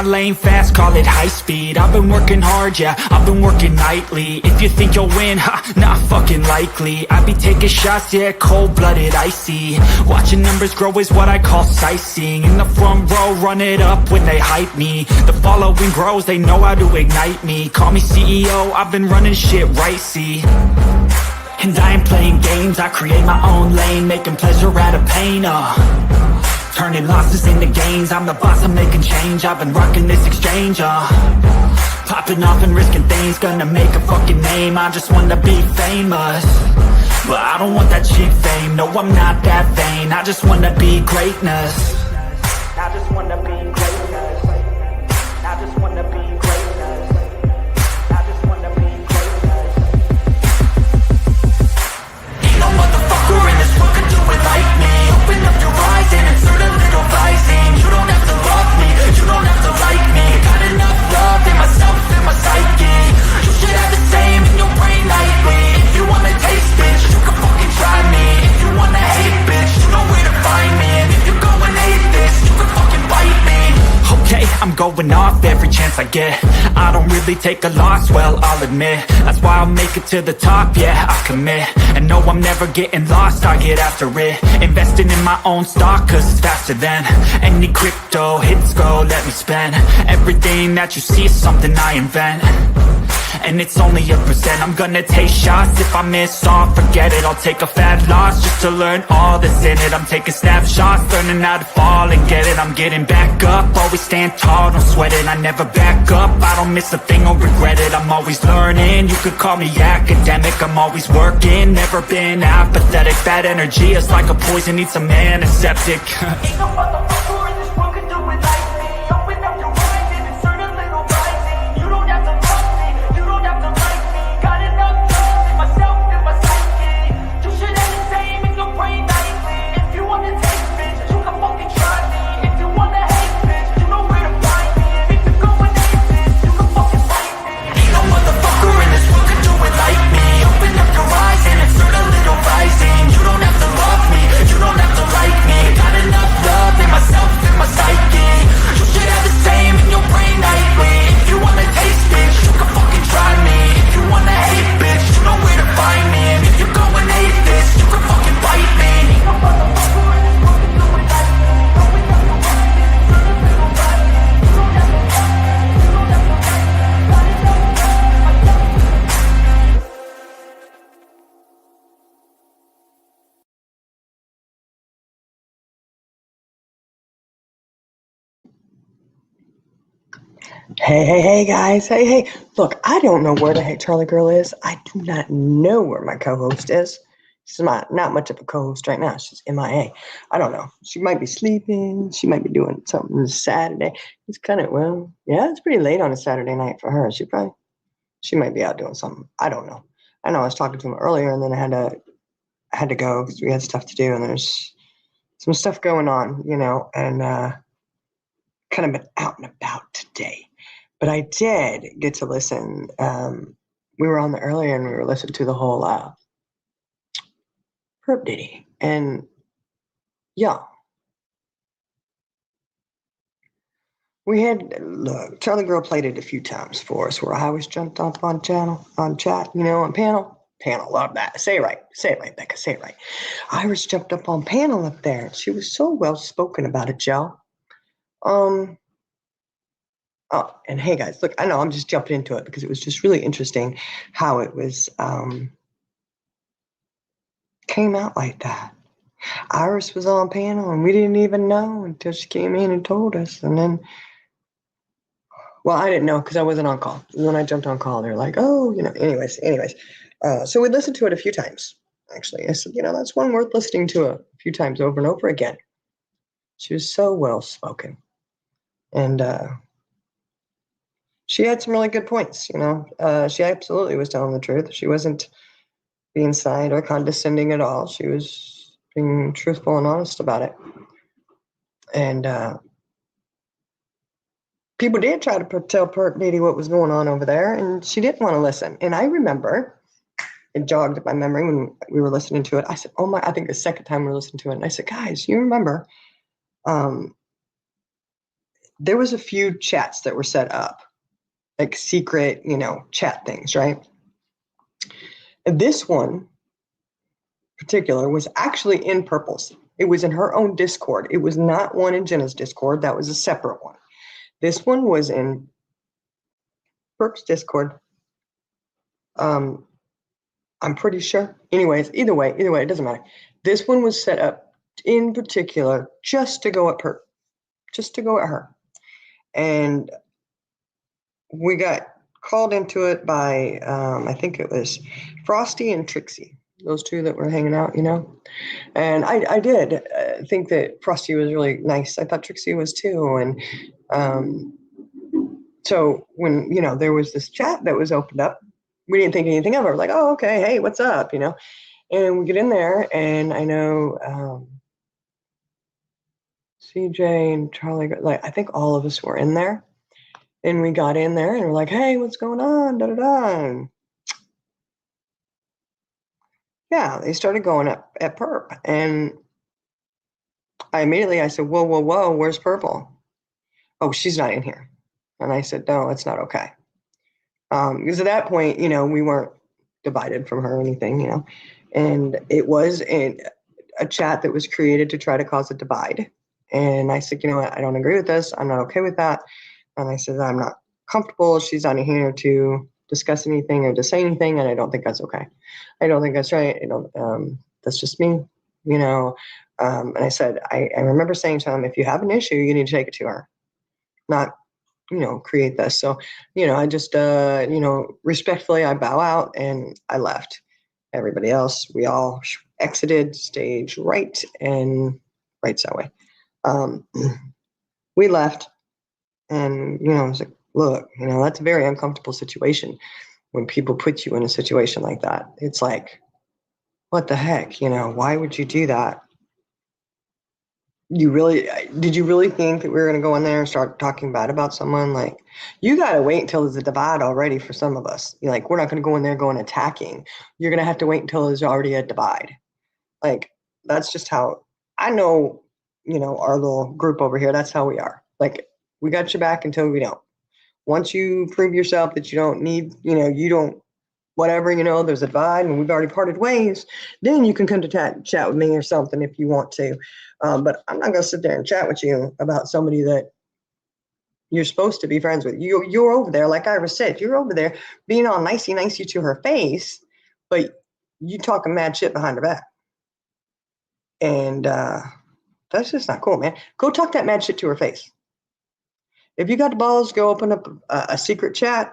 my lane fast, call it high speed. I've been working hard, yeah, I've been working nightly. If you think you'll win, not fucking likely. I be taking shots, yeah, cold-blooded, icy. Watching numbers grow is what I call sightseeing. In the front row, run it up when they hype me. The following grows, they know how to ignite me. Call me CEO, I've been running shit right, see. And I ain't playing games, I create my own lane, making pleasure out of pain, turning losses into gains. I'm the boss, I'm making change. I've been rocking this exchange, popping off and risking things. Gonna make a fucking name. I just wanna be famous, but I don't want that cheap fame. No, I'm not that vain. I just wanna be greatness. I just wanna be greatness. I just wanna be greatness. I just wanna be greatness. Ain't no motherfucker in this world can do it like me. Open up your eyes and insert a little rising. You don't have to love me, you don't have to like me. Got enough love in myself and my psyche. You should have the same in your brain nightly. If you wanna taste, bitch, you can fucking try me. If you wanna hate, bitch, you know where to find me. And if you go and hate this, you can fucking bite me. Okay, I'm going off every chance I get. I don't really take a loss, well, I'll admit. That's why I'll make it to the top, yeah, I commit. And no, I'm never getting lost, I get after it. Investing in my own stock, cause it's faster than any crypto hits go, let me spend. Everything that you see is something I invent, and it's only a percent. I'm gonna take shots, if I miss all, forget it. I'll take a fat loss just to learn all that's in it. I'm taking snapshots, learning how to fall and get it. I'm getting back up, always stand tall, don't sweat it. I never back up, I don't miss a thing or regret it. I'm always learning, you could call me academic. I'm always working, never been apathetic. Bad energy is like a poison, need some antiseptic. Ain't no motherfucker in this world can do it like me. Open up your eyes and insert a little rising. You don't have to love me, you don't have to like me. Got enough love in myself and my psyche. You should have the same in your brain nightly. If you wanna taste, bitch, you can fucking try me. If you wanna hate, bitch, you know where to find me. And if you go and hate this, you can fucking fight me. Ain't no motherfucker in this world can do it like me. Open up your eyes and insert a little rising. You don't have to love me, you don't have to like me. Got enough love in myself and my psyche. You should have the same in your brain nightly. If you wanna taste, bitch, you can fucking try me. If you wanna hate, bitch, you know where to find me. And if you go and hate this, you can fucking bite me. Ain't no motherfucker in this world can do it like me. Open up your eyes and insert a little rising. You don't have to love me, you don't have to like me. Got enough love in myself. Hey, guys. Hey. Look, I don't know where the heck Charlie Girl is. I do not know where my co-host is. She's not much of a co-host right now. She's MIA. I don't know. She might be sleeping. She might be doing something this Saturday. It's kind of, well, yeah, it's pretty late on a Saturday night for her. She might be out doing something. I don't know. I know I was talking to him earlier, and then I had to go because we had stuff to do, and there's some stuff going on, and kind of been out and about today. But I did get to listen. We were on the earlier, and we were listening to the whole Perp Diddy. And yeah, look, Charlie Girl played it a few times for us where I was jumped up on chat, on panel. Panel, love that. Say it right, Becca, say it right. Iris jumped up on panel up there. She was so well spoken about it, Joe. Oh, and hey guys, look, I know I'm just jumping into it because it was just really interesting how it was came out like that. Iris was on panel and we didn't even know until she came in and told us. And then, well, I didn't know because I wasn't on call. When I jumped on call, they're like, oh, anyways. So we listened to it a few times, actually. I said, that's one worth listening to a few times over and over again. She was so well spoken. And she had some really good points, She absolutely was telling the truth. She wasn't being snide or condescending at all. She was being truthful and honest about it. And people did try to tell Perk Diddy what was going on over there, and she didn't want to listen. And I remember, it jogged my memory when we were listening to it. I said, I think the second time we were listening to it, and I said, guys, you remember there was a few chats that were set up, like secret, chat things, right? And this one particular was actually in Purple's. It was in her own Discord. It was not one in Jenna's Discord. That was a separate one. This one was in Purple's Discord. I'm pretty sure. Anyways, either way, it doesn't matter. This one was set up in particular just to go at Perp, just to go at her. And we got called into it by, I think it was Frosty and Trixie, those two that were hanging out, And I did think that Frosty was really nice. I thought Trixie was too. And so when, there was this chat that was opened up, we didn't think anything of it. We're like, oh, okay, hey, what's up, And we get in there, and I know CJ and Charlie, like I think all of us were in there. And we got in there, and we're like, hey, what's going on? Da da da. And yeah, they started going up at Perp, and I said, whoa, where's Purple? Oh, she's not in here. And I said, no, it's not okay. Because at that point, we weren't divided from her or anything, and it was a chat that was created to try to cause a divide. And I said, you know what, I don't agree with this. I'm not okay with that. And I said, I'm not comfortable. She's not here to discuss anything or to say anything. And I don't think that's okay. I don't think that's right. That's just me, and I said, I remember saying to him, if you have an issue, you need to take it to her, not create this. So, I just, respectfully, I bow out and I left. Everybody else, we all exited stage right, and right's that way. We left, and, I was like, look, that's a very uncomfortable situation when people put you in a situation like that. It's like, what the heck, why would you do that? Did you really think that we were going to go in there and start talking bad about someone? Like, you got to wait until there's a divide already for some of us. Like, we're not going to go in there going attacking. You're going to have to wait until there's already a divide. Like, that's just how I know, our little group over here, that's how we are. Like, we got your back until we don't. Once you prove yourself that you don't need, you don't, whatever, there's a divide and we've already parted ways, then you can come to chat with me or something if you want to. But I'm not going to sit there and chat with you about somebody that you're supposed to be friends with. You're over there, like Ira said, you're over there being all nicey to her face, but you talking mad shit behind her back. And that's just not cool, man. Go talk that mad shit to her face. If you got the balls, go open up a secret chat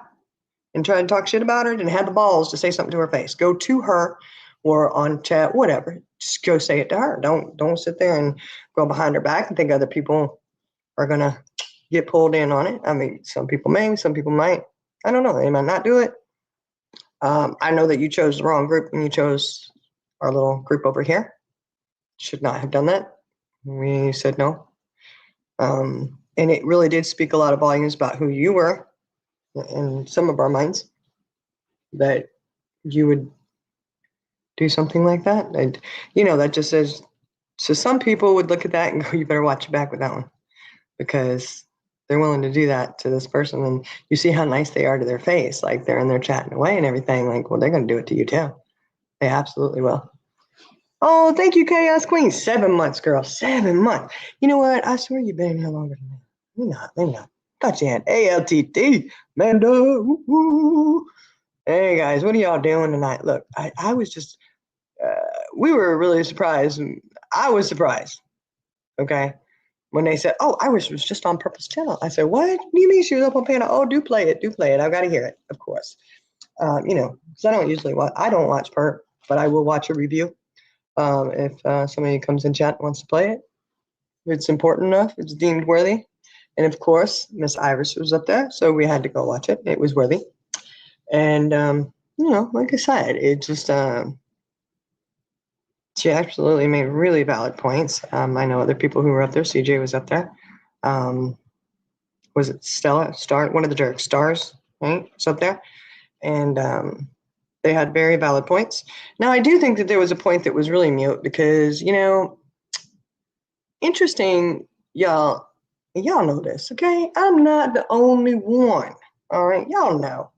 and try to talk shit about her, and have the balls to say something to her face. Go to her or on chat, whatever. Just go say it to her. Don't sit there and go behind her back and think other people are going to get pulled in on it. I mean, some people may, some people might. I don't know. They might not do it. I know that you chose the wrong group when you chose our little group over here. Should not have done that. We said no. And it really did speak a lot of volumes about who you were in some of our minds, that you would do something like that. And, that just says, so some people would look at that and go, you better watch your back with that one, because they're willing to do that to this person. And you see how nice they are to their face. Like, they're in there chatting away and everything. Like, well, they're going to do it to you too. They absolutely will. Oh, thank you, Chaos Queen. 7 months, girl. 7 months. You know what? I swear you've been here longer than that. Maybe not. Thought you had ALTT. Manda. Woo-hoo. Hey, guys. What are y'all doing tonight? Look, I was just, we were really surprised. I was surprised. Okay. When they said, oh, Iris was just on Purple's channel. I said, what do you mean she was up on Panda? Oh, do play it. I've got to hear it, of course. Because I don't usually watch, I don't watch Perp, but I will watch a review. If somebody comes in chat and wants to play it, if it's important enough, it's deemed worthy. And of course, Miss Iris was up there, so we had to go watch it. It was worthy. And, like I said, it just, she absolutely made really valid points. I know other people who were up there. CJ was up there. Was it Stella? One of the jerks. Stars, right? Was up there. And they had very valid points. Now, I do think that there was a point that was really mute because, interesting, y'all, And y'all know this, okay? I'm not the only one. All right, y'all know.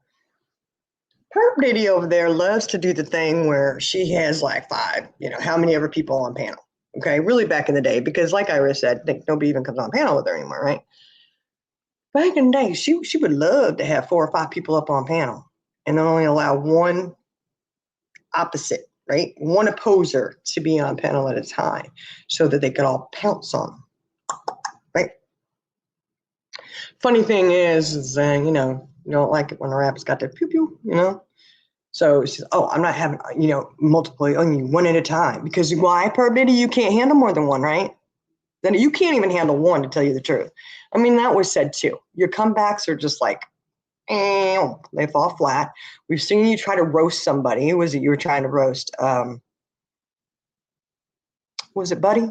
Perp Diddy over there loves to do the thing where she has like five, how many ever people on panel. Okay, really back in the day, because like Iris said, I think nobody even comes on panel with her anymore, right? Back in the day, she would love to have 4 or 5 people up on panel and then only allow one opposite, right? One opposer to be on panel at a time so that they could all pounce on them, right? Funny thing is you don't like it when a rapper's got their pew pew. So she says, oh, I'm not having, multiple, only one at a time. Because why, Perp Diddy? You can't handle more than one, right? Then you can't even handle one, to tell you the truth. I mean, that was said too. Your comebacks are just like, they fall flat. We've seen you try to roast somebody. Who was it you were trying to roast? Was it Buddy?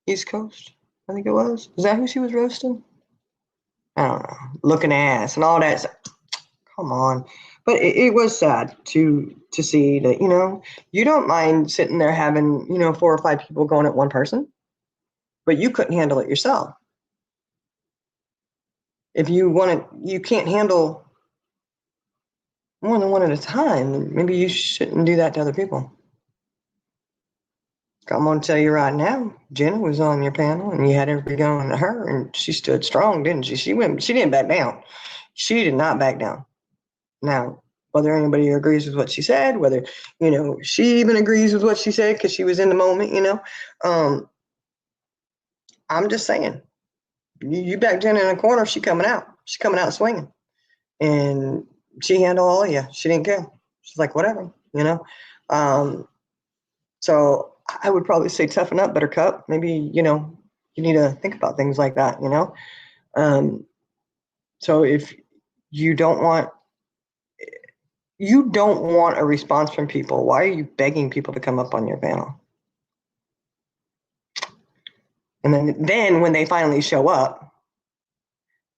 East Coast? I think it was. Is that who she was roasting? I don't know. Looking ass and all that. Come on. But it was sad to see that, you don't mind sitting there having, 4 or 5 people going at one person, but you couldn't handle it yourself. If you can't handle more than one at a time, maybe you shouldn't do that to other people. I'm going to tell you right now, Jenna was on your panel and you had everybody going to her and she stood strong, didn't she? She didn't back down. She did not back down. Now, whether anybody agrees with what she said, whether, she even agrees with what she said because she was in the moment, I'm just saying, you back Jenna in a corner, she coming out. She's coming out swinging. And she handled all of you. She didn't care. She's like, whatever, So I would probably say toughen up, Buttercup. Maybe, you need to think about things like that, So if you don't want a response from people, why are you begging people to come up on your panel? And then when they finally show up,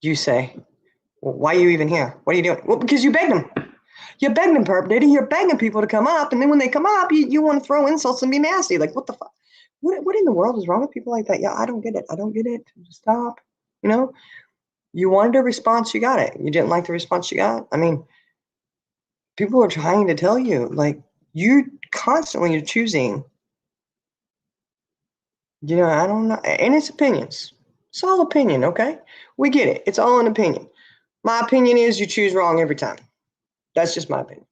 you say, well, why are you even here? What are you doing? Well, because you begged them. You begged them, Perp Diddy. You're begging people to come up. And then when they come up, you want to throw insults and be nasty. Like, what the fuck? What in the world is wrong with people like that? Yeah, I don't get it. I don't get it. Stop. You wanted a response, you got it. You didn't like the response you got. I mean, people are trying to tell you, like, you constantly are choosing. I don't know. And it's opinions. It's all opinion, okay? We get it. It's all an opinion. My opinion is you choose wrong every time. That's just my opinion.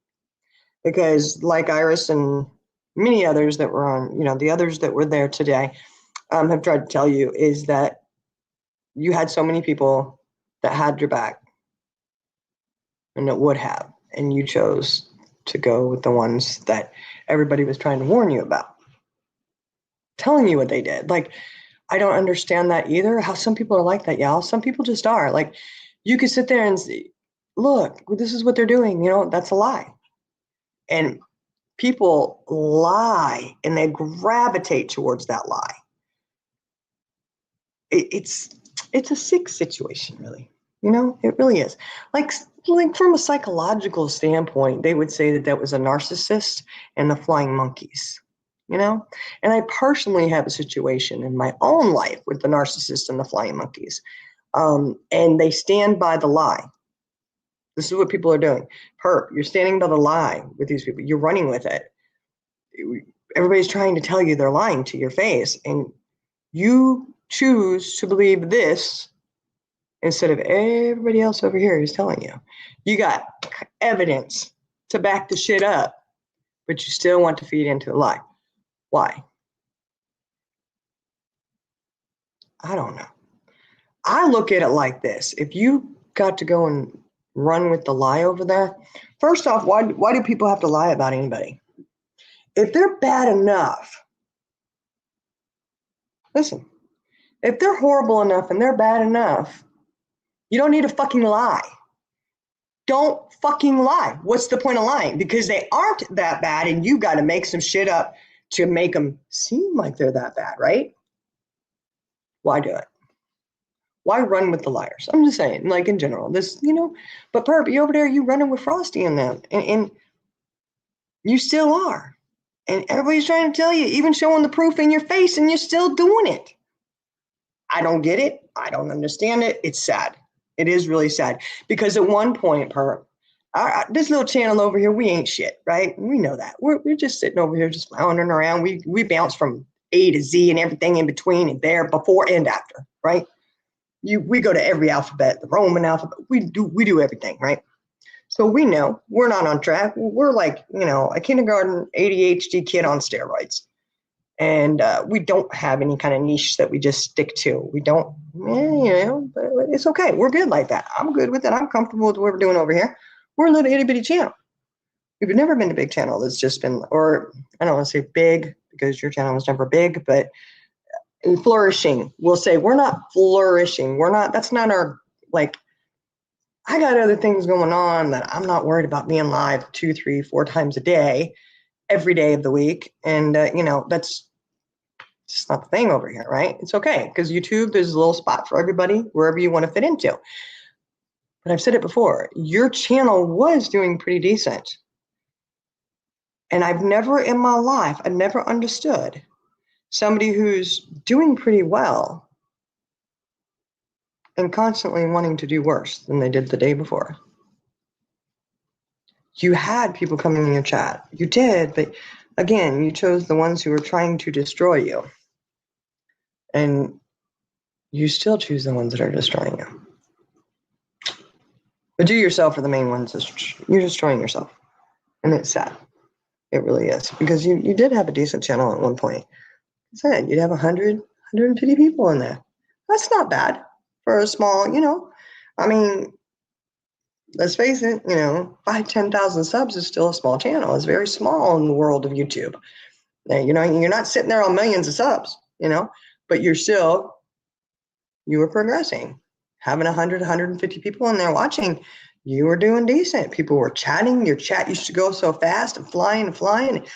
Because like Iris and many others that were on, the others that were there today have tried to tell you is that you had so many people that had your back and that would have, and you chose to go with the ones that everybody was trying to warn you about, telling you what they did. Like, I don't understand that either, how some people are like that, y'all. Some people just are. Like, you could sit there and say, look, this is what they're doing. That's a lie. And people lie and they gravitate towards that lie. It's a sick situation, really. It really is. Like from a psychological standpoint, they would say that was a narcissist and the flying monkeys. And I personally have a situation in my own life with the narcissist and the flying monkeys. And they stand by the lie. This is what people are doing. Perp, you're standing by the lie with these people. You're running with it. Everybody's trying to tell you they're lying to your face. And you choose to believe this instead of everybody else over here who's telling you. You got evidence to back the shit up, but you still want to feed into a lie. Why? I don't know. I look at it like this. If you got to go and run with the lie over there, first off, why do people have to lie about anybody? If they're bad enough, listen, if they're horrible enough and they're bad enough, you don't need to fucking lie. Don't fucking lie. What's the point of lying? Because they aren't that bad and you got to make some shit up to make them seem like they're that bad, right? Why do it? Why run with the liars? I'm just saying, like in general, this, but Perp, you over there, you running with Frosty and them, and you still are. And everybody's trying to tell you, even showing the proof in your face, and you're still doing it. I don't get it. I don't understand it. It's sad. It is really sad because at one point, this little channel over here, we ain't shit, right? We know that. We're just sitting over here, just floundering around. We bounce from A to Z and everything in between and there, before and after, right? We go to every alphabet, the Roman alphabet. We do everything, right? So we know we're not on track. We're like, a kindergarten ADHD kid on steroids. And we don't have any kind of niche that we just stick to. We don't, but it's okay. We're good like that. I'm good with it. I'm comfortable with what we're doing over here. We're a little itty bitty channel. We've never been a big channel that's just been, or I don't want to say big because your channel was never big, but flourishing. We'll say we're not flourishing. That's not our, like, I got other things going on that I'm not worried about being live 2, 3, 4 times a day, every day of the week. And, that's just not the thing over here, right? It's okay because YouTube, there's a little spot for everybody wherever you want to fit into. But I've said it before, your channel was doing pretty decent. And I've never in my life, I've never understood somebody who's doing pretty well and constantly wanting to do worse than they did the day before. You had people coming in your chat. You did, but again, you chose the ones who were trying to destroy you. And you still choose the ones that are destroying you. But you yourself are the main ones. You're destroying yourself. And it's sad. It really is. Because you did have a decent channel at one point. I said you'd have 100, 150 people in there. That's not bad for a small, I mean, let's face it, 5,000, 10,000 subs is still a small channel. It's very small in the world of YouTube. Now, you're not sitting there on millions of subs, but you were progressing. Having 100, 150 people in there watching, you were doing decent. People were chatting. Your chat used to go so fast and flying and flying.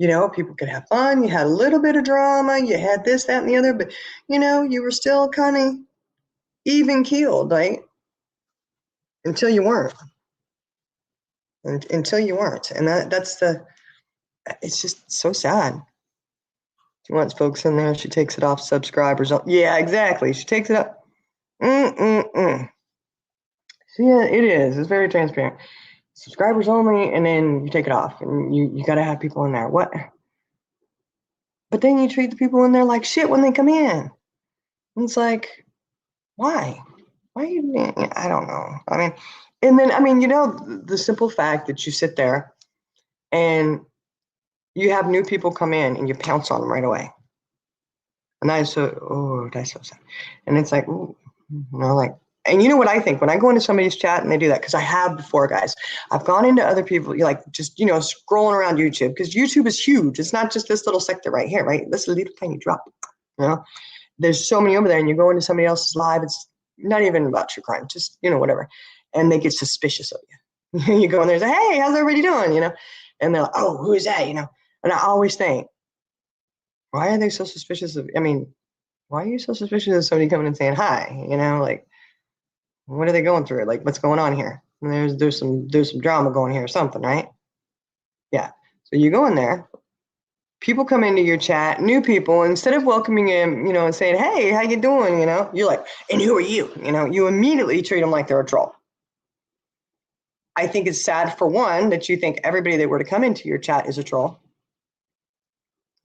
People could have fun. You had a little bit of drama. You had this, that, and the other. But, you were still kind of even keeled, right? Until you weren't. Until you weren't. And it's just so sad. She wants folks in there. She takes it off subscribers. Yeah, exactly. She takes it up. So yeah, it is. It's very transparent. Subscribers only, and then you take it off, and you got to have people in there. What? But then you treat the people in there like shit when they come in. And it's like, why? Why are you? I don't know. And then the simple fact that you sit there and you have new people come in and you pounce on them right away. And that's so sad. And it's like, ooh, and you know what I think when I go into somebody's chat and they do that, because I have before, guys. I've gone into other people, scrolling around YouTube, because YouTube is huge. It's not just this little sector right here, right? This little tiny drop, There's so many over there, and you go into somebody else's live. It's not even about true crime, just, whatever. And they get suspicious of you. You go in there and say, hey, how's everybody doing, And they're like, oh, who is that, And I always think, why are they so suspicious of, why are you so suspicious of somebody coming and saying hi? What are they going through? Like, what's going on here? And there's some drama going here or something, right? Yeah. So you go in there, people come into your chat, new people, instead of welcoming them, and saying, hey, how you doing? You're like, and who are you? You immediately treat them like they're a troll. I think it's sad, for one, that you think everybody that were to come into your chat is a troll.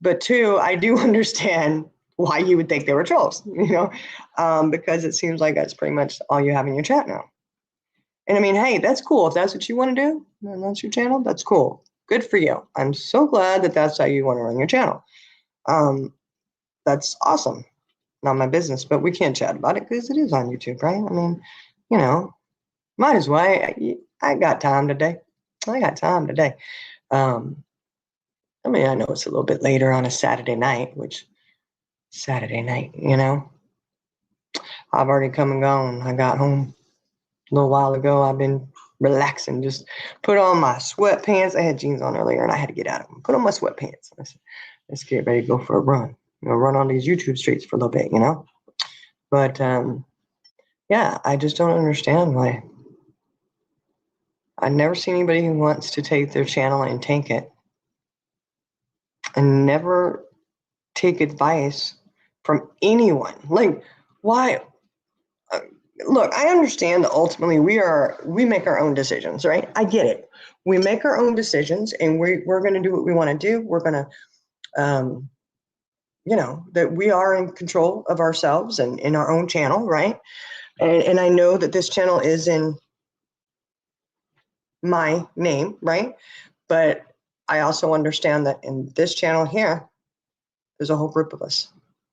But two, I do understand why you would think they were trolls, because it seems like that's pretty much all you have in your chat now. And hey, that's cool. If that's what you want to do, and that's your channel, that's cool. Good for you. I'm so glad that that's how you want to run your channel. That's awesome. Not my business, but we can't chat about it because it is on YouTube, right? Might as well. I got time today. I know it's a little bit later on a Saturday night, I've already come and gone. I got home a little while ago. I've been relaxing, just put on my sweatpants. I had jeans on earlier and I had to get out of them. Put on my sweatpants. I said, let's get ready to go for a run. Run on these YouTube streets for a little bit, But yeah, I just don't understand why. I've never seen anybody who wants to take their channel and tank it, and never take advice from anyone. Like, why? uh, Look, I understand that ultimately we make our own decisions, right? I get it. We make our own decisions, and we're going to do what we want to do. We're going to, um, that we are in control of ourselves and in our own channel, right? And I know that this channel is in my name, right? But I also understand that in this channel here, there's a whole group of us.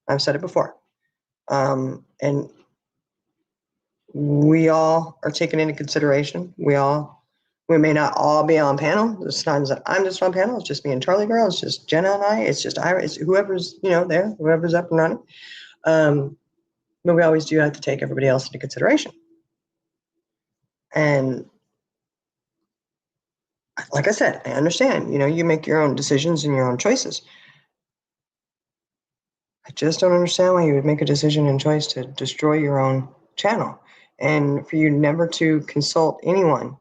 I've said it before. And we all are taken into consideration. We may not all be on panel. There's times that I'm just on panel. It's just me and Charlie Girl. It's just Jenna and I. It's just Ira. It's whoever's, there, whoever's up and running. But we always do have to take everybody else into consideration. And like I said, I understand, you make your own decisions and your own choices. I just don't understand why you would make a decision and choice to destroy your own channel and for you never to consult anyone.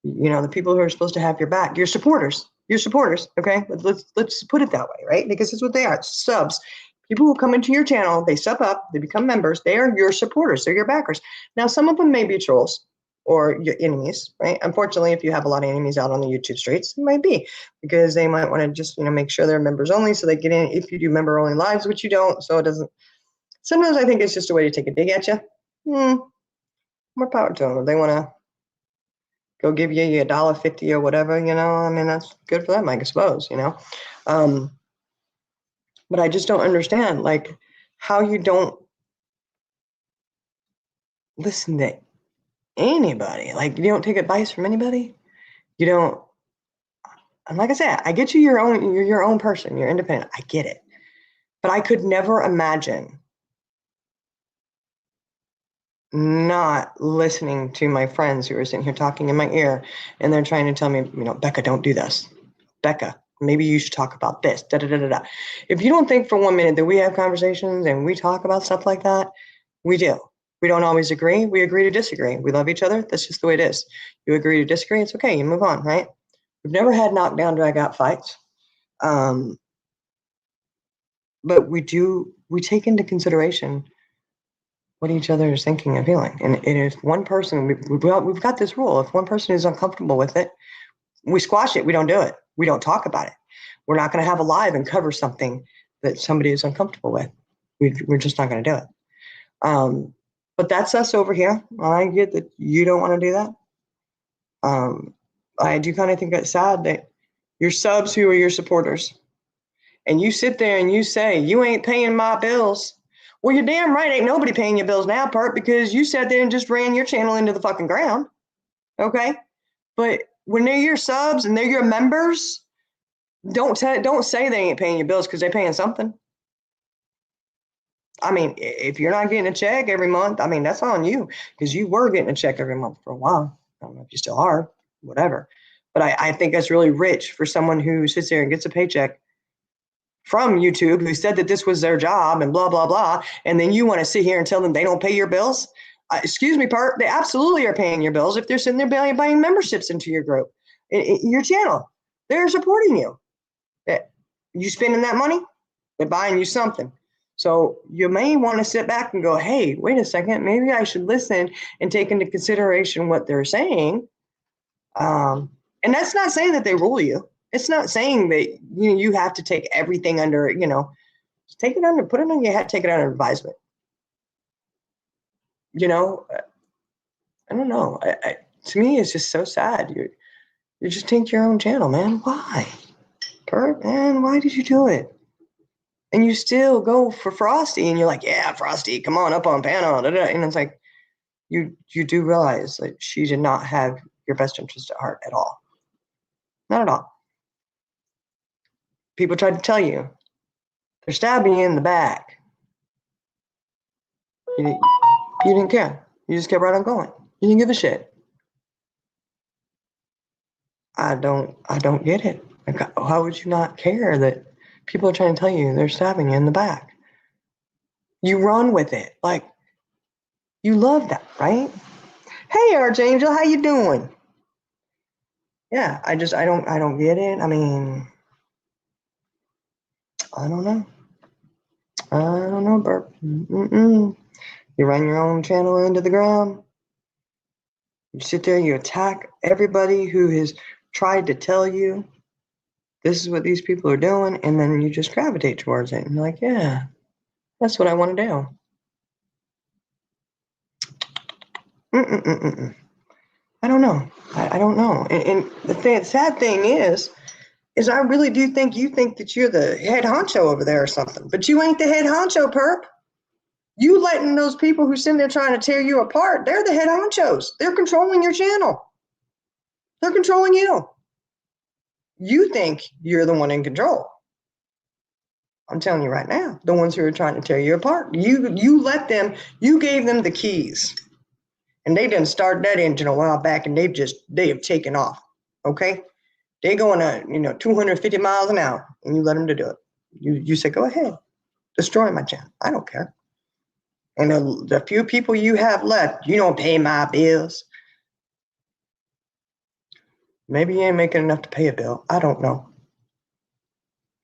The people who are supposed to have your back, your supporters, okay? Let's put it that way, right? Because it's what they are, subs. People who come into your channel, they sub up, they become members, they are your supporters, they're your backers. Now, some of them may be trolls or your enemies, right? Unfortunately, if you have a lot of enemies out on the YouTube streets, it might be because they might want to just, make sure they're members only so they get in if you do member only lives, which you don't. So it doesn't, sometimes I think it's just a way to take a dig at you. More power to them. If they want to go give you $1.50 or whatever, that's good for them, I suppose, but I just don't understand, like, how you don't listen to anybody. Like, you don't take advice from anybody. You don't. And like I said, I get you. You're your own person. You're independent. I get it. But I could never imagine not listening to my friends who are sitting here talking in my ear, and they're trying to tell me, Becca, don't do this. Becca, maybe you should talk about this. Da da da da da. If you don't think for 1 minute that we have conversations and we talk about stuff like that, we do. We don't always agree. We agree to disagree. We love each other. That's just the way it is. You agree to disagree. It's okay. You move on, right? We've never had knockdown, drag out fights. But we take into consideration what each other is thinking and feeling. And if one person, we've got this rule. If one person is uncomfortable with it, we squash it. We don't do it. We don't talk about it. We're not going to have a live and cover something that somebody is uncomfortable with. We're just not going to do it. But that's us over here. I get that you don't want to do that. I do kind of think it's sad that your subs who are your supporters, and you sit there and you say, you ain't paying my bills. Well, you're damn right ain't nobody paying your bills now, Pert, because you sat there and just ran your channel into the fucking ground. Okay? But when they're your subs and they're your members, don't say they ain't paying your bills because they're paying something. I mean, if you're not getting a check every month, I mean, that's on you because you were getting a check every month for a while. I don't know if you still are, whatever. But I think that's really rich for someone who sits there and gets a paycheck from YouTube who said that this was their job and blah, blah, blah. And then you want to sit here and tell them they don't pay your bills? Excuse me, Part, they absolutely are paying your bills if they're sitting there buying memberships into your group, your channel. They're supporting you. You spending that money, they're buying you something. So you may want to sit back and go, hey, wait a second, maybe I should listen and take into consideration what they're saying. And that's not saying that they rule you. It's not saying that you have to take everything under, take it under, put it on your head, take it under advisement. I don't know. To me, it's just so sad. You just take your own channel, man. Why? Kurt, man, why did you do it? And you still go for Frosty, and you're like, yeah, Frosty, come on up on panel. Da, da. And it's like, you do realize that she did not have your best interest at heart at all. Not at all. People tried to tell you. They're stabbing you in the back. You didn't care. You just kept right on going. You didn't give a shit. I don't get it. Like, how would you not care that people are trying to tell you they're stabbing you in the back? You run with it. Like, you love that, right? Hey, Archangel, how you doing? Yeah, I don't get it. I mean, I don't know. Bert. You run your own channel into the ground. You sit there, you attack everybody who has tried to tell you this is what these people are doing, and then you just gravitate towards it. And you're like, yeah, that's what I want to do. I don't know. I don't know. And the sad thing is I really do think you think that you're the head honcho over there or something, but you ain't the head honcho, perp. You letting those people who sitting there trying to tear you apart, they're the head honchos. They're controlling your channel. They're controlling you. You think you're the one in control. I'm telling you right now, the ones who are trying to tear you apart, you let them, you gave them the keys. And they didn't start that engine a while back, and they have taken off. Okay? They're going at 250 miles an hour, and you let them to do it. You say, go ahead, destroy my channel. I don't care. And the few people you have left, you don't pay my bills. Maybe you ain't making enough to pay a bill. I don't know.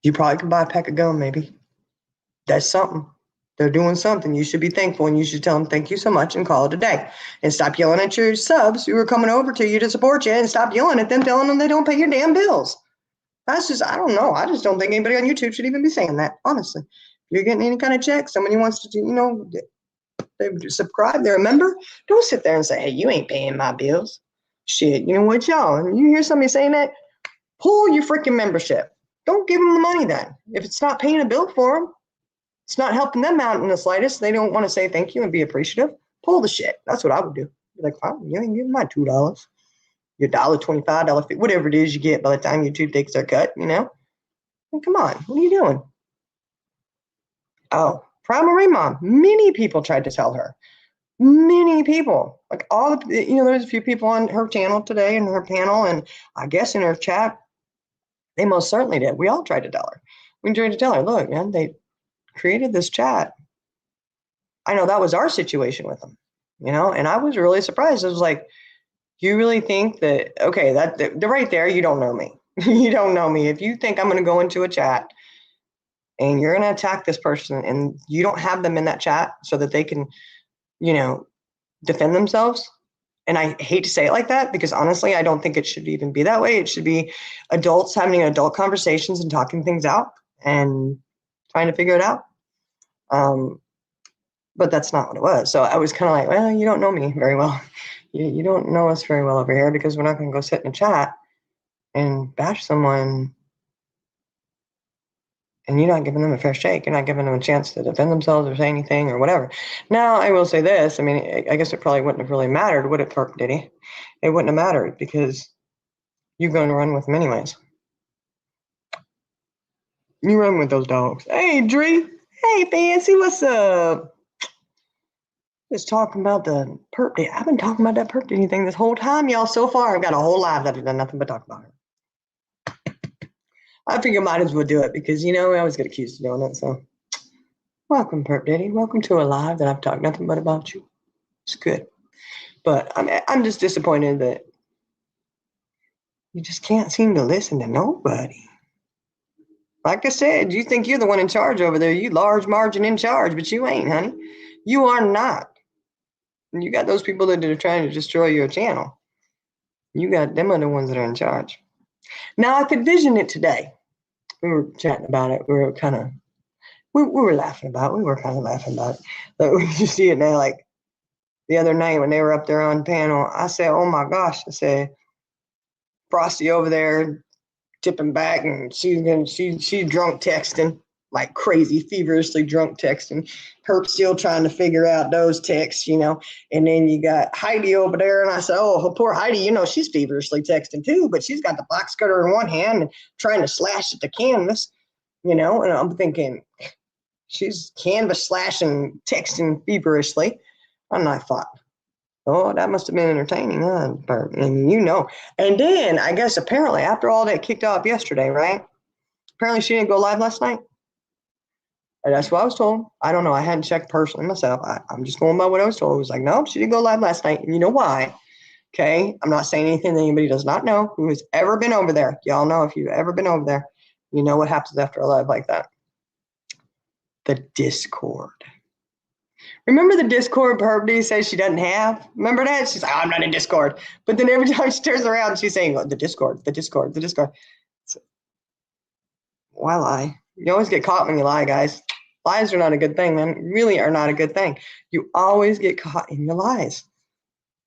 You probably can buy a pack of gum, maybe. That's something. They're doing something. You should be thankful, and you should tell them thank you so much and call it a day. And stop yelling at your subs who are coming over to you to support you, and stop yelling at them, telling them they don't pay your damn bills. That's just, I don't know. I just don't think anybody on YouTube should even be saying that, honestly. If you're getting any kind of check, somebody wants to, they subscribe, they're a member, don't sit there and say, hey, you ain't paying my bills. Shit, you know what, y'all? You hear somebody saying that, pull your freaking membership. Don't give them the money then. If it's not paying a bill for them, it's not helping them out in the slightest, they don't want to say thank you and be appreciative, pull the shit. That's what I would do. Be like, fine, you ain't giving my $2. Your $1.25, $1.50, whatever it is you get by the time YouTube takes their cut, Like, come on, what are you doing? Oh, Primary Mom, many people tried to tell her. Many people, like all the, there's a few people on her channel today in her panel, and I guess in her chat, they most certainly did. We all tried to tell her. We tried to tell her, look, man, they created this chat. I know that was our situation with them, and I was really surprised. I was like, you really think that, okay, they're right there, you don't know me. You don't know me. If you think I'm going to go into a chat and you're going to attack this person and you don't have them in that chat so that they can, defend themselves. And I hate to say it like that because honestly, I don't think it should even be that way. It should be adults having adult conversations and talking things out and trying to figure it out. But that's not what it was. So I was kind of like, well, you don't know me very well. You don't know us very well over here because we're not going to go sit in a chat and bash someone and you're not giving them a fair shake. You're not giving them a chance to defend themselves or say anything or whatever. Now, I will say this. I mean, I guess it probably wouldn't have really mattered, would it, Perk Diddy? It wouldn't have mattered because you're going to run with them anyways. You run with those dogs. Hey, Dree. Hey, Fancy, what's up? Just talking about the Perk Diddy. I've been talking about that Perk Diddy thing this whole time, y'all. So far, I've got a whole live that I've done nothing but talk about it. I figure I might as well do it because, I always get accused of doing it. So, welcome, Perk Diddy. Welcome to a live that I've talked nothing but about you. It's good. But I'm just disappointed that you just can't seem to listen to nobody. Like I said, you think you're the one in charge over there. You large margin in charge, but you ain't, honey. You are not. And you got those people that are trying to destroy your channel. You got them are the ones that are in charge. Now, I could vision it today. We were chatting about it. We were kind of, we were laughing about it. We were kind of laughing about it. But we just see it now, like the other night when they were up there on panel, I said, oh my gosh, I said, Frosty over there tipping back and she's drunk texting like crazy, feverishly drunk texting. Herb still trying to figure out those texts, and then you got Heidi over there. And I said, oh, poor Heidi, she's feverishly texting too, but she's got the box cutter in one hand and trying to slash at the canvas, and I'm thinking she's canvas slashing, texting feverishly. And I thought, oh, that must have been entertaining, huh? And and then I guess apparently after all that kicked off yesterday, right? Apparently she didn't go live last night. And that's what I was told. I don't know. I hadn't checked personally myself. I'm just going by what I was told. It was like, no, she didn't go live last night. And you know why? Okay. I'm not saying anything that anybody does not know who has ever been over there. Y'all know if you've ever been over there, you know what happens after a live like that. The Discord. Remember the Discord Perp says she doesn't have? Remember that? She's like, oh, I'm not in Discord. But then every time she turns around, she's saying, oh, the Discord, the Discord, the Discord. So, why lie? You always get caught when you lie, guys. Lies are not a good thing, man. Really are not a good thing. You always get caught in your lies.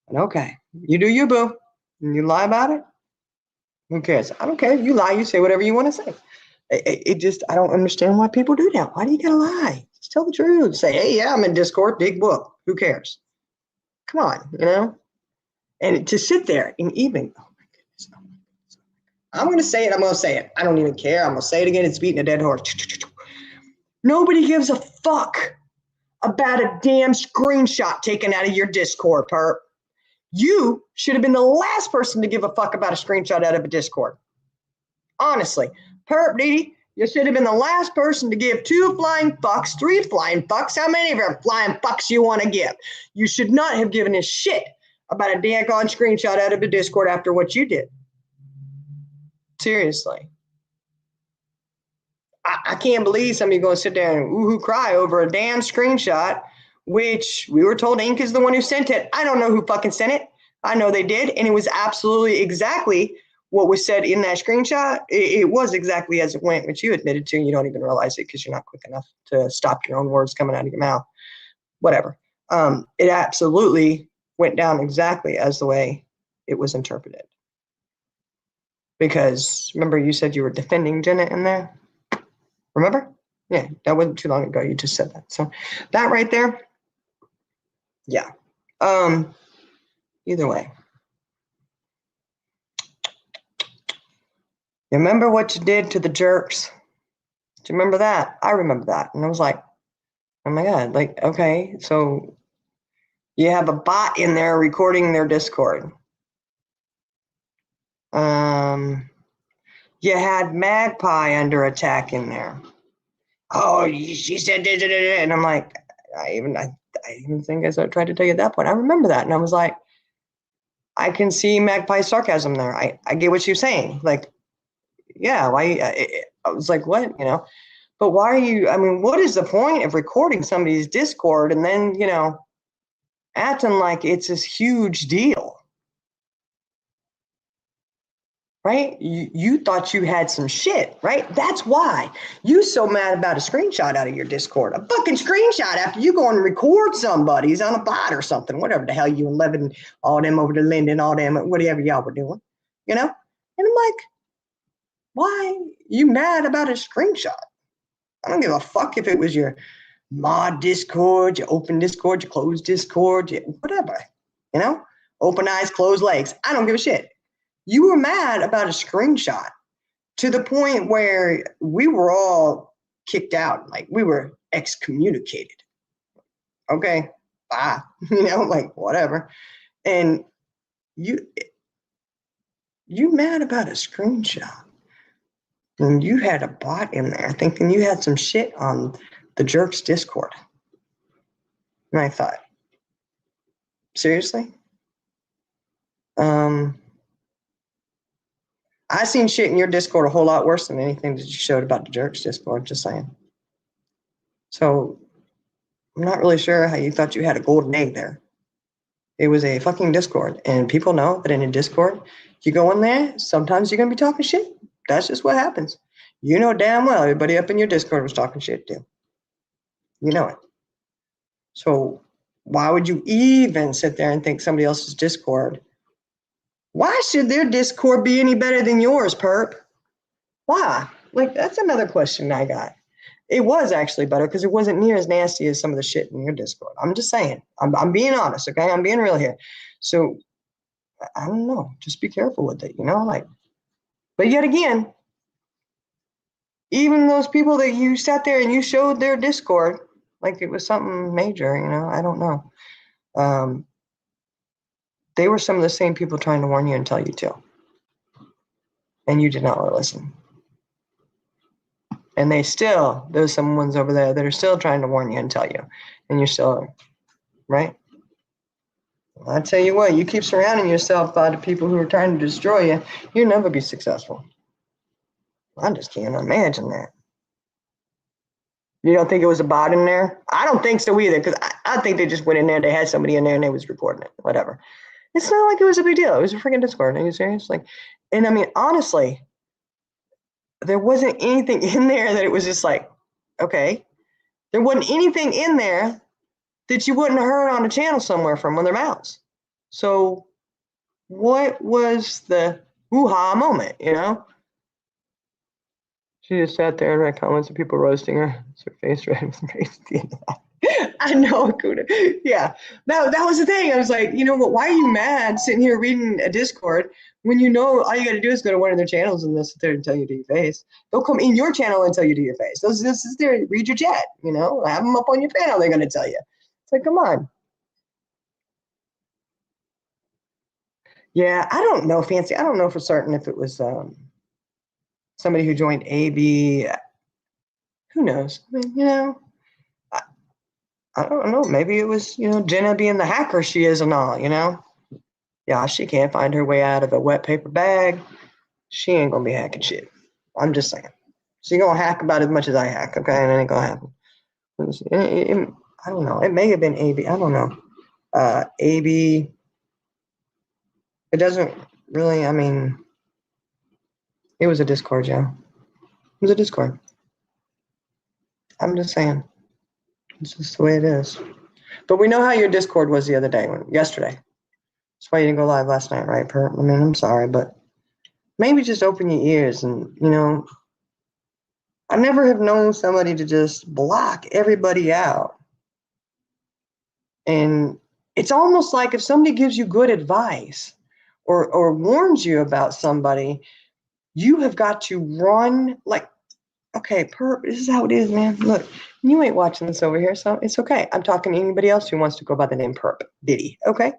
And okay, you do you, boo. And you lie about it. Who cares? I don't care. You lie, you say whatever you want to say. It just, I don't understand why people do that. Why do you gotta lie? Just tell the truth. Say, hey, yeah, I'm in Discord, big book. Who cares? Come on, you know? And to sit there and even, oh my goodness, oh my goodness. I'm gonna say it, I'm gonna say it. I don't even care. I'm gonna say it again. It's beating a dead horse. Nobody gives a fuck about a damn screenshot taken out of your Discord, perp. You should have been the last person to give a fuck about a screenshot out of a Discord. Honestly, perp, Dee, you should have been the last person to give 2 flying fucks, 3 flying fucks, how many of them flying fucks you want to give. You should not have given a shit about a daggone screenshot out of a Discord after what you did. Seriously. I can't believe somebody's going to sit there and ooh-hoo cry over a damn screenshot, which we were told Ink is the one who sent it. I don't know who fucking sent it. I know they did, and it was absolutely exactly what was said in that screenshot. It was exactly as it went, which you admitted to, and you don't even realize it because you're not quick enough to stop your own words coming out of your mouth. Whatever. It absolutely went down exactly as the way it was interpreted. Because remember you said you were defending Jenna in there? Remember? Yeah, that wasn't too long ago. You just said that. So that right there, yeah. Either way. You remember what you did to the jerks? Do you remember that? I remember that. And I was like, oh my God, like, okay, so you have a bot in there recording their Discord. You had Magpie under attack in there. Oh, she said, and I'm like, I even think I tried to tell you at that point. I remember that, and I was like, I can see Magpie's sarcasm there. I get what she's saying. Like, yeah, why? I was like, what, you know? But why are you? I mean, what is the point of recording somebody's Discord and then, you know, acting like it's this huge deal? Right? You thought you had some shit, right? That's why you so mad about a screenshot out of your Discord. A fucking screenshot after you go and record somebody's on a bot or something, whatever the hell you and Levin, all them over to Linden, all them, whatever y'all were doing, you know? And I'm like, why you mad about a screenshot? I don't give a fuck if it was your mod Discord, your open Discord, your closed Discord, whatever, you know? Open eyes, closed legs. I don't give a shit. You were mad about a screenshot to the point where we were all kicked out, like we were excommunicated. Okay, bye, you know, like whatever. And you mad about a screenshot. And you had a bot in there thinking you had some shit on the Jerks Discord. And I thought, seriously? I seen shit in your Discord a whole lot worse than anything that you showed about the Jerks Discord, just saying. So I'm not really sure how you thought you had a golden egg there. It was a fucking Discord, and people know that in a Discord, you go in there, sometimes you're going to be talking shit. That's just what happens. You know damn well everybody up in your Discord was talking shit too. You know it. So why would you even sit there and think somebody else's Discord? Why should their Discord be any better than yours, perp? Why? Like, that's another question I got. It was actually better because it wasn't near as nasty as some of the shit in your Discord. I'm just saying. I'm being honest, okay? I'm being real here. So, I don't know. Just be careful with it, you know? Like, but yet again, even those people that you sat there and you showed their Discord, like it was something major, you know? I don't know. They were some of the same people trying to warn you and tell you to. And you did not listen. And there's some ones over there that are still trying to warn you and tell you. And you're still, right? Well, I tell you what, you keep surrounding yourself by the people who are trying to destroy you, you'll never be successful. I just can't imagine that. You don't think it was a bot in there? I don't think so either, because I think they just went in there, they had somebody in there and they was recording it, whatever. It's not like it was a big deal. It was a freaking Discord. Are you serious? Like, and I mean, honestly, there wasn't anything in there that it was just like, okay. There wasn't anything in there that you wouldn't have heard on a channel somewhere from one of their mouths. So what was the hoo-ha moment, you know? She just sat there and read comments of people roasting her. Her face red with rage at the end of that. I know, Akuda. Yeah, that was the thing. I was like, you know what? Why are you mad sitting here reading a Discord when you know all you got to do is go to one of their channels and they'll sit there and tell you to your face? They'll come in your channel and tell you to your face. They'll just sit there, read your chat, you know? Have them up on your panel, they're going to tell you. It's like, come on. Yeah, I don't know, Fancy. I don't know for certain if it was somebody who joined AB. Who knows? I mean, you know, I don't know. Maybe it was, you know, Jenna being the hacker she is and all, you know? Yeah, she can't find her way out of a wet paper bag. She ain't gonna be hacking shit. I'm just saying. She gonna hack about as much as I hack, okay? And it ain't gonna happen. I don't know. It may have been AB. I don't know. AB. It doesn't really, I mean, it was a Discord, yeah. It was a Discord. I'm just saying. It's just the way it is. But we know how your Discord was the other day, yesterday. That's why you didn't go live last night, right, Per? I mean, I'm sorry, but maybe just open your ears and, you know, I never have known somebody to just block everybody out. And it's almost like if somebody gives you good advice or warns you about somebody, you have got to run like, okay, Perp, this is how it is, man. Look, you ain't watching this over here, so it's okay. I'm talking to anybody else who wants to go by the name Perp, Diddy, okay?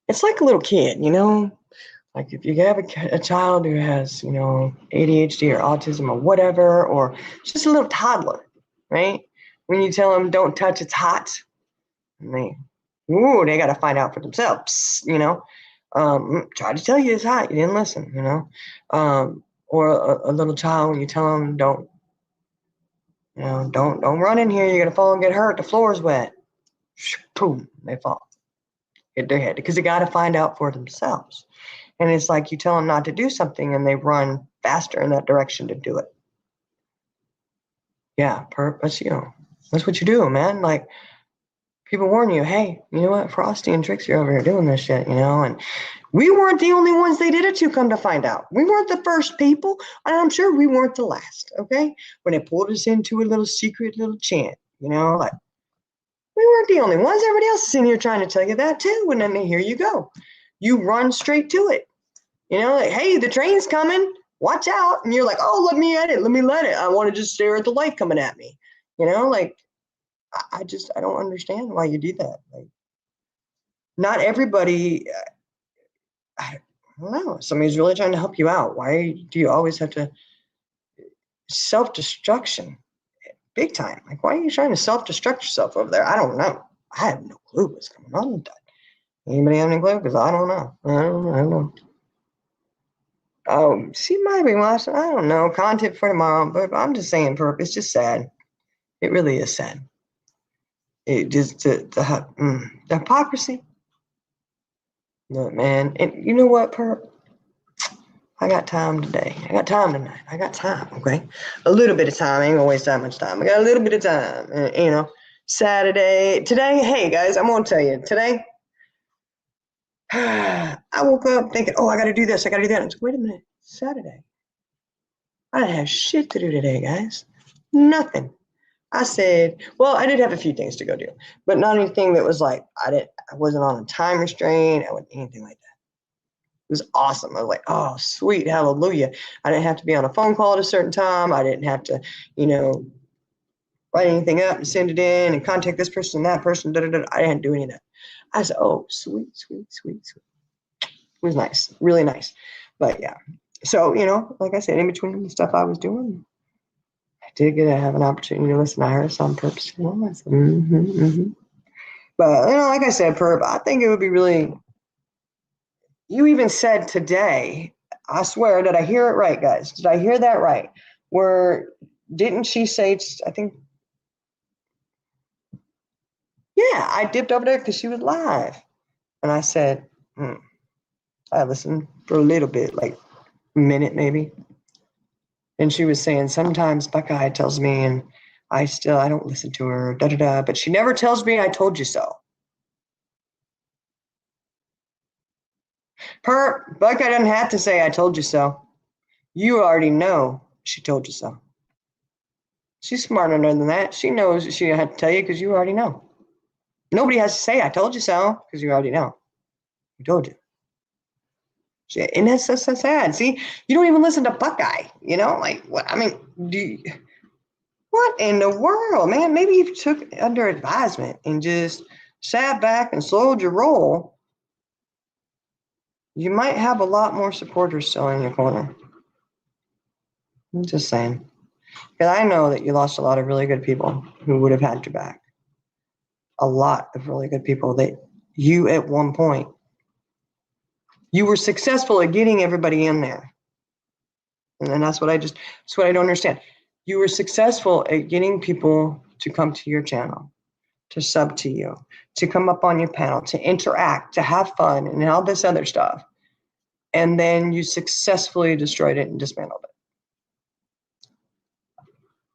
It's like a little kid, you know? Like if you have a child who has, you know, ADHD or autism or whatever, or just a little toddler, right? When you tell them don't touch, it's hot, and they got to find out for themselves, you know? Try to tell you it's hot, you didn't listen, you know? Or a little child, when you tell them don't run in here, you're gonna fall and get hurt, the floor is wet. Boom, they fall, hit their head, because they got to find out for themselves. And it's like you tell them not to do something and they run faster in that direction to do it. Yeah, that's, you know, that's what you do, man. Like, people warn you, hey, you know what, Frosty and Trixie are over here doing this shit, you know, and we weren't the only ones they did it to, come to find out. We weren't the first people, and I'm sure we weren't the last, okay? When they pulled us into a little secret little chant, you know, like, we weren't the only ones. Everybody else is in here trying to tell you that too, and then here you go. You run straight to it. You know, like, hey, the train's coming, watch out. And you're like, oh, let me at it, let me let it. I want to just stare at the light coming at me. You know, like, I don't understand why you do that. Like, not everybody, I don't know, somebody's really trying to help you out. Why do you always have to self-destruction? Big time. Like, why are you trying to self-destruct yourself over there? I don't know. I have no clue what's going on with that. Anybody have any clue? Because I don't know. I don't know. Oh, she might be watching. I don't know. Content for tomorrow. But I'm just saying, Perp, it's just sad. It really is sad. It just, the hypocrisy. Look, man. And you know what, Perp? I got time today. I got time tonight. I got time, okay? A little bit of time. I ain't gonna waste that much time. I got a little bit of time. You know, Saturday. Today, hey, guys, I'm gonna tell you. Today, I woke up thinking, oh, I got to do this. I got to do that. And wait a minute. Saturday. I didn't have shit to do today, guys. Nothing. I said, well, I did have a few things to go do, but not anything that was like, I wasn't on a time restraint. I wasn't anything like that. It was awesome. I was like, oh, sweet. Hallelujah. I didn't have to be on a phone call at a certain time. I didn't have to, you know, write anything up and send it in and contact this person and that person. I didn't do any of that. I said, oh, sweet, sweet, sweet, sweet. It was nice, really nice. But yeah, so, you know, like I said, in between the stuff I was doing, I did get to have an opportunity to listen to Iris on purpose. You know, I said, But, you know, like I said, Perp, I think it would be really, you even said today, I swear, did I hear it right, guys? Did I hear that right? Where didn't she say, I think, yeah, I dipped over there because she was live. And I said, I listened for a little bit, like a minute maybe. And she was saying, sometimes Buckeye tells me, and I don't listen to her, da-da-da, but she never tells me I told you so. Buckeye doesn't have to say I told you so. You already know she told you so. She's smarter than that. She knows she had to tell you because you already know. Nobody has to say I told you so because you already know. I told you. And that's so sad. See, you don't even listen to Buckeye, like what? I mean, what in the world, man? Maybe you took it under advisement and just sat back and slowed your roll. You might have a lot more supporters still in your corner. I'm just saying. Because I know that you lost a lot of really good people who would have had your back. A lot of really good people that you at one point, you were successful at getting everybody in there. And that's what I don't understand. You were successful at getting people to come to your channel, to sub to you, to come up on your panel, to interact, to have fun, and all this other stuff. And then you successfully destroyed it and dismantled it.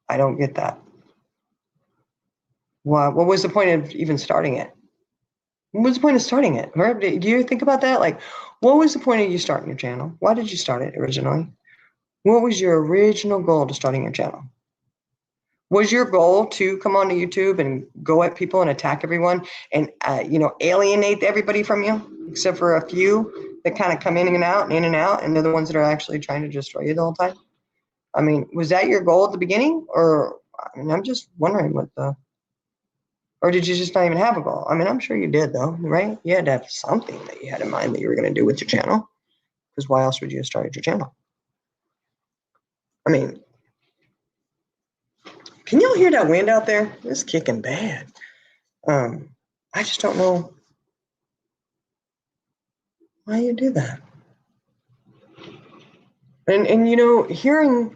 I don't get that. What was the point of even starting it? What was the point of starting it? Do you think about that? Like, what was the point of you starting your channel? Why did you start it originally? What was your original goal to starting your channel? Was your goal to come onto YouTube and go at people and attack everyone and, alienate everybody from you, except for a few that kind of come in and out, and they're the ones that are actually trying to destroy you the whole time? I mean, was that your goal at the beginning? Or, I'm just wondering or did you just not even have a goal? I mean, I'm sure you did, though, right? You had to have something that you had in mind that you were going to do with your channel, because why else would you have started your channel? I mean, can y'all hear that wind out there? It's kicking bad. I just don't know why you do that. And hearing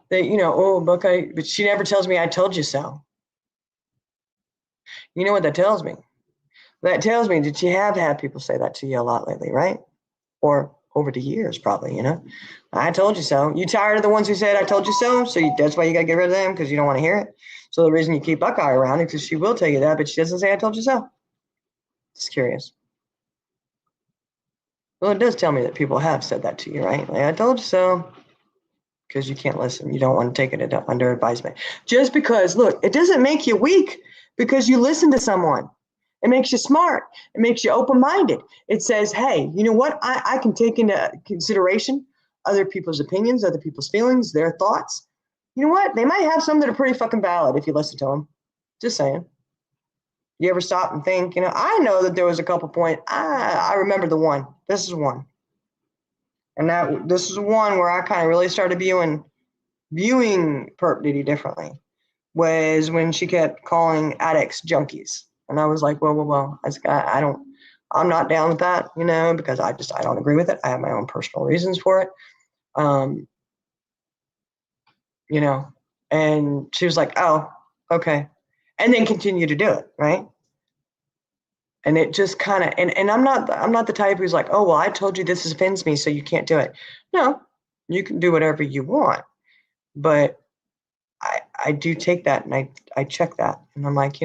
that, oh, Buckeye, but she never tells me I told you so. You know what that tells me? That tells me that you have had people say that to you a lot lately, right? Or over the years, probably, I told you so. You tired of the ones who said I told you so? So that's why you got to get rid of them, because you don't want to hear it. So the reason you keep Buckeye around is because she will tell you that, but she doesn't say I told you so. Just curious. Well, it does tell me that people have said that to you, right? Like, I told you so. Because you can't listen. You don't want to take it under advisement. Just because, look, it doesn't make you weak because you listen to someone. It makes you smart. It makes you open-minded. It says, hey, you know what? I can take into consideration other people's opinions, other people's feelings, their thoughts. You know what? They might have some that are pretty fucking valid if you listen to them. Just saying. You ever stop and think, I know that there was a couple points. I remember the one. This is one. And this is one where I kind of really started viewing Perp Diddy differently, was when she kept calling addicts junkies. And I was like, well, I'm not down with that, because I don't agree with it. I have my own personal reasons for it. And she was like, oh, okay. And then continue to do it, right? And it just kind of, and I'm not the type who's like, oh, well, I told you this offends me, so you can't do it. No, you can do whatever you want. But I do take that and I check that. And I'm like,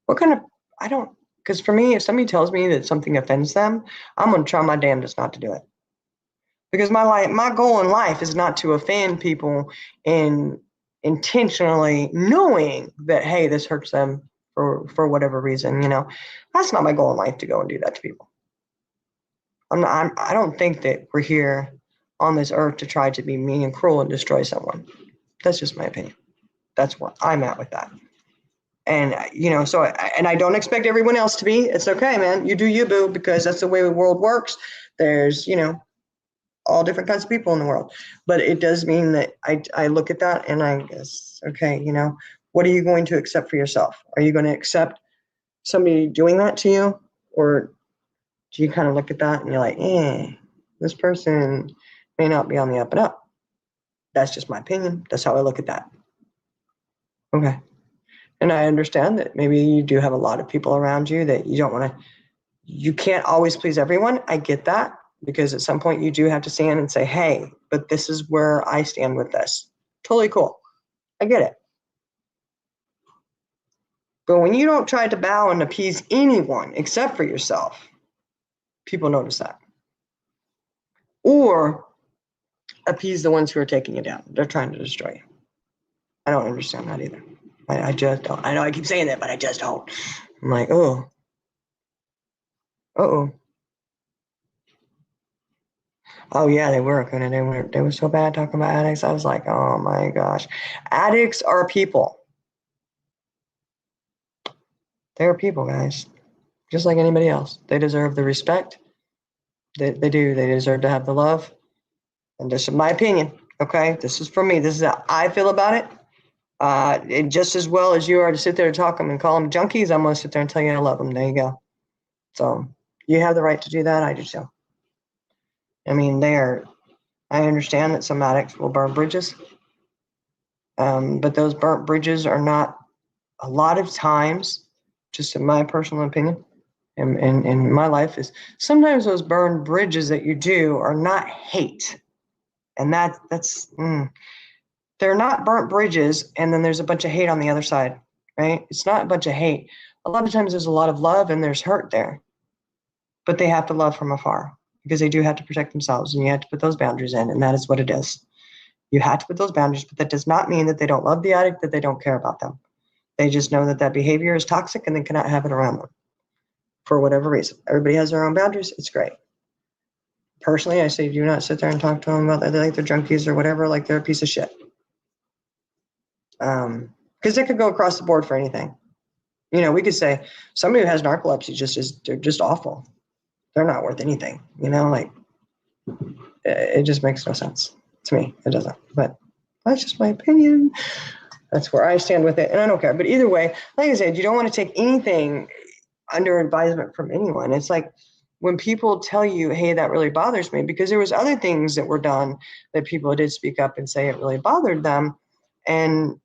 because for me, if somebody tells me that something offends them, I'm going to try my damnedest not to do it. Because my goal in life is not to offend people in intentionally knowing that, hey, this hurts them for whatever reason, That's not my goal in life, to go and do that to people. I don't think that we're here on this earth to try to be mean and cruel and destroy someone. That's just my opinion. That's where I'm at with that. And, and I don't expect everyone else to be. It's okay, man. You do you, boo, because that's the way the world works. There's, all different kinds of people in the world. But it does mean that I look at that and I guess, okay, what are you going to accept for yourself? Are you going to accept somebody doing that to you? Or do you kind of look at that and you're like, this person may not be on the up and up? That's just my opinion. That's how I look at that. Okay. And I understand that maybe you do have a lot of people around you that you don't want to, you can't always please everyone. I get that, because at some point you do have to stand and say, hey, but this is where I stand with this. Totally cool. I get it. But when you don't try to bow and appease anyone except for yourself, people notice that. Or appease the ones who are taking you down. They're trying to destroy you. I don't understand that either. I just don't. I know I keep saying that, but I just don't. I'm like, oh. Uh-oh. Oh yeah, they were. And they were so bad talking about addicts. I was like, oh my gosh. Addicts are people. They're people, guys. Just like anybody else. They deserve the respect. They do. They deserve to have the love. And this is my opinion. Okay? This is from me. This is how I feel about it. And just as well as you are to sit there and talk them and call them junkies, I'm going to sit there and tell you I love them. There you go. So you have the right to do that. I do too. I mean, I understand that some addicts will burn bridges. But those burnt bridges are not, a lot of times, just in my personal opinion, and in my life, is sometimes those burned bridges that you do are not hate. And they're not burnt bridges, and then there's a bunch of hate on the other side, right? It's not a bunch of hate. A lot of times there's a lot of love and there's hurt there, but they have to love from afar because they do have to protect themselves, and you have to put those boundaries in, and that is what it is. You have to put those boundaries, but that does not mean that they don't love the addict, that they don't care about them. They just know that that behavior is toxic and they cannot have it around them for whatever reason. Everybody has their own boundaries. It's great. Personally, I say do not sit there and talk to them about that, like they're junkies or whatever, like they're a piece of shit. Because it could go across the board for anything. You know, we could say somebody who has narcolepsy they're just awful. They're not worth anything. You know, like it just makes no sense to me. It doesn't. But that's just my opinion. That's where I stand with it, and I don't care. But either way, like I said, you don't want to take anything under advisement from anyone. It's like when people tell you, hey, that really bothers me, because there was other things that were done that people did speak up and say it really bothered them, and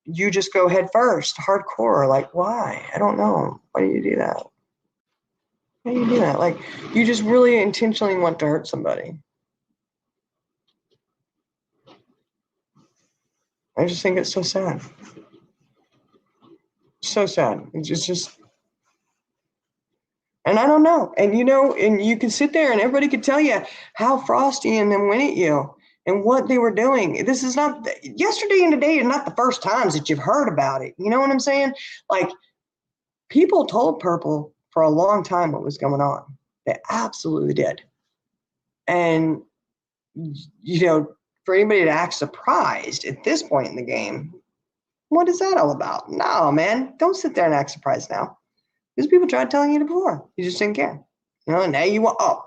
you just go head first, hardcore, like, why? I don't know. Why do you do that? Why do you do that? Like, you just really intentionally want to hurt somebody. I just think it's so sad. So sad. It's just, and I don't know. And you know, and you can sit there and everybody could tell you how Frosty and them went at you and what they were doing. This is not, yesterday and today are not the first times that you've heard about it. You know what I'm saying? Like, people told Purple for a long time what was going on. They absolutely did. And, you know, for anybody to act surprised at this point in the game, what is that all about? No, man, don't sit there and act surprised now. Because people tried telling you before. You just didn't care. You know, and now you want, oh,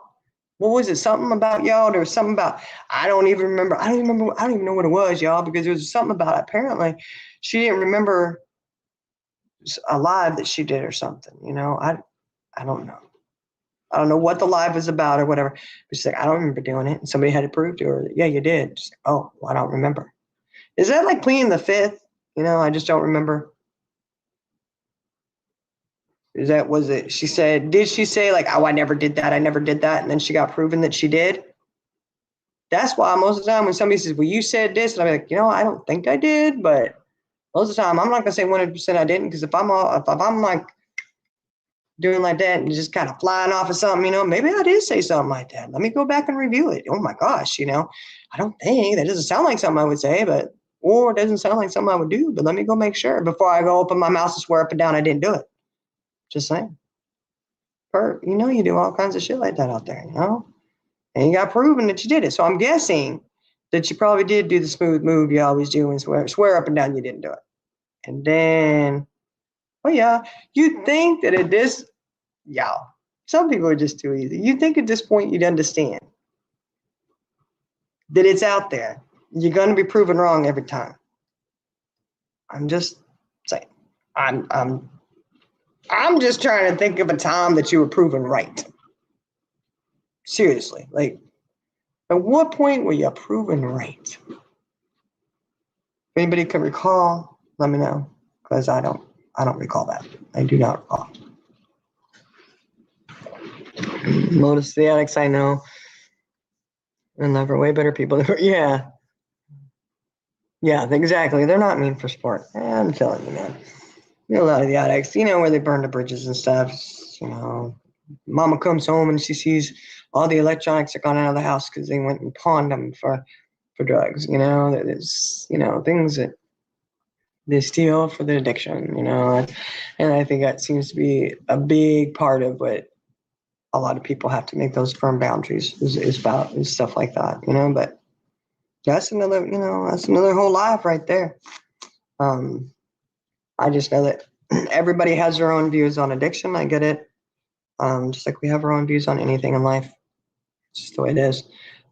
what was it? Something about y'all? There was something about, I don't even know what it was, y'all, because there was something about, apparently, she didn't remember a live that she did or something. You know, I don't know. I don't know what the live was about or whatever. But she's like, I don't remember doing it. And somebody had to prove to her that, yeah, you did. She's like, oh, well, I don't remember. Is that like pleading the fifth? You know, I just don't remember. Was it? She said, did she say like, oh, I never did that. And then she got proven that she did. That's why most of the time when somebody says, well, you said this, and I'm like, you know, I don't think I did, but most of the time I'm not gonna say 100% I didn't, because if I'm like doing like that and just kind of flying off of something, you know, maybe I did say something like that. Let me go back and review it. Oh my gosh, you know, I don't think that doesn't sound like something I would say, or it doesn't sound like something I would do, but let me go make sure before I go open my mouth and swear up and down I didn't do it. Just saying. You know, you do all kinds of shit like that out there, you know, and you got proven that you did it. So I'm guessing that you probably did do the smooth move you always do and swear up and down you didn't do it. And then, oh yeah, you think that at this, y'all, some people are just too easy. You think at this point you'd understand that it's out there. You're going to be proven wrong every time. I'm just saying. I'm just trying to think of a time that you were proven right. Seriously, like, at what point were you proven right? If anybody can recall, let me know, because I don't recall that. I do not recall. Most of the addicts I know in life are way better people. Yeah. Yeah, exactly. They're not mean for sport. I'm telling you, man. You know, a lot of the addicts, where they burn the bridges and stuff. Mama comes home and she sees all the electronics are gone out of the house because they went and pawned them for drugs. There's things that they steal for the addiction. And I think that seems to be a big part of what a lot of people have to make those firm boundaries is about, is stuff like that. But that's another whole life right there. I just know that everybody has their own views on addiction. I get it. Just like we have our own views on anything in life. It's just the way it is.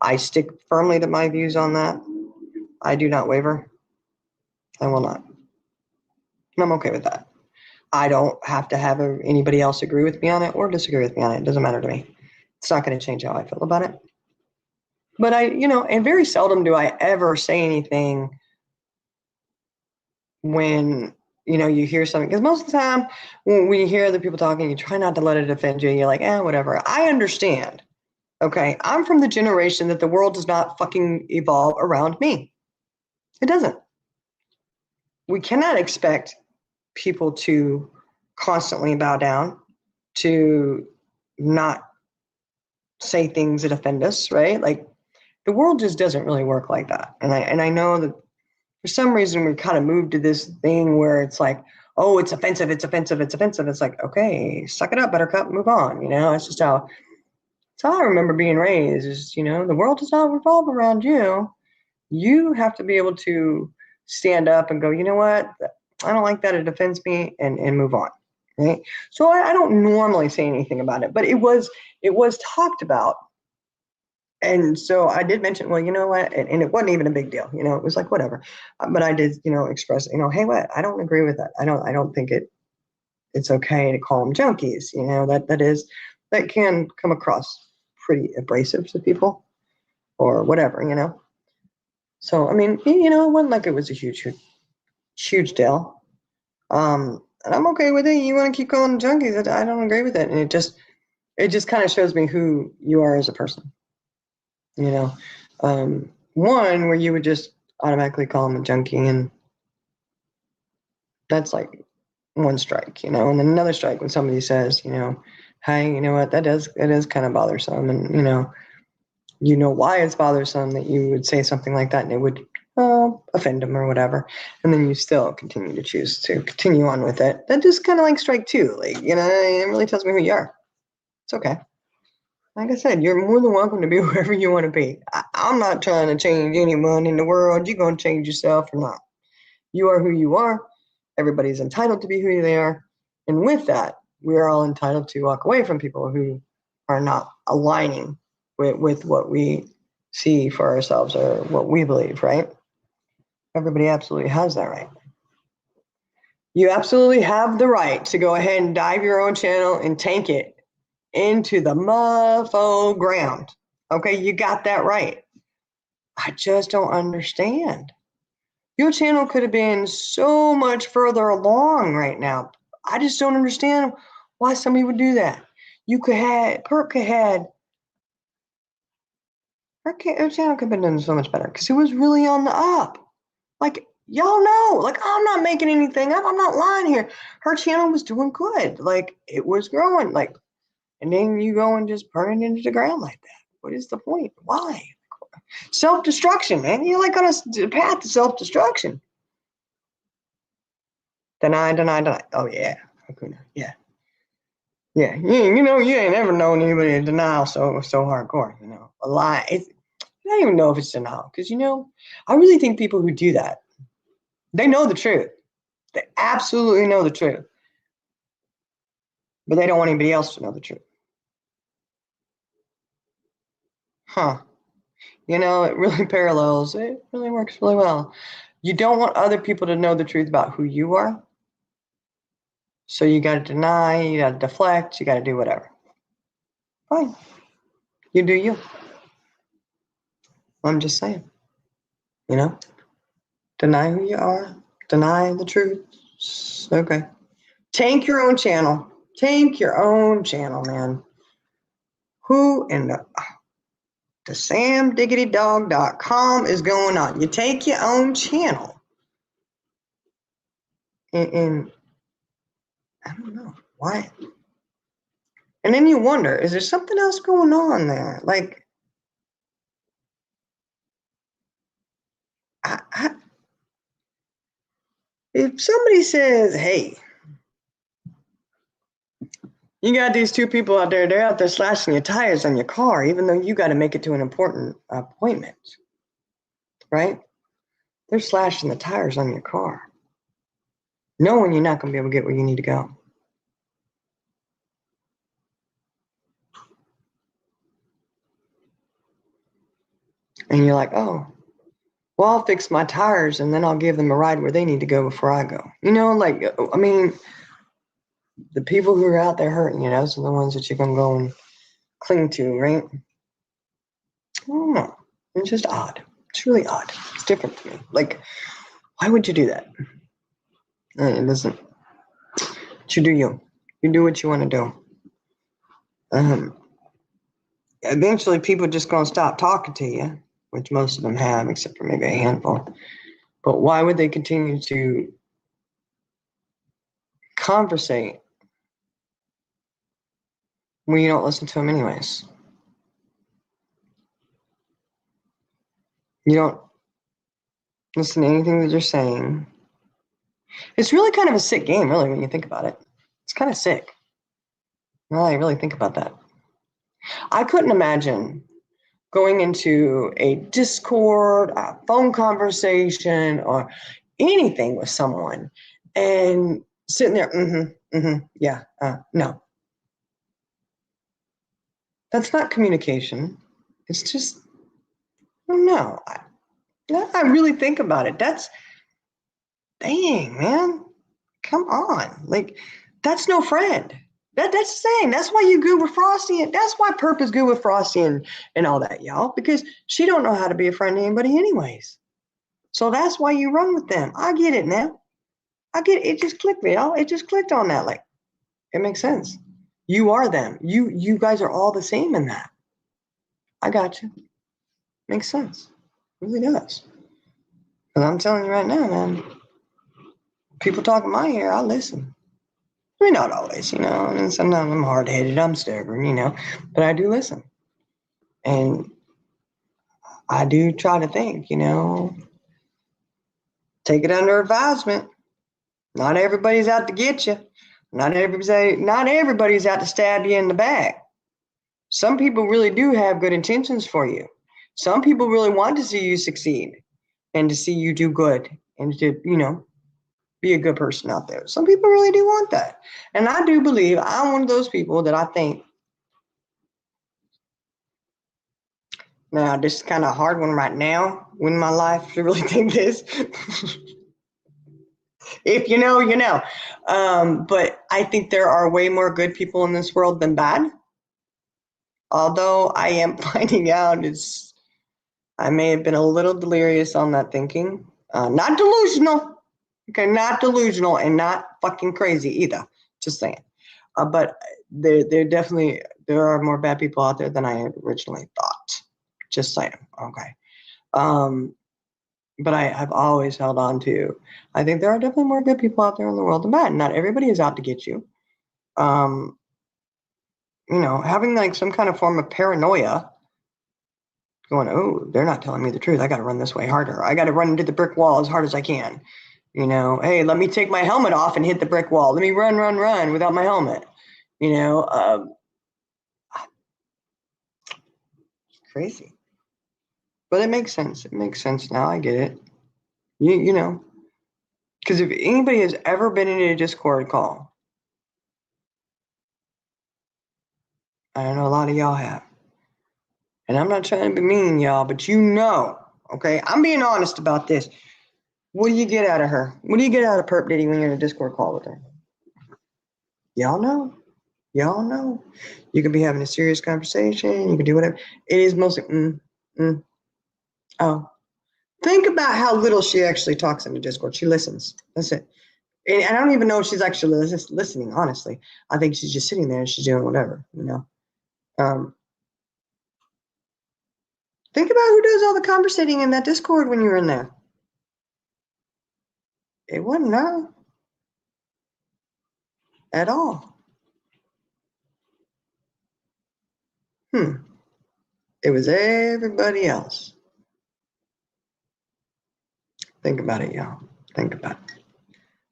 I stick firmly to my views on that. I do not waver. I will not. And I'm okay with that. I don't have to have anybody else agree with me on it or disagree with me on it. It doesn't matter to me. It's not going to change how I feel about it. But and very seldom do I ever say anything when, you hear something. Because most of the time, when you hear other people talking, you try not to let it offend you. You're like, whatever. I understand. Okay, I'm from the generation that the world does not fucking evolve around me. It doesn't. We cannot expect people to constantly bow down, to not say things that offend us, right? Like, the world just doesn't really work like that. And I know that for some reason we kind of moved to this thing where it's like, oh, it's offensive, it's offensive, it's offensive. It's like, okay, suck it up, buttercup, move on. It's just how I remember being raised. Is the world does not revolve around you. You have to be able to stand up and go, you know what? I don't like that. It offends me, and move on. Right. So I don't normally say anything about it, but it was talked about. And so I did mention, well, you know what? And it wasn't even a big deal. It was like, whatever. But I did, express, hey, what? I don't agree with that. I don't think it's okay to call them junkies. That can come across pretty abrasive to people or whatever. So, I mean, it wasn't like it was a huge deal. And I'm okay with it. You want to keep calling them junkies? I don't agree with it. And it just kind of shows me who you are as a person. One where you would just automatically call them a junkie, and that's like one strike, and then another strike when somebody says, hey, you know what, it is kind of bothersome, and why it's bothersome that you would say something like that and it would offend them or whatever, and then you still continue to choose to continue on with it. That just kind of like strike two, like, it really tells me who you are. It's okay. Like I said, you're more than welcome to be whoever you want to be. I'm not trying to change anyone in the world. You're going to change yourself or not. You are who you are. Everybody's entitled to be who they are. And with that, we are all entitled to walk away from people who are not aligning with what we see for ourselves or what we believe, right? Everybody absolutely has that right. You absolutely have the right to go ahead and dive your own channel and tank it into the mofo ground. Okay, you got that right. I just don't understand. Your channel could have been so much further along right now. I just don't understand why somebody would do that. Her channel could have been doing so much better because it was really on the up. Like, y'all know, like, I'm not making anything up. I'm not lying here. Her channel was doing good. Like, it was growing. Like, and then you go and just burn it into the ground like that. What is the point? Why? Self-destruction, man. You're like on a path to self-destruction. Deny. Oh, yeah. Yeah. Yeah. You ain't ever known anybody in denial so hardcore, A lie. I don't even know if it's denial. Because, I really think people who do that, they know the truth. They absolutely know the truth. But they don't want anybody else to know the truth. Huh. It really parallels. It really works really well. You don't want other people to know the truth about who you are. So you got to deny, you got to deflect, you got to do whatever. Fine. You do you. I'm just saying. Deny who you are. Deny the truth. Okay. Tank your own channel. Tank your own channel, man. Who in the samdiggitydog.com is going on? You take your own channel. And I don't know why. And then you wonder, is there something else going on there? Like, if somebody says, hey, you got these two people out there, they're out there slashing your tires on your car, even though you got to make it to an important appointment, right? They're slashing the tires on your car, knowing you're not going to be able to get where you need to go. And you're like, oh, well, I'll fix my tires and then I'll give them a ride where they need to go before I go. You know, like, I mean, the people who are out there hurting you, those are the ones that you're going to go and cling to, right? I don't know. It's just odd. It's really odd. It's different to me. Like, why would you do that? It doesn't. You do you. You do what you want to do. Eventually, people are just going to stop talking to you, which most of them have, except for maybe a handful. But why would they continue to conversate when you don't listen to them anyways? You don't listen to anything that they're saying. It's really kind of a sick game, really, when you think about it. It's kind of sick. Well, I really think about that. I couldn't imagine going into a Discord, a phone conversation, or anything with someone and sitting there, yeah, no. That's not communication. It's just, I don't know. I really think about it. That's, dang, man. Come on. Like, that's no friend. That's the saying. That's why you good with Frosty. And that's why Perp is good with Frosty and all that, y'all. Because she don't know how to be a friend to anybody anyways. So that's why you run with them. I get it now. I get it. It just clicked me, y'all. It just clicked on that. Like, it makes sense. You are them. You guys are all the same in that. I got you. Makes sense. It really does. But I'm telling you right now, man, people talk in my ear, I listen. I mean, not always, and sometimes I'm hard-headed, I'm stubborn, but I do listen. And I do try to think, take it under advisement. Not everybody's out to get you. Not everybody's out to stab you in the back. Some people really do have good intentions for you. Some people really want to see you succeed and to see you do good and to, be a good person out there. Some people really do want that. And I do believe I'm one of those people that I think, now this is kind of a hard one right now in my life to really think this. If you know, you know. But I think there are way more good people in this world than bad. Although I am finding out I may have been a little delirious on that thinking. Not delusional. Okay, not delusional and not fucking crazy either. Just saying. But there are more bad people out there than I had originally thought. Just saying. Okay. But I've always held on to, I think there are definitely more good people out there in the world than bad. Not everybody is out to get you. Having like some kind of form of paranoia, going, oh, they're not telling me the truth. I got to run this way harder. I got to run into the brick wall as hard as I can. Hey, let me take my helmet off and hit the brick wall. Let me run without my helmet. Crazy. But it makes sense. It makes sense now. I get it. Because if anybody has ever been in a Discord call, I know a lot of y'all have. And I'm not trying to be mean, y'all, but okay? I'm being honest about this. What do you get out of her? What do you get out of Perp Diddy when you're in a Discord call with her? Y'all know. You can be having a serious conversation. You can do whatever. It is mostly, oh. Think about how little she actually talks in the Discord. She listens. That's it. And I don't even know if she's actually listening, honestly. I think she's just sitting there and she's doing whatever, you know. Think about who does all the conversating in that Discord when you were in there. It wasn't her at all. It was everybody else. Think about it, y'all. Think about it.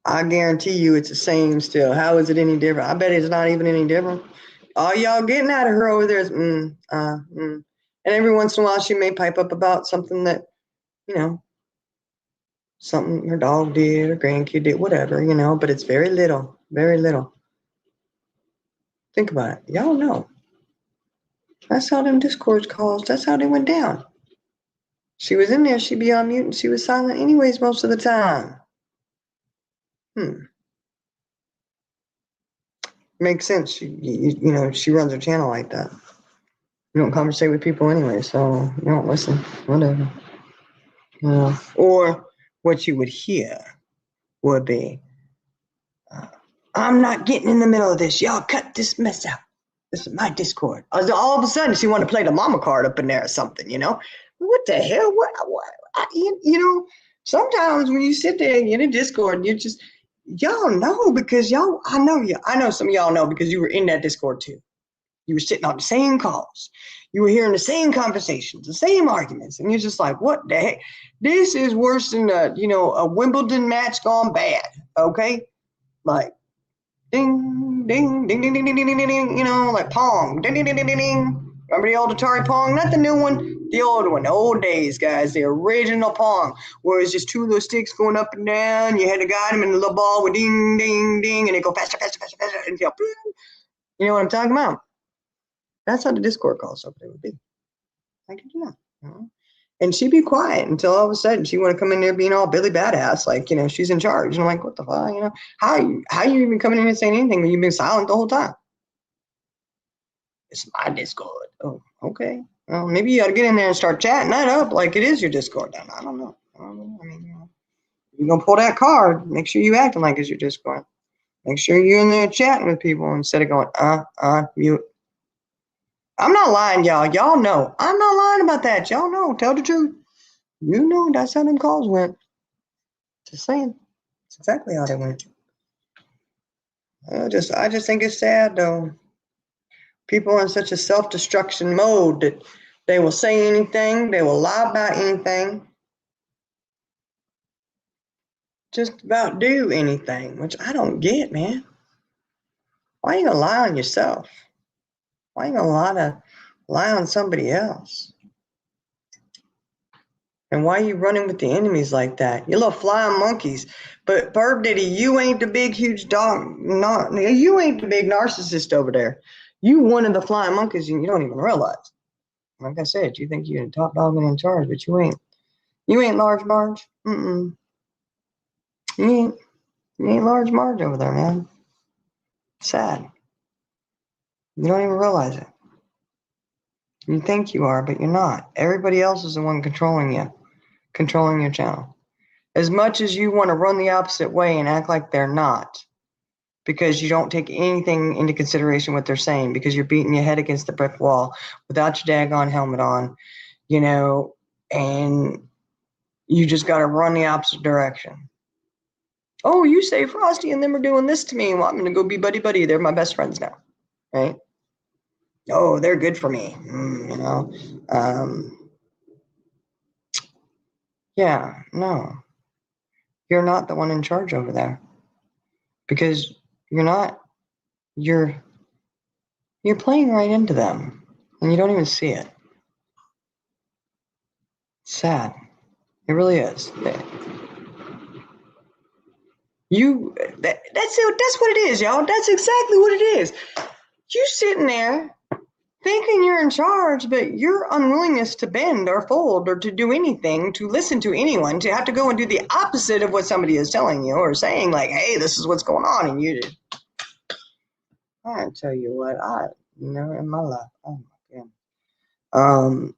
I guarantee you it's the same still. How is it any different? I bet it's not even any different. All y'all getting out of her over there is And every once in a while she may pipe up about something that, you know, something her dog did or grandkid did, whatever, you know, but it's very little, very little. Think about it. Y'all know. That's how them Discord calls, that's how they went down. She was in there, she'd be on mute and she was silent anyways most of the time. Makes sense. You know, she runs her channel like that. You don't conversate with people anyway, so you don't listen. Whatever. Or what you would hear would be, I'm not getting in the middle of this. Y'all cut this mess out. This is my Discord. All of a sudden, she wanted to play the mama card up in there or something, you know? What the hell? What you know, sometimes when you sit there in a Discord, you just, y'all know because I know some of y'all know because you were in that Discord too. You were sitting on the same calls. You were hearing the same conversations, the same arguments. And you're just like, what the heck? This is worse than a Wimbledon match gone bad. Okay? Like, ding, ding, ding, ding, ding, ding, ding, ding, ding, you know, like Pong. Ding, ding, ding, ding, ding, ding. Remember the old Atari Pong? Not the new one, the old one, the old days, guys, the original Pong, where it's just two little sticks going up and down. You had to guide them in the little ball with ding, ding, ding, and they go faster, faster, faster, faster, until, you know what I'm talking about? That's how the Discord calls up there would be. I could do that. You know? And she'd be quiet until all of a sudden she want to come in there being all Billy Badass, like, you know, she's in charge. And I'm like, what the fuck, you know? How you even coming in and saying anything when you've been silent the whole time? It's my Discord. Oh, okay. Well, maybe you ought to get in there and start chatting that up like it is your Discord. Then I don't know. I mean, you know, you're gonna pull that card. Make sure you acting like it's your Discord. Make sure you're in there chatting with people instead of going mute. I'm not lying, y'all. Y'all know. I'm not lying about that. Y'all know. Tell the truth. You know that's how them calls went. Just saying. It's exactly how they went. I just think it's sad though. People are in such a self-destruction mode that they will say anything, they will lie about anything. Just about do anything, which I don't get, man. Why are you gonna lie on yourself? Why are you gonna lie on somebody else? And why are you running with the enemies like that? You little flying monkeys. But Burb Diddy, you ain't the big, huge dog. You ain't the big narcissist over there. You one of the flying monkeys and you don't even realize. Like I said, you think you're the top dog and in charge, but you ain't. You ain't Large Marge. You ain't Large Marge over there, man. Sad. You don't even realize it. You think you are, but you're not. Everybody else is the one controlling you, controlling your channel. As much as you want to run the opposite way and act like they're not, because you don't take anything into consideration what they're saying, because you're beating your head against the brick wall without your daggone helmet on, you know, and you just got to run the opposite direction. Oh, you say Frosty and them are doing this to me. Well, I'm going to go be buddy-buddy. They're my best friends now, right? Oh, they're good for me, you know. Yeah, no. You're not the one in charge over there. Because you're not, you're playing right into them. And you don't even see it. It's sad. It really is. That's what it is, y'all. That's exactly what it is. You sitting there thinking you're in charge, but your unwillingness to bend or fold or to do anything, to listen to anyone, to have to go and do the opposite of what somebody is telling you or saying, like, hey, this is what's going on, and you just, I tell you what, in my life, oh my God.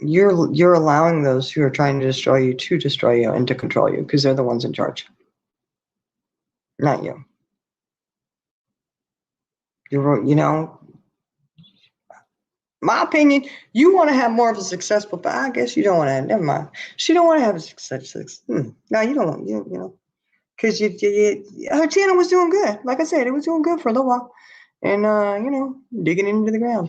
you're allowing those who are trying to destroy you and to control you because they're the ones in charge, not you. You know, my opinion, you want to have more of a successful, but I guess you don't want to. Never mind. She don't want to have a success. No, you don't want. You know, because her channel was doing good. Like I said, it was doing good for a little while, and you know, digging into the ground.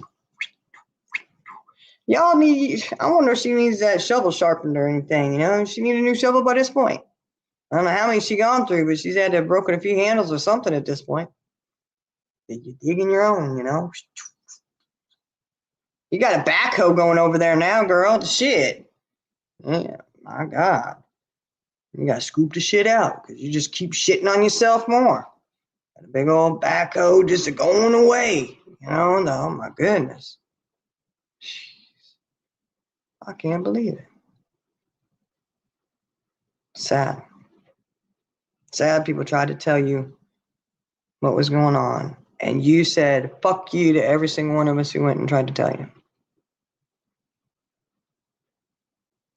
Y'all need. I wonder if she needs that shovel sharpened or anything. You know, she need a new shovel by this point. I don't know how many she gone through, but she's had to have broken a few handles or something at this point. You're digging your own, you know. You got a backhoe going over there now, girl. Shit. Yeah, my God. You got to scoop the shit out because you just keep shitting on yourself more. Got a big old backhoe just going away. You know, no, my goodness. Jeez. I can't believe it. Sad. Sad people tried to tell you what was going on. And you said, fuck you to every single one of us who went and tried to tell you.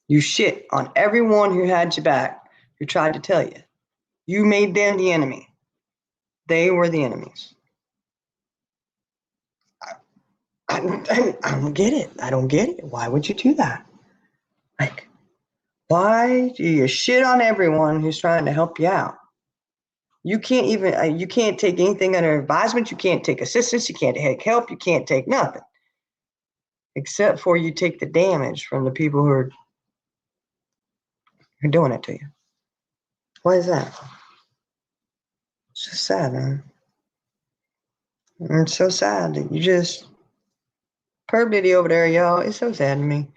You shit on everyone who had your back, who tried to tell you. You made them the enemy. They were the enemies. I don't get it. I don't get it. Why would you do that? Like, why do you shit on everyone who's trying to help you out? You can't even, you can't take anything under advisement. You can't take assistance. You can't take help. You can't take nothing. Except for you take the damage from the people who are doing it to you. Why is that? It's just sad, man. It's so sad that you just, per video over there, y'all, it's so sad to me.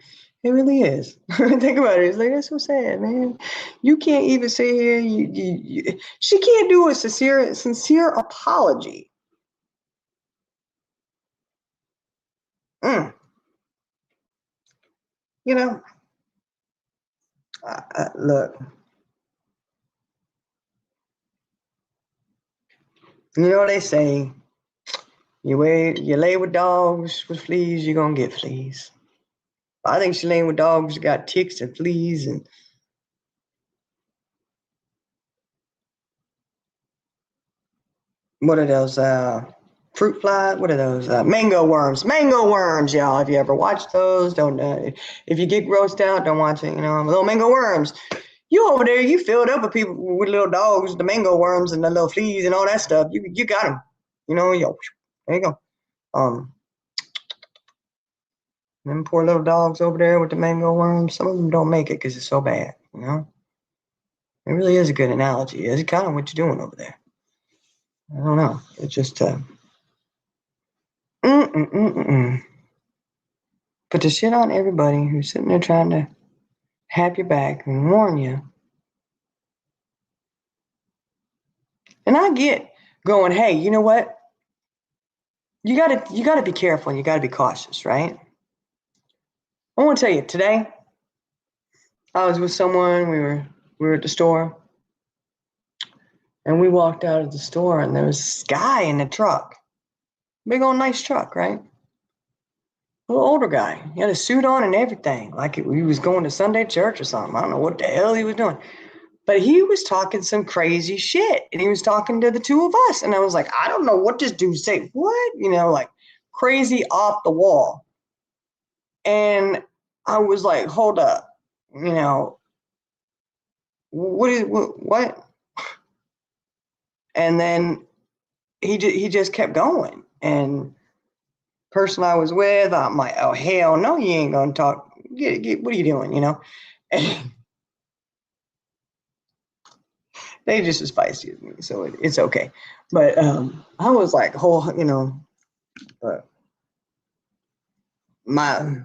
It really is. Think about it. It's like, that's so sad, man. You can't even say here, she can't do a sincere apology. You know, look. You know what they say? You lay with dogs with fleas, you're gonna get fleas. I think she laying with dogs who got ticks and fleas and what are those fruit flies? What are those mango worms? Mango worms, y'all. If you ever watch those, don't if you get grossed out, don't watch it. You know, little mango worms. You over there, you filled up with people with little dogs, the mango worms and the little fleas and all that stuff. You got them. You know, there you go. Them poor little dogs over there with the mango worms. Some of them don't make it because it's so bad. You know, it really is a good analogy. It's kind of what you're doing over there. I don't know. It's just But to shit on everybody who's sitting there trying to have your back and warn you. And I get going, hey, you know what? You gotta be careful and you gotta be cautious, right? I want to tell you, today I was with someone, we were at the store, and we walked out of the store and there was this guy in the truck. Big old nice truck, right? A little older guy. He had a suit on and everything, like he was going to Sunday church or something. I don't know what the hell he was doing. But he was talking some crazy shit, and he was talking to the two of us. And I was like, I don't know what this dude say. What? You know, like crazy off the wall. And I was like, hold up. You know, what? And then he just kept going. And person I was with, I'm like, oh, hell no, you ain't going to talk. What are you doing, you know? And they just as feisty as me, so it's okay. But I was like, you know, my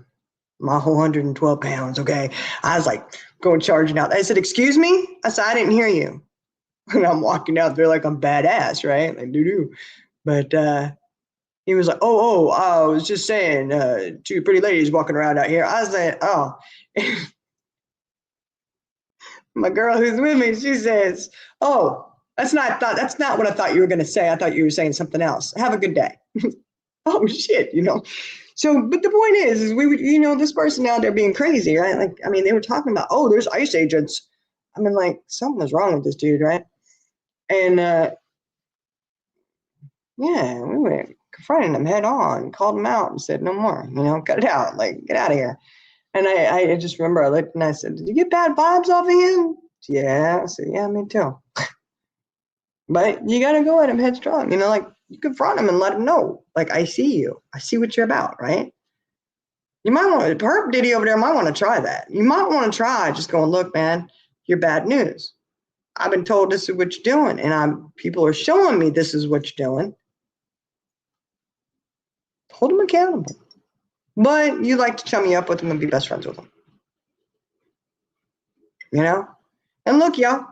whole 112 pounds, okay? I was like going charging out. I said, excuse me? I said, I didn't hear you. And I'm walking out there like I'm badass, right? Like doo-doo. But he was like, oh, I was just saying, two pretty ladies walking around out here. I was like, oh. My girl who's with me, she says, oh, that's not what I thought you were going to say. I thought you were saying something else. Have a good day. Oh, shit, you know. So, but the point is we would, you know, this person out there being crazy, right? Like, I mean, they were talking about, oh, there's ICE agents. I mean, like, something was wrong with this dude, right? And yeah, we went confronted him head on, called him out, and said, no more, you know, cut it out, like, get out of here. And I just remember I looked and I said, did you get bad vibes off of him? Yeah. I said, yeah, me too. But you got to go at him headstrong, you know, like, you confront him and let him know, like, I see you. I see what you're about, right? You might want to, Herb Diddy over there might want to try that. You might want to try just going, look, man, you're bad news. I've been told this is what you're doing, and people are showing me this is what you're doing. Hold them accountable. But you like to chum me up with them and be best friends with them. You know? And look, y'all,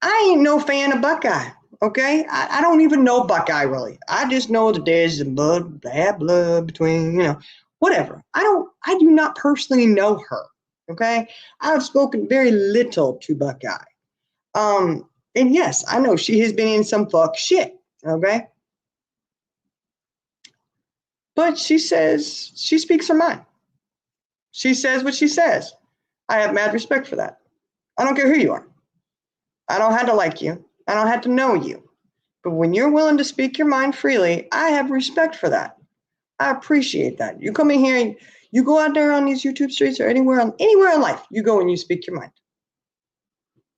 I ain't no fan of Buckeye. Okay? I don't even know Buckeye really. I just know that there's bad blood between, you know, whatever. I do not personally know her. Okay? I've spoken very little to Buckeye. And yes, I know she has been in some fuck shit. Okay? But she says, she speaks her mind. She says what she says. I have mad respect for that. I don't care who you are. I don't have to like you. I don't have to know you. But when you're willing to speak your mind freely, I have respect for that. I appreciate that. You come in here and you go out there on these YouTube streets or anywhere in life, you go and you speak your mind.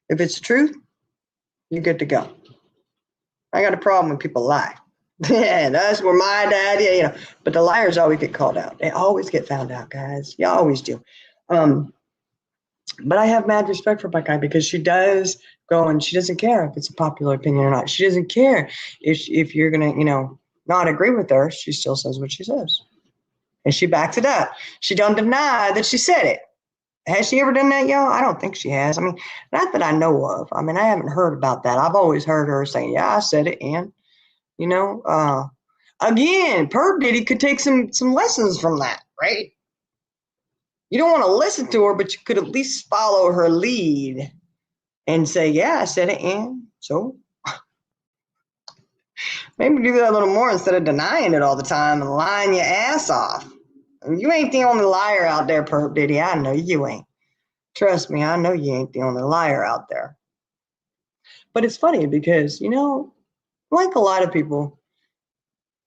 If it's the truth, you're good to go. I got a problem when people lie. Yeah, that's where my dad, yeah, you know. But the liars always get called out. They always get found out, guys. You always do. But I have mad respect for Buckeye because she does go and she doesn't care if it's a popular opinion or not. She doesn't care if you're gonna, you know, not agree with her. She still says what she says, and she backs it up. She don't deny that she said it. Has she ever done that, y'all? I don't think she has. I mean, not that I know of. I mean, I haven't heard about that. I've always heard her saying, "Yeah, I said it," and you know, again, Herb Diddy could take some lessons from that, right? You don't want to listen to her, but you could at least follow her lead and say, yeah, I said it, and so maybe do that a little more instead of denying it all the time and lying your ass off. You ain't the only liar out there, Herb Diddy. I know you ain't. Trust me, I know you ain't the only liar out there. But it's funny because, you know, like a lot of people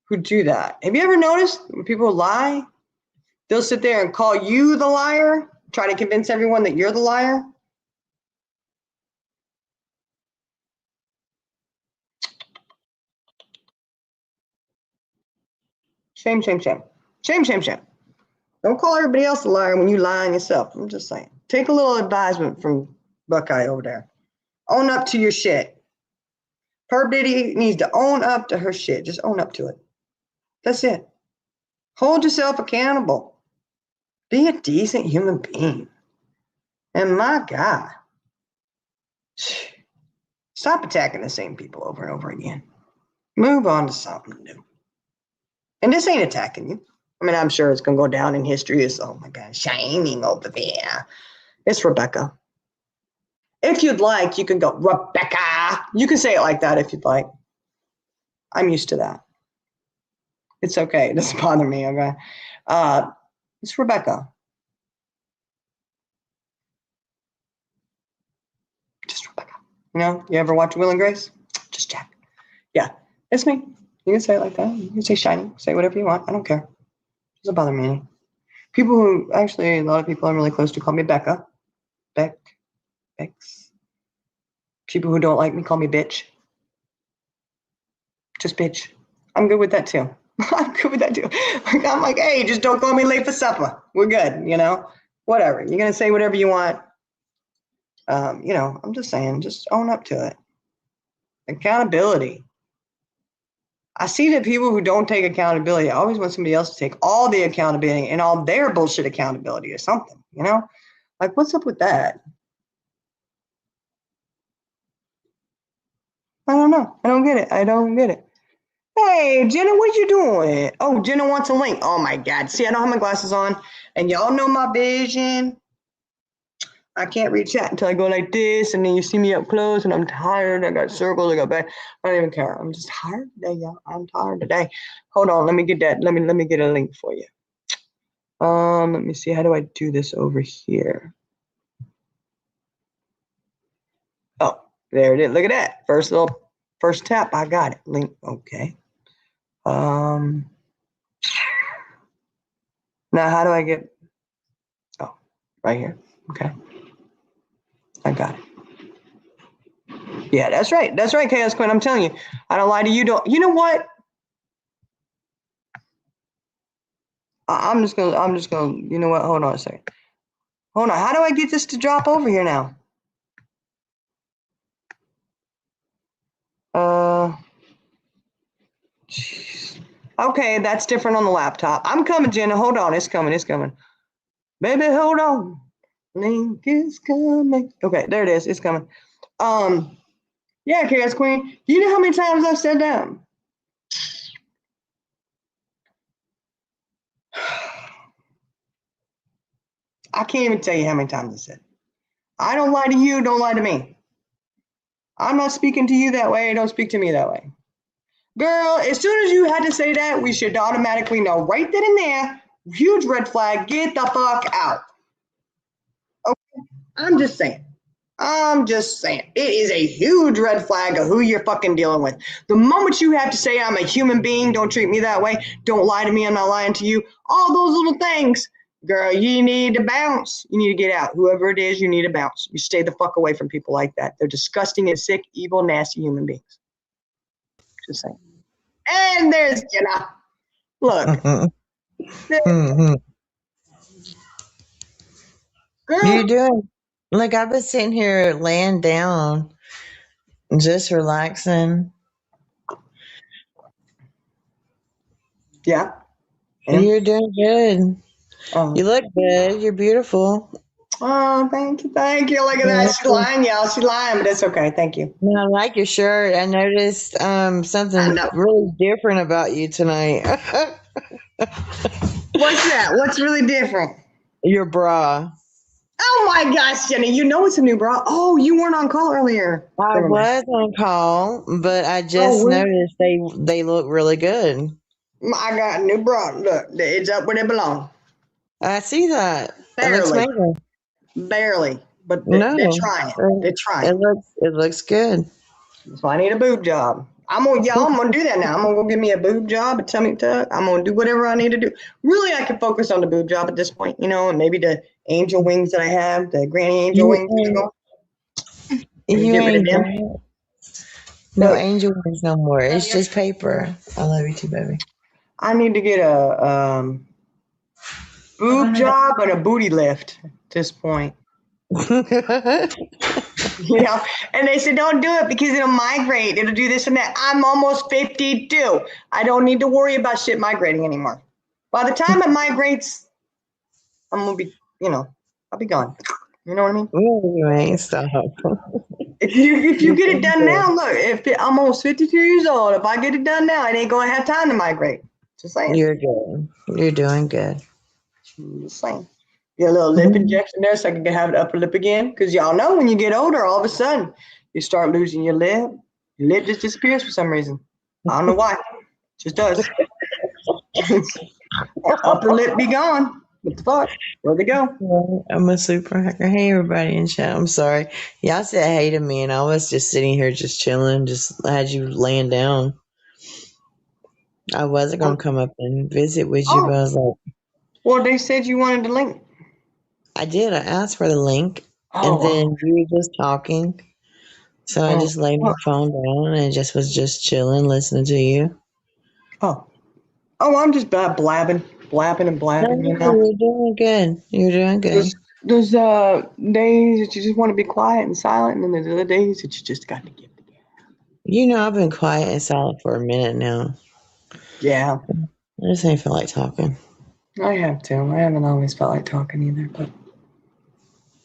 who do that. Have you ever noticed when people lie, they'll sit there and call you the liar, try to convince everyone that you're the liar? Shame, shame, shame. Shame, shame, shame. Don't call everybody else a liar when you lie on yourself. I'm just saying. Take a little advisement from Buckeye over there. Own up to your shit. Herb Diddy needs to own up to her shit. Just own up to it. That's it. Hold yourself accountable. Be a decent human being. And my God, stop attacking the same people over and over again. Move on to something new. And this ain't attacking you. I mean, I'm sure it's going to go down in history as, oh my God, shining over there. It's Rebecca. If you'd like, you can go, Rebecca. You can say it like that if you'd like. I'm used to that. It's okay. It doesn't bother me, okay? It's Rebecca. Just Rebecca. You know, you ever watch Will and Grace? Just check. Yeah, it's me. You can say it like that. You can say shining. Say whatever you want. I don't care. It doesn't bother me any. People who, actually, a lot of people I'm really close to call me Becca. Bex. People who don't like me call me bitch. Just bitch. I'm good with that too. I'm good with that too. I'm like, hey, just don't call me late for supper. We're good, you know? Whatever. You're going to say whatever you want. You know, I'm just saying, just own up to it. Accountability. I see that people who don't take accountability always want somebody else to take all the accountability and all their bullshit accountability or something, you know? Like, what's up with that? I don't know. I don't get it. I don't get it. Hey, Jenna, what you doing? Oh, Jenna wants a link. Oh, my God. See, I don't have my glasses on, and y'all know my vision. I can't read chat until I go like this, and then you see me up close, and I'm tired. I got circles. I got back. I don't even care. I'm just tired today, y'all. I'm tired today. Hold on. Let me get that. Let me get a link for you. Let me see. How do I do this over here? Oh, there it is. Look at that. First tap. I got it. Link. Okay. Now how do I get? Oh, right here. Okay. I got it. Yeah, that's right. That's right, Chaos Queen. I'm telling you, I don't lie to you. Don't. You know what? I'm just gonna. You know what? Hold on a second. Hold on. How do I get this to drop over here now? Jeez. Okay, that's different on the laptop. I'm coming, Jenna. Hold on. It's coming. It's coming. Baby, hold on. Link is coming. Okay, there it is. It's coming. Yeah, Chaos Queen. Do you know how many times I've said that? I can't even tell you how many times I said it. I don't lie to you, don't lie to me. I'm not speaking to you that way, don't speak to me that way. Girl, as soon as you had to say that, we should automatically know right then and there, huge red flag, get the fuck out. Okay, I'm just saying. It is a huge red flag of who you're fucking dealing with. The moment you have to say I'm a human being, don't treat me that way, don't lie to me, I'm not lying to you, all those little things, girl, you need to bounce. You need to get out. Whoever it is, you need to bounce. You stay the fuck away from people like that. They're disgusting and sick, evil, nasty human beings. Just saying. And there's Jenna. Look. Girl. You doing? Like I've been sitting here laying down, just relaxing. Yeah. You're doing good. Oh. You look good. You're beautiful. Oh, thank you, thank you. Look at that. She's lying, y'all. She's lying, but it's okay. Thank you. No, I like your shirt. I noticed something really different about you tonight. What's that? What's really different? Your bra. Oh my gosh, Jenny, you know it's a new bra. Oh, you weren't on call earlier. I was on call, but I just noticed they look really good. I got a new bra. Look, it's up where it belongs. I see that. Barely. It looks amazing. Barely, but they're trying. They're trying. It looks good. So I need a boob job. I'm gonna do that now. I'm gonna go get me a boob job, a tummy tuck. I'm gonna do whatever I need to do. Really, I can focus on the boob job at this point, and maybe the angel wings that I have, the granny angel wings. You ain't got no angel wings no more. It's just paper. I love you too, baby. I need to get a boob job and a booty lift at this point. And they said don't do it because it'll migrate, it'll do this and that. I'm almost 52. I don't need to worry about shit migrating anymore. By the time it migrates, I'm gonna be, I'll be gone. You know what I mean? You ain't stop. If you get it done now, look, I'm almost 52 years old. If I get it done now, it ain't gonna have time to migrate. Just saying. You're good. You're doing good. Just saying. Get a little lip injection there so I can have an upper lip again. Because y'all know when you get older, all of a sudden, you start losing your lip. Your lip just disappears for some reason. I don't know why. It just does. Upper lip be gone. What the fuck? Where'd they go? I'm a super hacker. Hey, everybody in chat. I'm sorry. Y'all said hey to me, and I was just sitting here just chilling. Just had you laying down. I wasn't going to come up and visit with you, but I was like... Well, they said you wanted the link. I did. I asked for the link, and then we were just talking. So I just laid my phone down and was just chilling, listening to you. Oh, I'm just blabbing. You're doing good. You're doing good. There's days that you just want to be quiet and silent, and then there's other days that you just got to get together. I've been quiet and silent for a minute now. Yeah. I just ain't feel like talking. I have to. I haven't always felt like talking either, but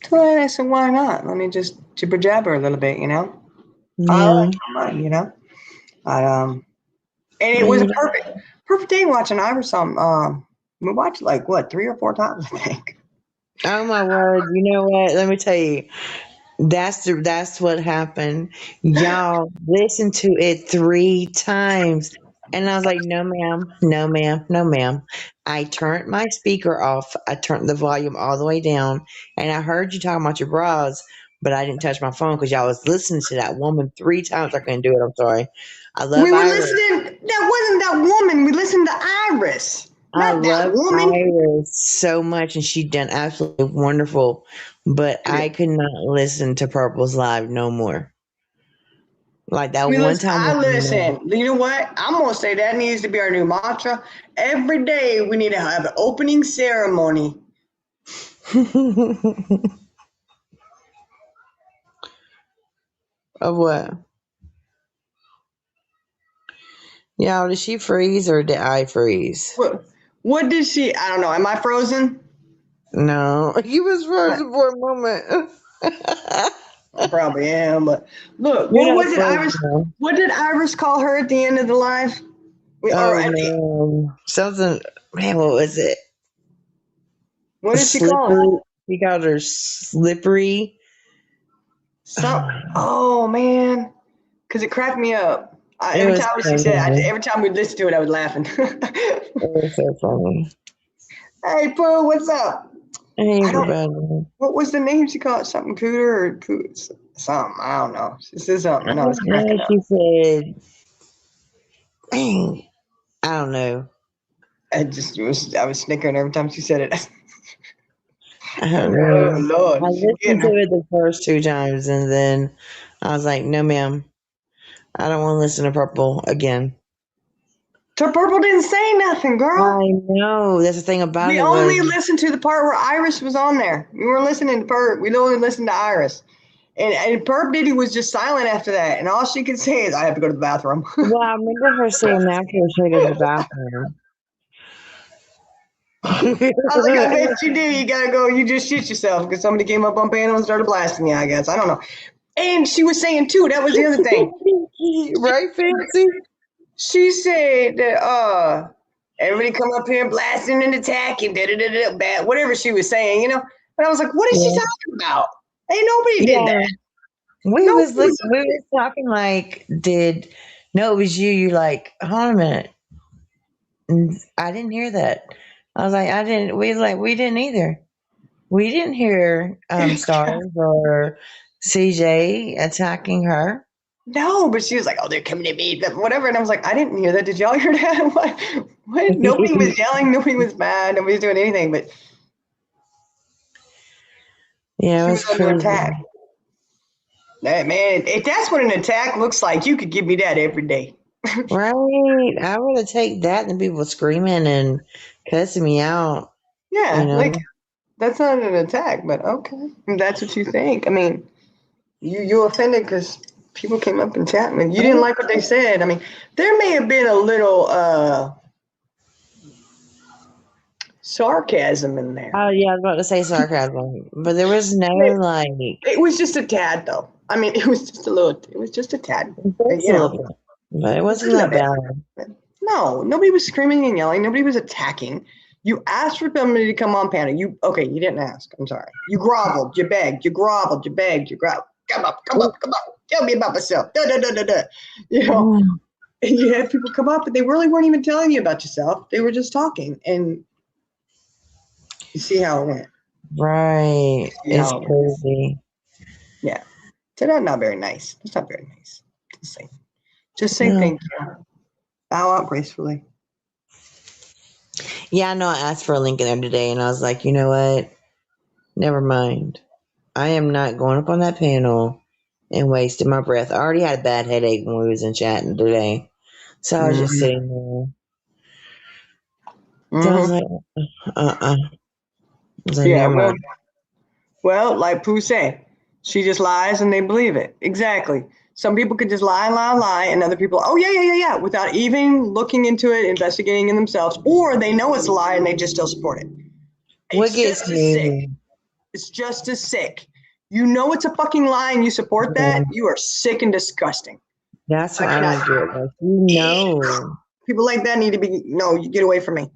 so I said, why not? Let me just jibber jabber a little bit, Yeah. I like mine, and it was a perfect day watching Iverson. We watched 3 or 4 times, I think. Oh my word! You know what? Let me tell you. That's what happened. Y'all listened to it 3 times. And I was like, no, ma'am, no, ma'am, no, ma'am. I turned my speaker off. I turned the volume all the way down. And I heard you talking about your bras, but I didn't touch my phone because y'all was listening to that woman 3 times. I couldn't do it. I'm sorry. I love We were Iris. listening. That wasn't that woman. We listened to Iris, I not that love woman. Iris so much, and she done absolutely wonderful. But I could not listen to Purple's live no more. Like that We one listen. time. I listen. You know what? I'm gonna say that needs to be our new mantra. Every day we need to have an opening ceremony. Of what? Yeah, did she freeze or did I freeze? What did she? I don't know. Am I frozen? No, you was frozen for a moment. I probably am. But look, You're what not was it? frozen Iris. now. What did Iris call her at the end of the live? Or Oh at the, man, something. Man, what was it? what did she call her? Slippery. She called her slippery. Oh man, because it cracked me up. It Every was time she said, funny. every time we listened to it, I was laughing. It was so funny. Hey, Pooh, what's up? Hey, I don't. everybody. What was the name she called? Something Cooter or Coots? Something. I don't know. She said something. And I was cracking up. She said, "Dang, I don't know. I was snickering every time she said it. I don't Oh know." Lord, I she's listened getting to her. it the first 2 times, and then I was like, "No, ma'am, I don't want to listen to Purple again." Purple didn't say nothing, girl. I know. That's the thing about We it was, only listened to the part where Iris was on there. We weren't listening to Perp. We only listened to Iris. And Perp Diddy was just silent after that. And all she could say is, I have to go to the bathroom. well, I remember her saying after she go to the bathroom. I was like, I bet you do. You gotta go. You just shit yourself because somebody came up on panel and started blasting you, I guess. I don't know. And she was saying too, that was the other thing. Right, Fancy? She said that everybody come up here blasting and attacking, bad, whatever she was saying, you know. And I was like, what is she Yeah. talking about? Ain't nobody did that. We No, was listening. We was talking like, no, it was you. You like, hold on a minute. I didn't hear that. I was like, I didn't. We didn't either. We didn't hear Stars or CJ attacking her. no, but she was like, oh, they're coming at me, whatever. And I was like, I didn't hear that. Did y'all hear that? What? Nobody was yelling. Nobody was mad. Nobody was doing anything. But Yeah, she it was was under crazy. attack. That man, if that's what an attack looks like, you could give me that every day. Right. I would rather take that than people screaming and cussing me out. Yeah, You know. like that's not an attack, but okay, if that's what you think. I mean, you offended because people came up and chatting and you didn't like what they said. I mean, there may have been a little sarcasm in there. Oh yeah, I was about to say sarcasm, but there was no like. It was just a tad, though. I mean, it was just a little. It was just a tad. Just a little bit, but it wasn't that bad. No, nobody was screaming and yelling. Nobody was attacking. You asked for somebody to come on panel. You didn't ask. I'm sorry. You groveled. You begged. You groveled. You begged. You groveled. Come up. Tell me about myself. You know, and you had people come up, but they really weren't even telling you about yourself. They were just talking, and you see how it went. Right. It's crazy. Yeah. So that's not very nice. That's not very nice. Just say No. thank you. Bow out gracefully. Yeah, I know. I asked for a link in there today, and I was like, you know what? Never mind. I am not going up on that panel and wasting my breath. I already had a bad headache when we was in chatting today, so I was just sitting there. So I was like, I was like, never mind. Well, like Pooh said, she just lies and they believe it. Exactly. Some people could just lie, and other people, oh, yeah, without even looking into it, investigating it themselves, or they know it's a lie and they just still support it. What gets me? It's just as sick. You know it's a fucking lie and you support that, you are sick and disgusting. That's what I don't get. Like, you know. People like that need to be, no, you get away from me.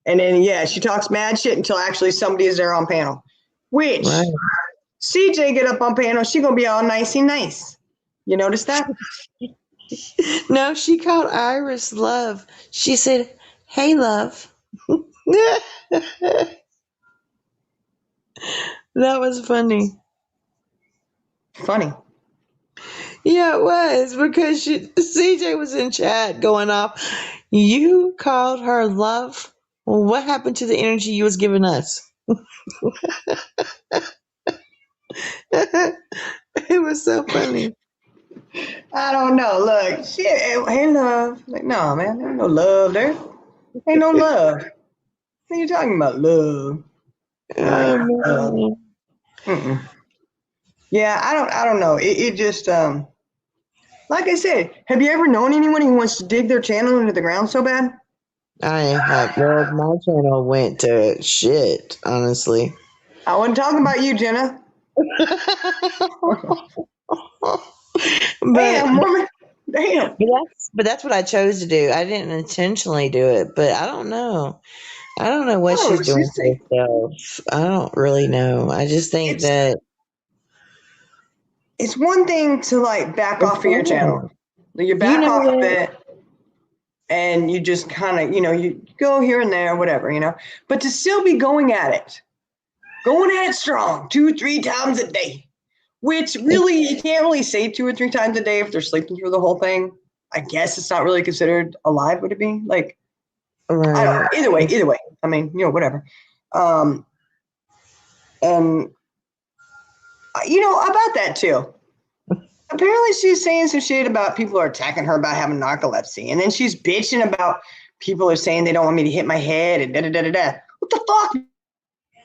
And then, yeah, she talks mad shit until actually somebody is there on panel. Which, CJ get up on panel, she gonna be all nicey nice. You notice that? No, she called Iris love. She said, "Hey, love." That was funny. Funny. Yeah, it was because CJ was in chat going off. You called her love. Well, what happened to the energy you was giving us? It was so funny. I don't know. Look, shit. Hey, love. Like, no, man. There ain't no love there. Ain't no love. What are you talking about? Love. Like, Man. mm-mm. Yeah, I don't know. It just, like I said, have you ever known anyone who wants to dig their channel into the ground so bad? I have. Well, my channel went to shit, honestly. I wasn't talking about you, Jenna. But Damn, woman. Damn. that's what I chose to do. I didn't intentionally do it, but I don't know. I don't know what Oh, she's doing to herself. I don't really know. I just think it's that it's one thing to like back it's off of your channel. fun. You You back know off of what? it and you just kind of, you go here and there, whatever. But to still be going at it strong 2-3 times a day, which really you can't really say 2 or 3 times a day if they're sleeping through the whole thing. I guess it's not really considered alive, would it be? Like, I don't know. Right. Either way. I mean, whatever. And about that too. Apparently she's saying some shit about people are attacking her about having narcolepsy. And then she's bitching about people are saying they don't want me to hit my head and da-da-da-da-da. What the fuck,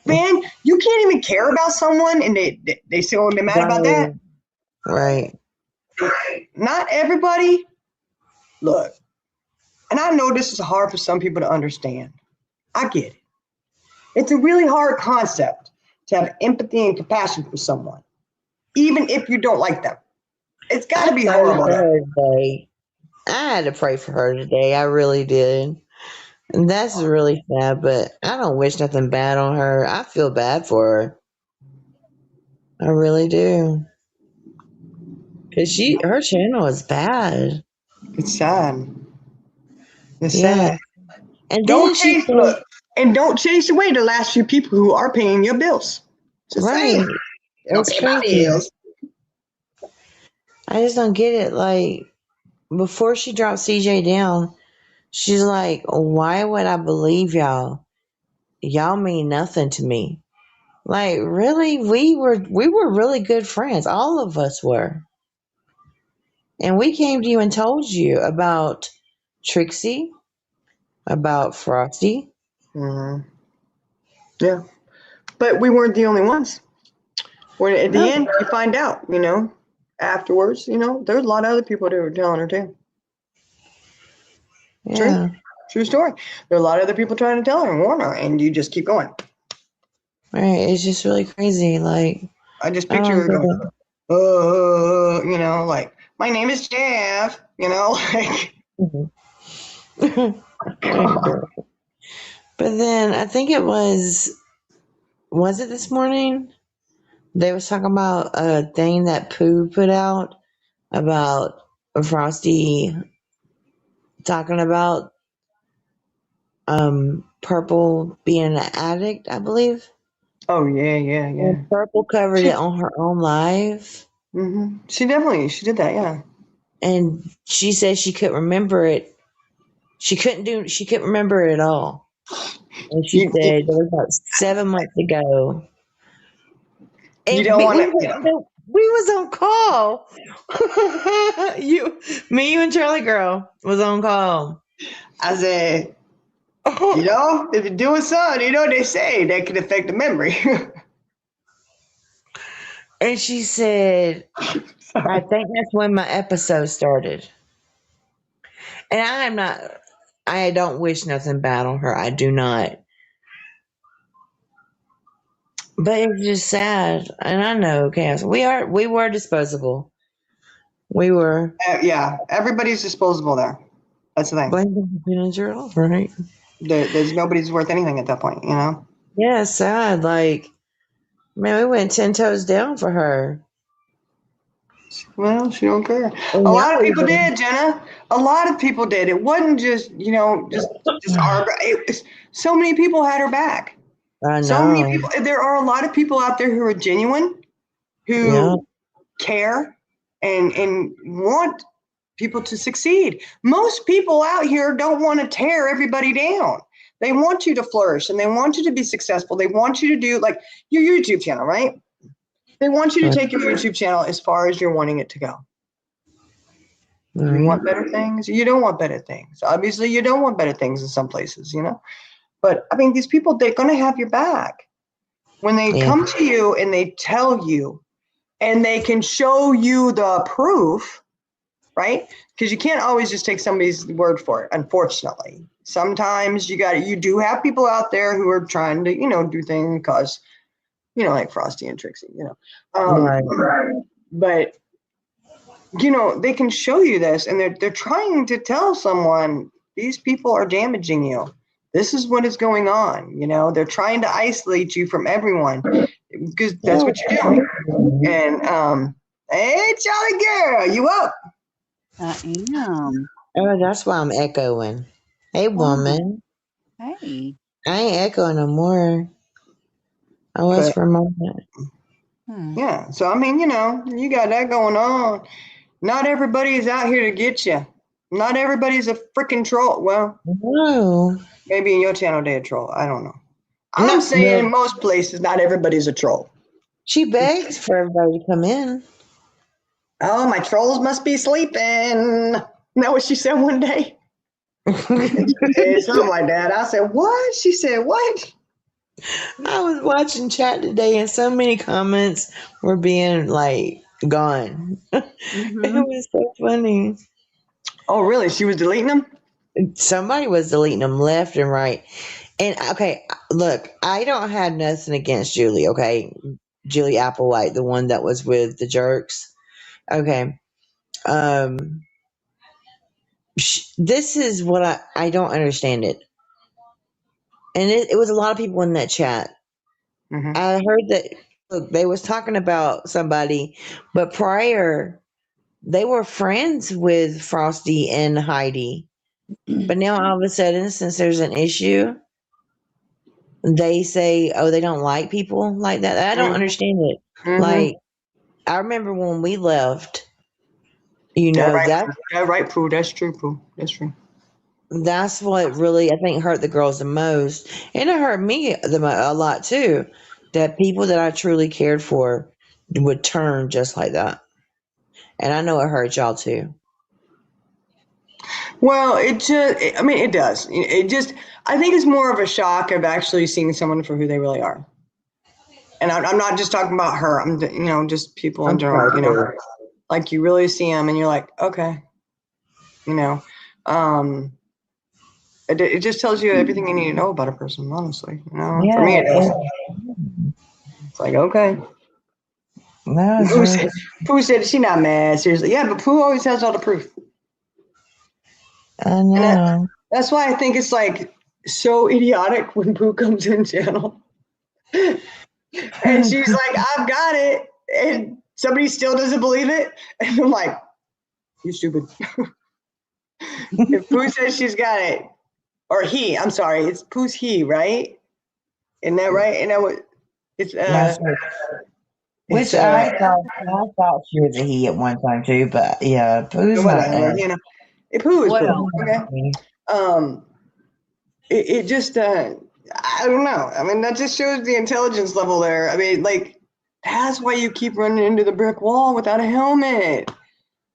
man? You can't even care about someone and they still get mad about that? Right. Not everybody. Look, and I know this is hard for some people to understand. I get it. It's a really hard concept to have empathy and compassion for someone, even if you don't like them. It's got to be horrible. I had to pray for her today. I really did. And that's really sad, but I don't wish nothing bad on her. I feel bad for her. I really do. Because her channel is bad. It's sad. It's Yeah. sad. And Don't then don't chase away the last few people who are paying your bills. Just right. saying. Don't It's pay my crazy. bills. I just don't get it. Like, before she dropped CJ down, she's like, why would I believe y'all? Y'all mean nothing to me. Like, really? We were really good friends. All of us were. And we came to you and told you about Trixie, about Frosty. Mm-hmm. Yeah. But we weren't the only ones. When at the end, you find out, afterwards, there's a lot of other people that were telling her too. Yeah. True story. There are a lot of other people trying to tell her and warn her, and you just keep going. Right. It's just really crazy. Like, I just picture her going, like, my name is Jeff, like. But then I think it was it this morning? They was talking about a thing that Pooh put out about Frosty talking about Purple being an addict, I believe. Oh, yeah. And Purple covered it on her own live. Mm-hmm. She did that, yeah. And she said she couldn't remember it. She couldn't remember it at all. And she said it was about 7 months ago. And you don't want to, we was on call. Me, you, and Charlie Girl was on call. I said, if you're doing something, they say that could affect the memory. And she said, I think that's when my episode started. And I don't wish nothing bad on her. I do not. But it's just sad. And I know, Cass, we were disposable. We were. Yeah, everybody's disposable there. That's the thing. Blame the right? There's nobody's worth anything at that point, Yeah, it's sad. Like, man, we went 10 toes down for her. Well, she don't care. And A lot y'all of people even, did, Jenna. A lot of people did. It wasn't just, just our. So many people had her back. I So many know. people. There are a lot of people out there who are genuine, Yeah. who care, and want people to succeed. Most people out here don't want to tear everybody down. They want you to flourish and they want you to be successful. They want you to do like your YouTube channel, right? They want you to take your YouTube channel as far as you're wanting it to go. You Right. want better things? You don't want better things. Obviously, you don't want better things in some places, But I mean, these people, they're going to have your back. When they Yeah. come to you and they tell you and they can show you the proof, right? Because you can't always just take somebody's word for it, unfortunately. Sometimes you do have people out there who are trying to, do things because, like Frosty and Trixie, Right. But they can show you this and they're trying to tell someone these people are damaging you. This is what is going on. They're trying to isolate you from everyone because that's what you're doing. And hey, Charlie girl, you up? I am. Oh, that's why I'm echoing. Hey, Wow. woman. Hey. I ain't echoing no more. I was But for a moment. yeah, so I mean, you got that going on. Not everybody is out here to get you. Not everybody's a freaking troll. Well, No. maybe in your channel they're a troll. I don't know. I'm No, saying in but most places, not everybody's a troll. she begs for everybody to come in. Oh, my trolls must be sleeping. Isn't that what she said one day? Hey, something like that. I said, what? She said, what? I was watching chat today and so many comments were being like gone. It Mm-hmm. was so funny. Oh, really? She was deleting them? Somebody was deleting them left and right. And okay, look, I don't have nothing against Julie, okay? Julie Applewhite, the one that was with the jerks. Okay. Um this is what I don't understand it. And it was a lot of people in that chat. Mm-hmm. I heard that look, they was talking about somebody, but prior they were friends with Frosty and Heidi. But now all of a sudden, since there's an issue, they say, oh, they don't like people like that. I don't understand it. Mm-hmm. Like, I remember when we left, Yeah, right. that Yeah, right, Pooh. That's true, Pooh. That's true. that's what really, I think, hurt the girls the most. And it hurt me a lot, too, that people that I truly cared for would turn just like that. And I know it hurt y'all, too. Well, it does. I think it's more of a shock of actually seeing someone for who they really are. And I'm not just talking about her. I'm, just people in I'm general, sorry. like you really see them and you're like, okay, it just tells you everything you need to know about a person, honestly, Yeah, for me, it does. It's like, okay. no, Pooh said she's not mad, seriously. Yeah, but Pooh always has all the proof. I And know. that's why I think it's like so idiotic when Pooh comes in channel. And she's like, I've got it. And somebody still doesn't believe it. And I'm like, you stupid. If Pooh says she's got it, or he, I'm sorry, it's Pooh's he, right? Isn't that right? And that what it's That's right. Which it's, I thought she was a he at one time too, but yeah, Pooh's not whatever, there. Pooh is Well, Pooh, okay? It just I don't know. I mean, that just shows the intelligence level there. I mean, like, that's why you keep running into the brick wall without a helmet.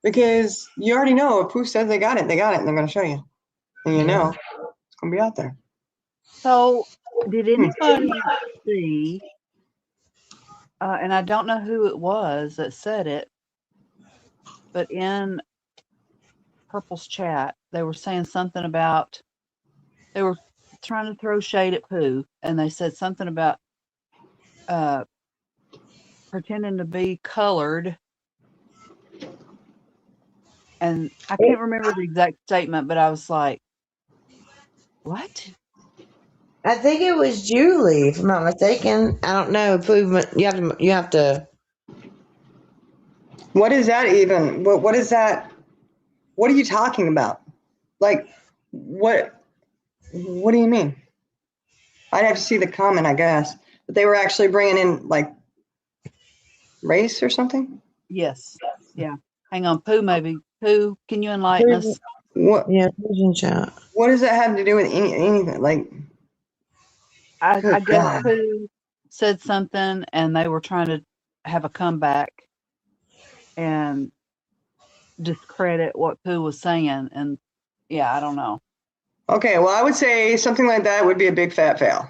Because you already know if Pooh says they got it, and they're going to show you. And it's going to be out there. so did anybody see, and I don't know who it was that said it, but in Purple's chat, they were saying something about, they were trying to throw shade at Pooh, and they said something about pretending to be colored. And I can't remember the exact statement, but I was like, what? I think it was Julie, if I'm not mistaken. I don't know. Pooh, you have to. What is that even? What is that? What are you talking about? Like, what do you mean? I'd have to see the comment, I guess. But they were actually bringing in like race or something. Yes. Yeah. Hang on, Pooh. Maybe Pooh. Can you enlighten us? What Yeah, who's in chat? what does that have to do with anything? Like, I good guess God. Pooh said something, and they were trying to have a comeback and discredit what Pooh was saying. And yeah, I don't know. Okay, well, I would say something like that would be a big fat fail.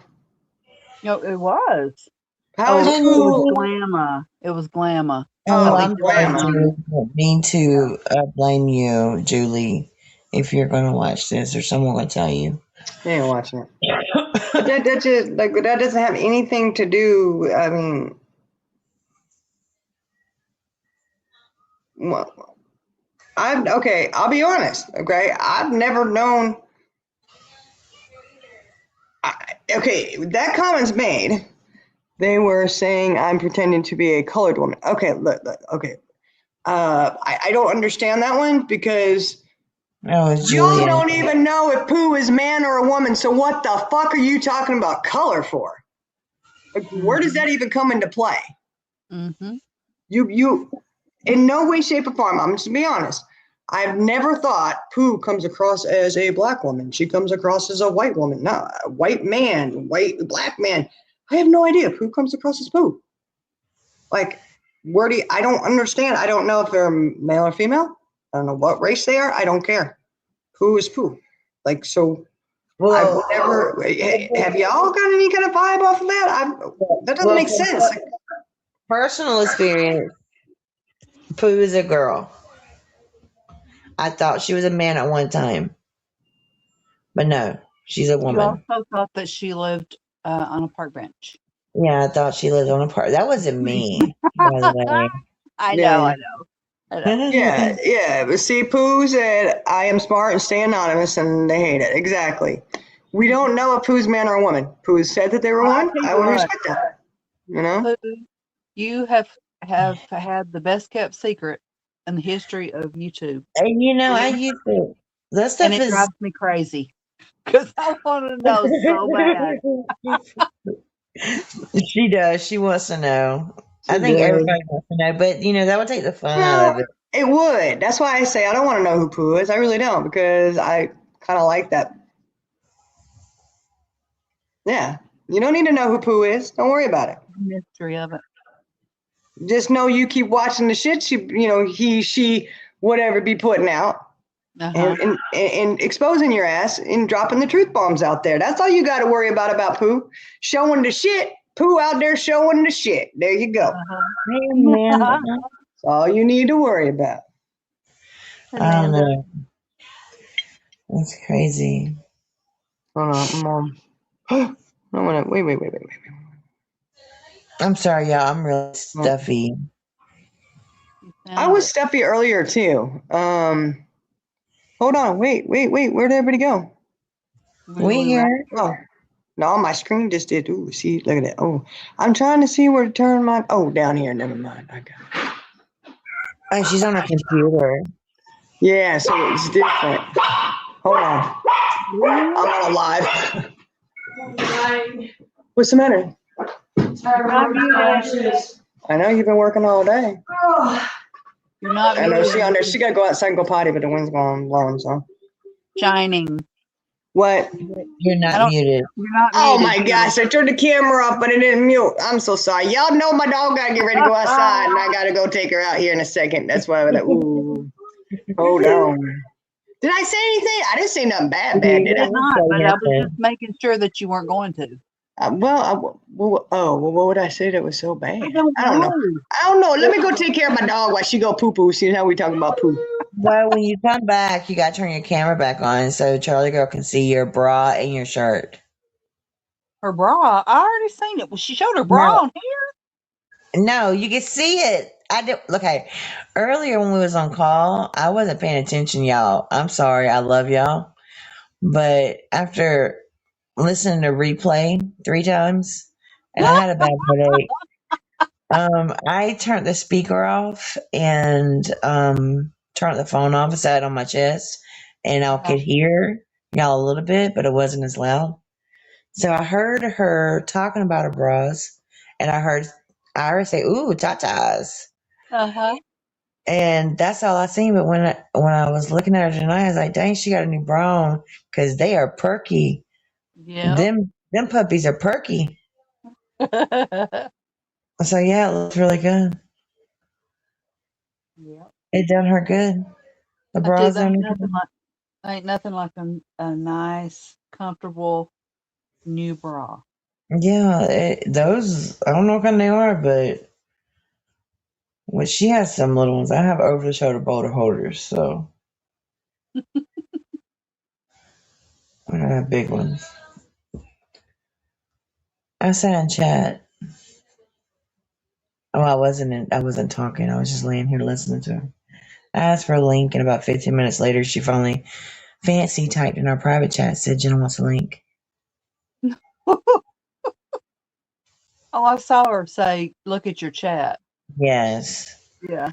No, it was. How is It was Pooh? Glamma. It was Glamma. Oh, I'm sorry, Glamma. Julie. I didn't mean to blame you, Julie. If you're gonna watch this, or someone will tell you. I ain't watching it. But that just like that doesn't have anything to do. I mean, well, I'll be honest. Okay, I've never known. Okay, that comment's made. They were saying I'm pretending to be a colored woman. Okay, look okay. I don't understand that one because Oh, it's y'all Julie. don't even know if Pooh is man or a woman. So what the fuck are you talking about color for? Like, where does that even come into play? Mm-hmm. You, in no way, shape, or form. I'm just to be honest. I've never thought Pooh comes across as a black woman. She comes across as a white woman. No, a white man, black man. I have no idea. Pooh comes across as Pooh. Like, I don't understand. I don't know if they're male or female. I don't know what race they are. I don't care. Pooh is Pooh. Like, so Well, I've never, have y'all got any kind of vibe off of that? That doesn't make sense. Personal experience. Pooh is a girl. I thought she was a man at one time, but no, she's a You woman. also thought that she lived on a park bench. Yeah, I thought she lived on a park. That wasn't me, by the way. I Yeah. know. Yeah. But see, Pooh said, I am smart and stay anonymous, and they hate it. Exactly. We don't know if Pooh's man or a woman. Pooh said that they were I'll one. tell you I would what. respect that. You know? Pooh, you have had the best kept secret in the history of YouTube, And I used to. That and stuff it is. drives me crazy because I want to know so bad. She does. She wants to know. I She think does. everybody wants to know, but that would take the fun out Well, of it. it would. That's why I say I don't want to know who Pooh is. I really don't, because I kind of like that. Yeah. You don't need to know who Pooh is. Don't worry about it. The mystery of it. Just know you keep watching the shit she, whatever be putting out. Uh-huh. And exposing your ass and dropping the truth bombs out there. That's all you got to worry about Pooh. Showing the shit. Pooh out there showing the shit. There you go. Hey, man. That's all you need to worry about. I don't know. That's crazy. Hold on, Mom. I want to wait. I'm sorry, y'all. I'm really stuffy. I was stuffy earlier too. Hold on, wait. Where did everybody go? We here. Oh, no, my screen just did. Ooh, see, look at that. Oh, I'm trying to see where to turn my. Oh, down here. Never mind. I got it. Oh, she's on her computer. Yeah, so it's different. Hold on. I'm on a live. What's the matter? I know you've been working all day. You're not I know muted. she gotta go outside and go potty, but the wind's going blowing, so. Shining. What? You're not muted. You're not Oh muted. my gosh, I turned the camera off, but it didn't mute. I'm so sorry. Y'all know my dog gotta get ready to go outside, and I gotta go take her out here in a second. That's why I'm like, ooh. Hold on. Did I say anything? I didn't say nothing bad, did I? Did not, but I was just making sure that you weren't going to. What would I say that was so bad? I don't know. Let me go take care of my dog while she go poo-poo. See how we talking about poo. Well, when you come back, you got to turn your camera back on so Charlie Girl can see your bra and your shirt. Her bra? I already seen it. Well, she showed her bra on here. No, you can see it. I did. Okay, earlier when we was on call, I wasn't paying attention, y'all. I'm sorry. I love y'all, but after listening to replay 3 times, and I had a bad headache. I turned the speaker off and turned the phone off. I sat on my chest, and I Uh-huh. could hear y'all a little bit, but it wasn't as loud. So I heard her talking about her bras, and I heard Iris say, "Ooh, tatas," Uh-huh. and that's all I seen. But when I was looking at her tonight, I was like, "Dang, she got a new bra on because they are perky. Yep. Them puppies are perky." So yeah, it looks really good. Yep. It done her good. The I do. bras done her good. Ain't nothing like a nice, comfortable new bra. Yeah, those I don't know what kind they are, but when she has some little ones, I have over the shoulder boulder holders, so I don't have big ones. I sat in chat. Oh, I wasn't talking. I was just laying here listening to her. I asked for a link, and about 15 minutes later, she finally fancy typed in our private chat, said Jenna wants a link. Oh, I saw her say, "Look at your chat." Yes. Yeah.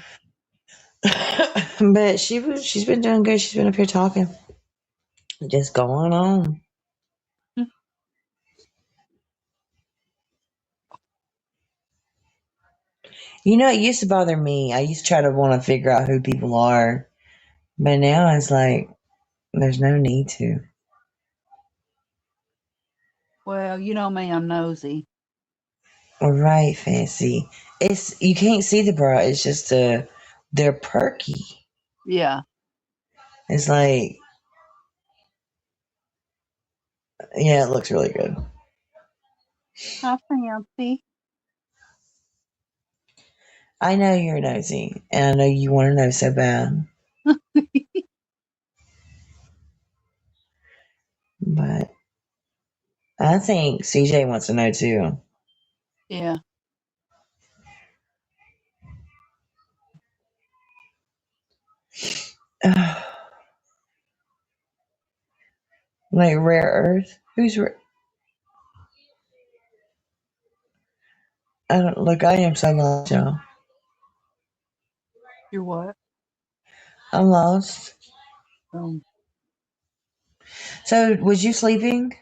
But she's been doing good. She's been up here talking. Just going on. You know, it used to bother me. I used to try to want to figure out who people are. But now it's like, there's no need to. Well, you know me, I'm nosy. Right, fancy. It's you can't see the bra. It's just they're perky. Yeah. It's like, yeah, it looks really good. How fancy. I know you're nosy, and I know you want to know so bad. But I think CJ wants to know too. Yeah. Like Rare Earth. I don't look. I am so lost, y'all. You're what? I'm lost. Um, So, was you sleeping?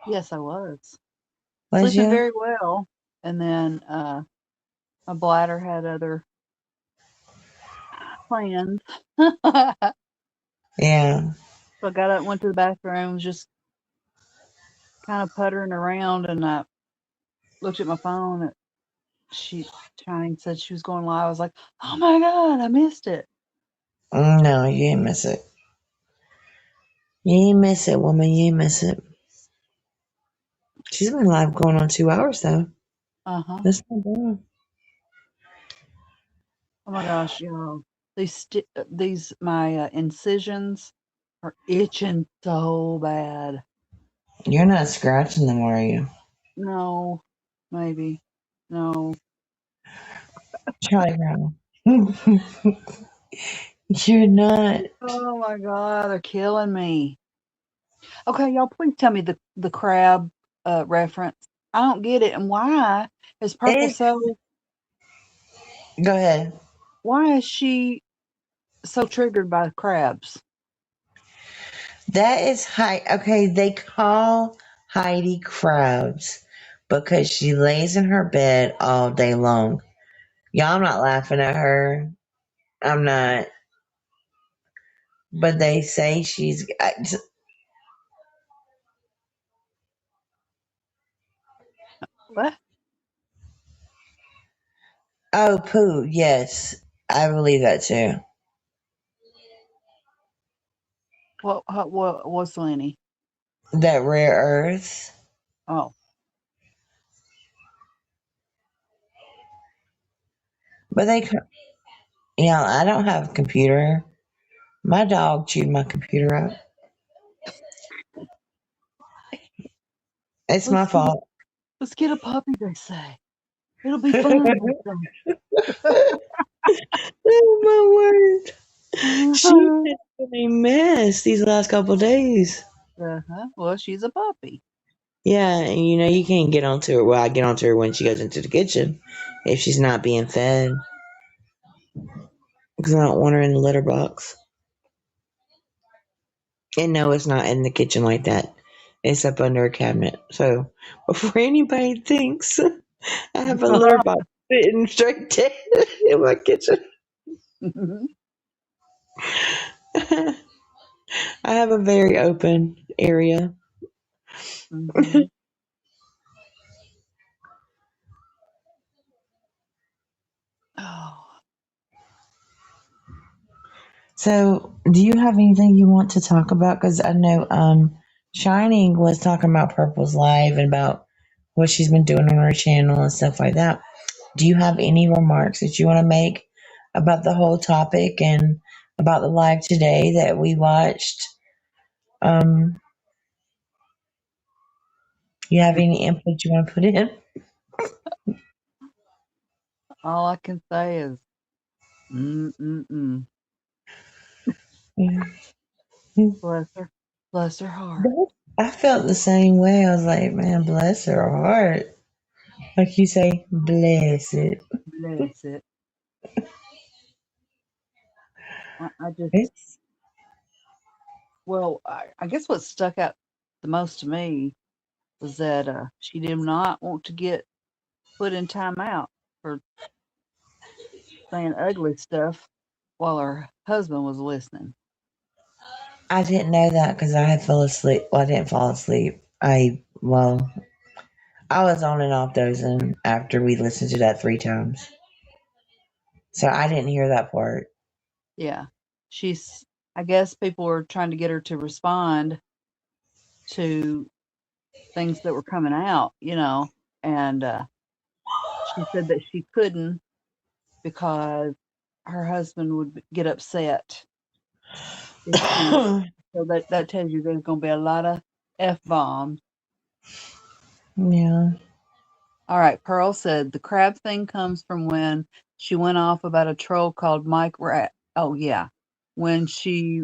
yes, I was. Was Sleeping you? very well. And then my bladder had other plans. So Yeah. I got up, went to the bathroom, was just kind of puttering around, and I looked at my phone. Chime said she was going live. I was like, "Oh my god, I missed it." No, you ain't miss it. You ain't miss it, woman. You ain't miss it. She's been live going on 2 hours though. Uh-huh. That's not bad. Oh my gosh, y'all. These my incisions are itching so bad. You're not scratching them, are you? No, maybe. No. Try now. You're not. Oh my god, they're killing me. Okay, y'all, please tell me the crab reference. I don't get it. And why is Purple It's. so? Go ahead. Why is she so triggered by crabs? That is Heidi. Okay, they call Heidi Crabs because she lays in her bed all day long. Y'all, I'm not laughing at her. I'm not. But they say she's. What? Oh, poo. Yes, I believe that too. What's Lenny? That Rare Earth. Oh, But yeah, I don't have a computer. My dog chewed my computer up. It's my let's get a, fault. let's get a puppy. They say it'll be fun. They Oh my word. say. She has been a mess these last couple of days. Uh-huh. Well, she's a puppy. Yeah, and you can't get onto her. Well, I get onto her when she goes into the kitchen if she's not being fed because I don't want her in the litter box. And no, it's not in the kitchen like that. It's up under a cabinet. So before anybody thinks I have a litter box sitting straight dead in my kitchen, I have a very open area. Mhm. Oh, So, do you have anything you want to talk about? Because I know Shining was talking about Purple's live and about what she's been doing on her channel and stuff like that. Do you have any remarks that you want to make about the whole topic and about the live today that we watched? Um, you have any input you want to put in? all I can say is, mm. Yeah. Bless her heart. I felt the same way. I was like, man, bless her heart. Like you say, bless it. Bless it. I just, It's well, I guess what stuck out the most to me was that she did not want to get put in timeout for saying ugly stuff while her husband was listening. I didn't know that because I had fell asleep. Well, I didn't fall asleep. I was on and off dozing after we listened to that 3 times, so I didn't hear that part. Yeah. I guess people were trying to get her to respond to things that were coming out, and she said that she couldn't because her husband would get upset. So that tells you there's going to be a lot of F-bombs. Yeah. All right, Pearl said the crab thing comes from when she went off about a troll called Mike Rat. Oh yeah, when she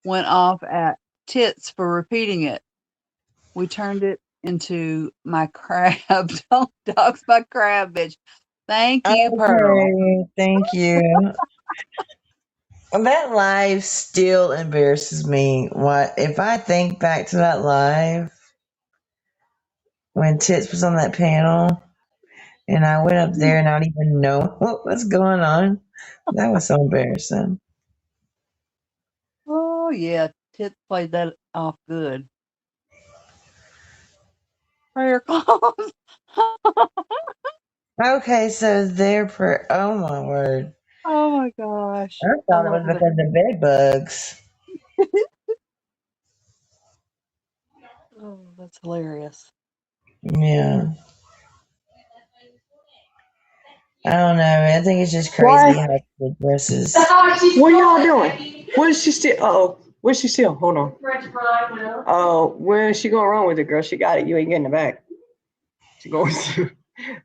went off at Tits for repeating it. We turned it into my crab. Don't dox my crab, bitch. Thank you, Pearl. Okay, thank you. That live still embarrasses me. What if I think back to that live when Tits was on that panel and I went up there and I didn't even know what was going on? That was so embarrassing. Oh yeah, Tits played that off good. Prayer calls. Okay, so oh my word. Oh my gosh. I I thought it was love because of bed bugs. Oh, that's hilarious. Yeah. I don't know. I think it's just Why? crazy how the dresses. What y'all doing? What is she still? Uh-oh. What's she still? Hold on. Oh, where's she going wrong with it, girl? She got it. You ain't getting it back. She going to.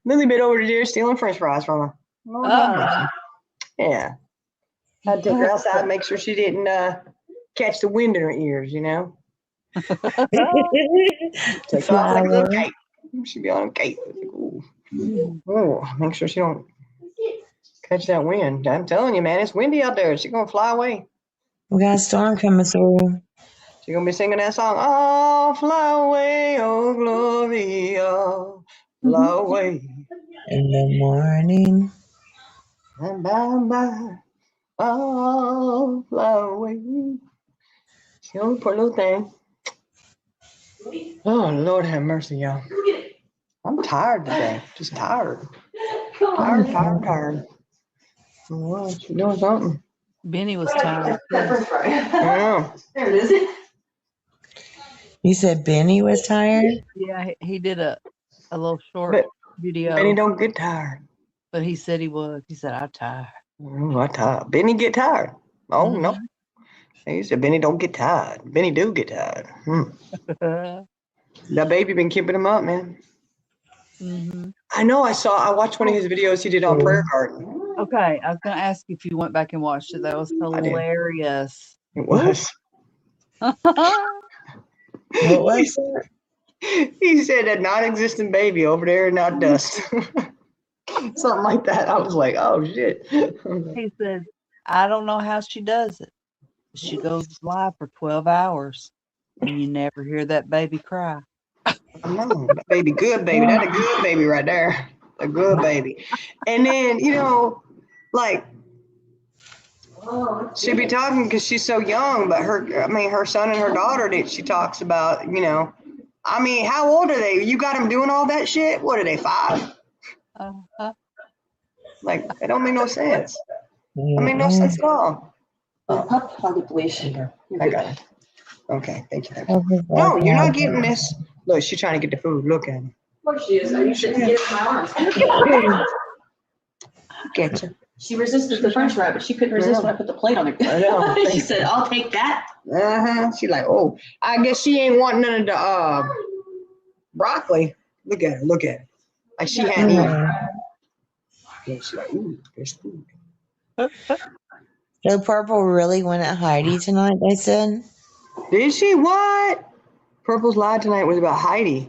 Lily been over there stealing French fries from her. Lord have mercy. Yeah. I took her outside, make sure she didn't catch the wind in her ears, Take her off like a little kite. She'd be on a kite. Ooh. Oh, make sure she don't catch that wind. I'm telling you, man, it's windy out there. She's gonna fly away. We got a storm coming through. She's gonna be singing that song. Oh, fly away, oh Gloria, fly away. In the morning. And by, oh, fly away. She only poor little thing. Oh, Lord have mercy, y'all. I'm tired today. Just tired. Tired. Well, she doing something. Benny was tired. Yeah. There it is. You said Benny was tired? Yeah, he did a little short But video, Benny don't get tired. but he said he was. He said, I'm tired. Oh, I tired. Benny get tired. Oh, no. He said Benny don't get tired. Benny do get tired. That baby been keeping him up, man. I know. I watched one of his videos he did on Prayer Garden. Okay, I was going to ask you if you went back and watched it. That was I did. hilarious. It was. What was it? He said that non-existent baby over there, not dust. Something like that. I was like, oh shit. He said, I don't know how she does it. She goes live for 12 hours and you never hear that baby cry. I know, that baby, good baby. That's a good baby right there. A good baby. And then, like, she be talking because she's so young, but her son and her daughter that she talks about, how old are they? You got them doing all that shit? What are they, 5? Uh-huh. Like, it don't make no sense. It make no sense at all. I'll get the leash here. I got it. Okay, thank you. Oh, No, you're not getting this. Look, she's trying to get the food. Look at her. Of course she is. You shouldn't get it in my arms. Get you. She resisted the French fry, but she couldn't resist when I put the plate on her. I know. She said, I'll take that. She like, oh, I guess she ain't want none of the broccoli. Look at her. Look at her. Like she hadn't eaten. Yeah, she's like, ooh, there's food. So Purple really went at Heidi tonight, they said? Did she? What? Purple's lie tonight was about Heidi.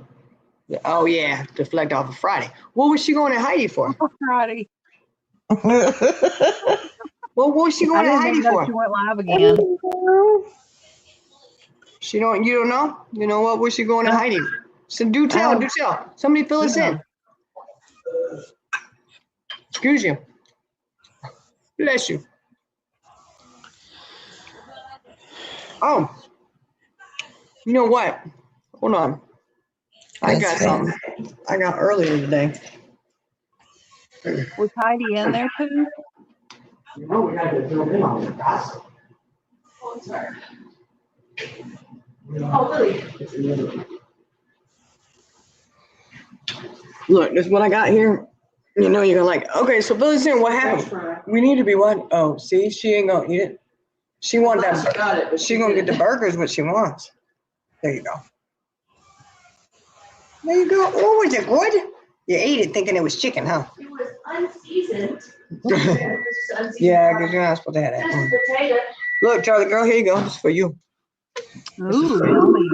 Oh, yeah, deflect off of Friday. What was she going to Heidi for? Friday. What was she I going to didn't Heidi even know for? she went live again. You don't know? You know what was she going to Heidi? So do tell. Somebody fill us in. Excuse you. Bless you. Oh. You know what? Hold on. I got something. I got earlier today. Was Heidi in there too? You know we got to zoom in on the gossip. Oh, sorry. Oh, really? Look, this is what I got here. You're gonna like, okay, so fill us in. What happened? We need to be what? Oh, see, she ain't gonna eat it. She want that. She got it, but She gonna get the burgers, what she wants. There you go. There you go. Oh, was it good? You ate it thinking it was chicken, huh? It was unseasoned. Yeah, because you're not supposed to have that. Just potato. Look, Charlie girl, here you go. This is for you. Ooh, yummy.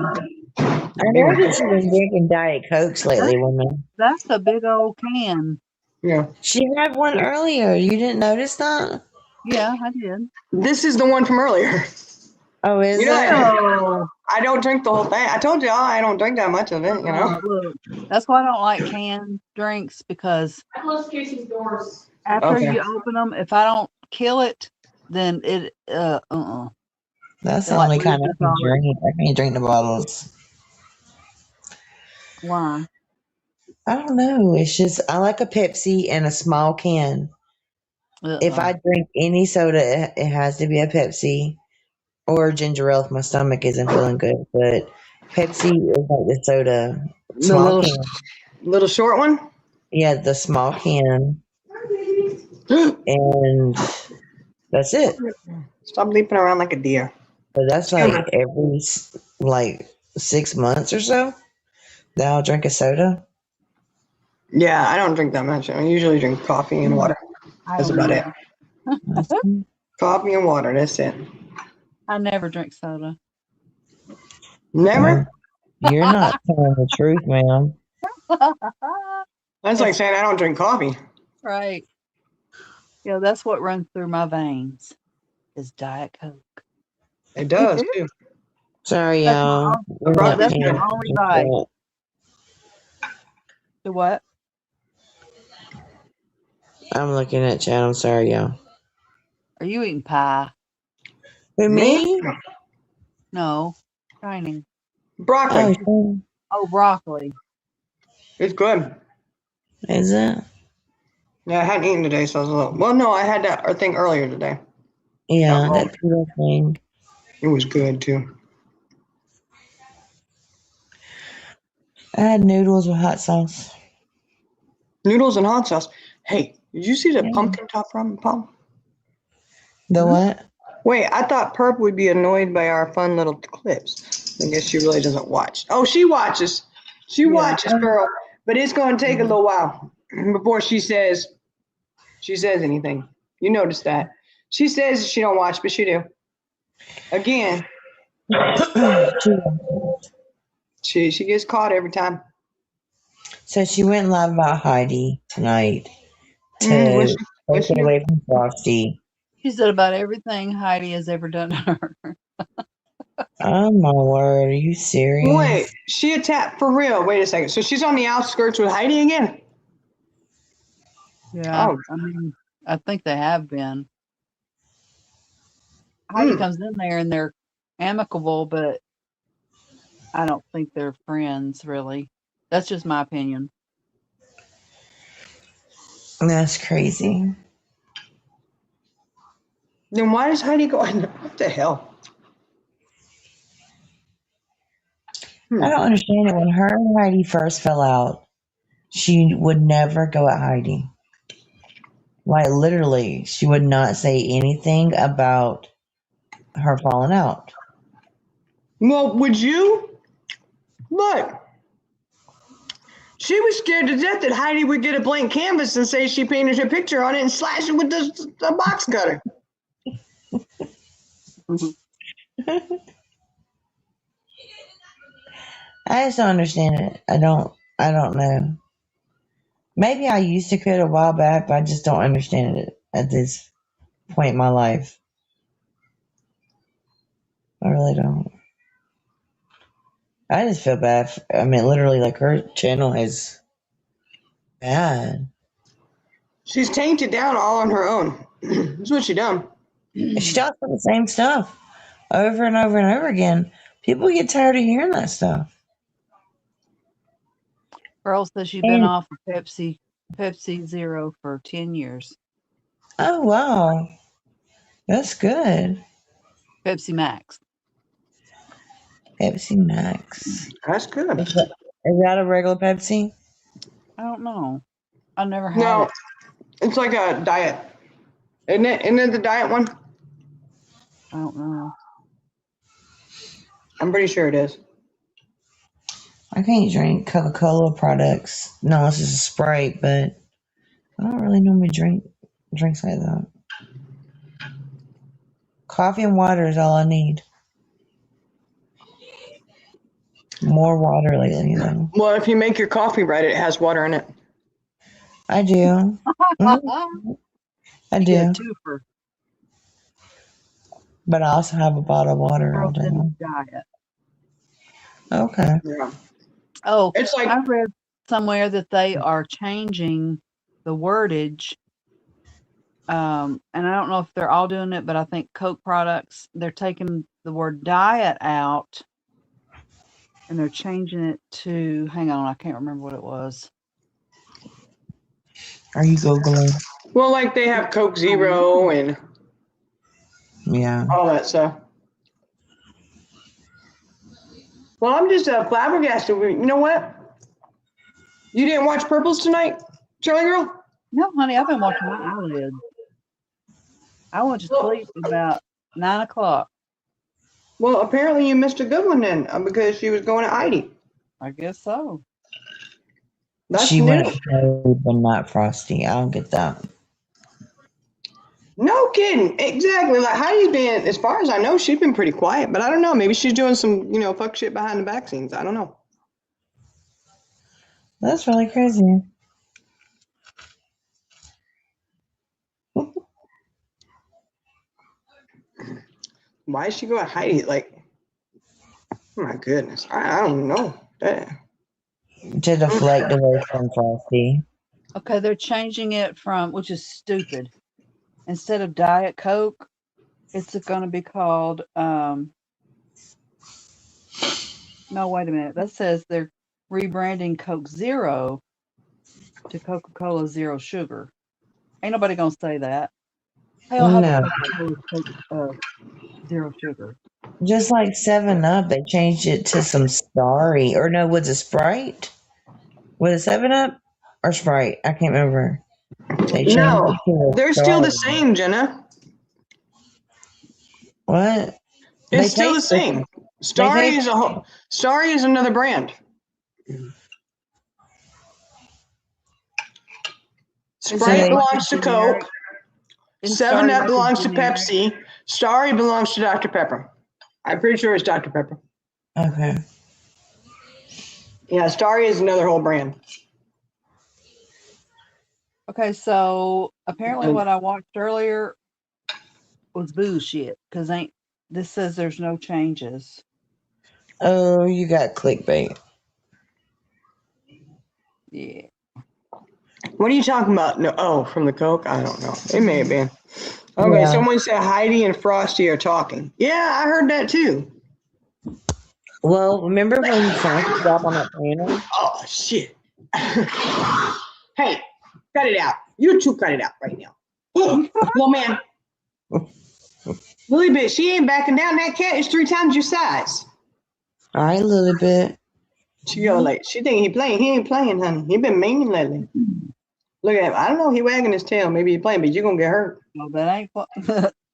I noticed you've been drinking Diet Cokes lately, woman. That's a big old can. Yeah. She had one earlier. You didn't notice that? Yeah, I did. This is the one from earlier. Oh, is You know, it? Oh, I don't drink the whole thing. I told y'all I don't drink that much of it, look, that's why I don't like canned drinks because I closed Casey's doors. after Okay. you open them, if I don't kill it, then it That's the Like only kind I Reese's can Almonds. drink. I can't drink the bottles. why? I don't know. It's just I like a Pepsi and a small can. If I drink any soda, it has to be a Pepsi or ginger ale if my stomach isn't feeling good. But Pepsi is like the soda. The Small can. little short one. Yeah, the small can. And that's it. Stop leaping around like a deer. But that's like every 6 months or so that I'll drink a soda. Yeah, I don't drink that much. I usually drink coffee and water. That's about it. Coffee and water. That's it. I never drink soda. Never. You're not telling the truth, ma'am. That's like saying I don't drink coffee. Right. Yeah, that's what runs through my veins is Diet Coke. It does too. Sorry, That's y'all. my We're not that's paying the only vibe. attention. The what? I'm looking at chat. I'm sorry, y'all. Are you eating pie? Who, me? No. Shining. Broccoli. Oh, Oh, broccoli. It's good. is it? Yeah, I hadn't eaten today, so I was a little. Well, no, I had that thing earlier today. Yeah, Oh. that pita thing. It was good too. I had noodles with hot sauce. Noodles and hot sauce. Hey, did you see the Yeah. pumpkin top ramen pop? The what? Wait, I thought Perp would be annoyed by our fun little clips. I guess she really doesn't watch. Oh, she watches. She watches, girl. But it's going to take a little while before she says anything. You notice that. She says she don't watch, but she do. Again, She gets caught every time. So she went live about Heidi tonight to What's take she it do? away from Frosty. She said about everything Heidi has ever done to her. Oh my word, are you serious? Wait, she attacked for real. Wait a second. So she's on the outskirts with Heidi again? Yeah, Oh, I mean, I think they have been. Heidi comes in there and they're amicable, but I don't think they're friends, really. That's just my opinion. That's crazy. then why does Heidi go? What the hell? I don't understand it. When her and Heidi first fell out, she would never go at Heidi. Like literally, she would not say anything about her falling out. Well, would you? Look, she was scared to death that Heidi would get a blank canvas and say she painted her picture on it and slash it with the box cutter. I just don't understand it. I don't know. Maybe I used to could a while back, but I just don't understand it at this point in my life. I really don't. I just feel bad. I mean, literally, like her channel is bad. She's tainted down all on her own. That's what she done. She talks about the same stuff over and over and over again. People get tired of hearing that stuff. Girl says she's been off of Pepsi Zero for 10 years. Oh, wow. That's good. Pepsi Max. Pepsi Max. That's good. Is that a regular Pepsi? I don't know. I never had No, it. it's like a diet. Isn't it? Isn't it the diet one? I don't know. I'm pretty sure it is. I can't drink Coca-Cola products unless it's a Sprite, but I don't really normally drink drinks like that. Coffee and water is all I need. More water lately, though. Well, if you make your coffee right, it has water in it. I do. Mhm. I You get a do. twofer. But I also have a bottle of water all Girls day in long. the diet. Okay. Yeah. Oh, It's like I read somewhere that they are changing the wordage. And I don't know if they're all doing it, but I think Coke products, they're taking the word diet out and they're changing it to, hang on, I can't remember what it was. Are you Googling? well, like they have Coke Zero and Yeah. all that stuff. Well, I'm just flabbergasted. You know what? You didn't watch Purples tonight, Charlie girl? No, honey, I've been watching my eyelids. I went to sleep about 9 o'clock. Well, apparently you missed a good one then, because she was going to Heidi. I guess so. That's She new. went Frosty, but not Frosty. I don't get that. No kidding. Exactly. Like Heidi's been, as far as I know, she's been pretty quiet. But I don't know. Maybe she's doing some, fuck shit behind the back scenes. I don't know. That's really crazy. Why did she go at Heidi? Like, oh my goodness. I don't know. To deflect away from Frosty. Okay, they're changing it from, which is stupid. Instead of Diet Coke, it's going to be called, no, wait a minute. That says they're rebranding Coke Zero to Coca-Cola Zero Sugar. Ain't nobody going to say that. Hell, how No. about Coke Zero Sugar? Just like 7-Up, they changed it to some Starry. Or no, was it Sprite? Was it 7-Up or Sprite? I can't remember. They changed No, it to a they're still the Starry. same, Jenna. What? It's still the same. Starry taste- Starry is another brand. Sprite they- belongs to Coke. Isn't 7 Starry Up belongs to generic? Pepsi. Starry belongs to Dr. Pepper. I'm pretty sure it's Dr. Pepper. Okay. Yeah, Starry is another whole brand. Okay, so apparently what I watched earlier was bullshit because this says there's no changes. Oh, you got clickbait. Yeah. What are you talking about? No, oh, from the Coke? I don't know. It may have been. Okay, Yeah. someone said Heidi and Frosty are talking. Yeah, I heard that too. Well, remember when Frosty got on that panel? Oh, shit. Hey, cut it out. You two cut it out right now. Well, man. Lily Bit, she ain't backing down. That cat is 3 times your size. All right, Lilibit. She go like, she think he playing. He ain't playing, honey. He been mean lately. Look at him. I don't know. He wagging his tail. Maybe he playing, but you're going to get hurt. No, that ain't what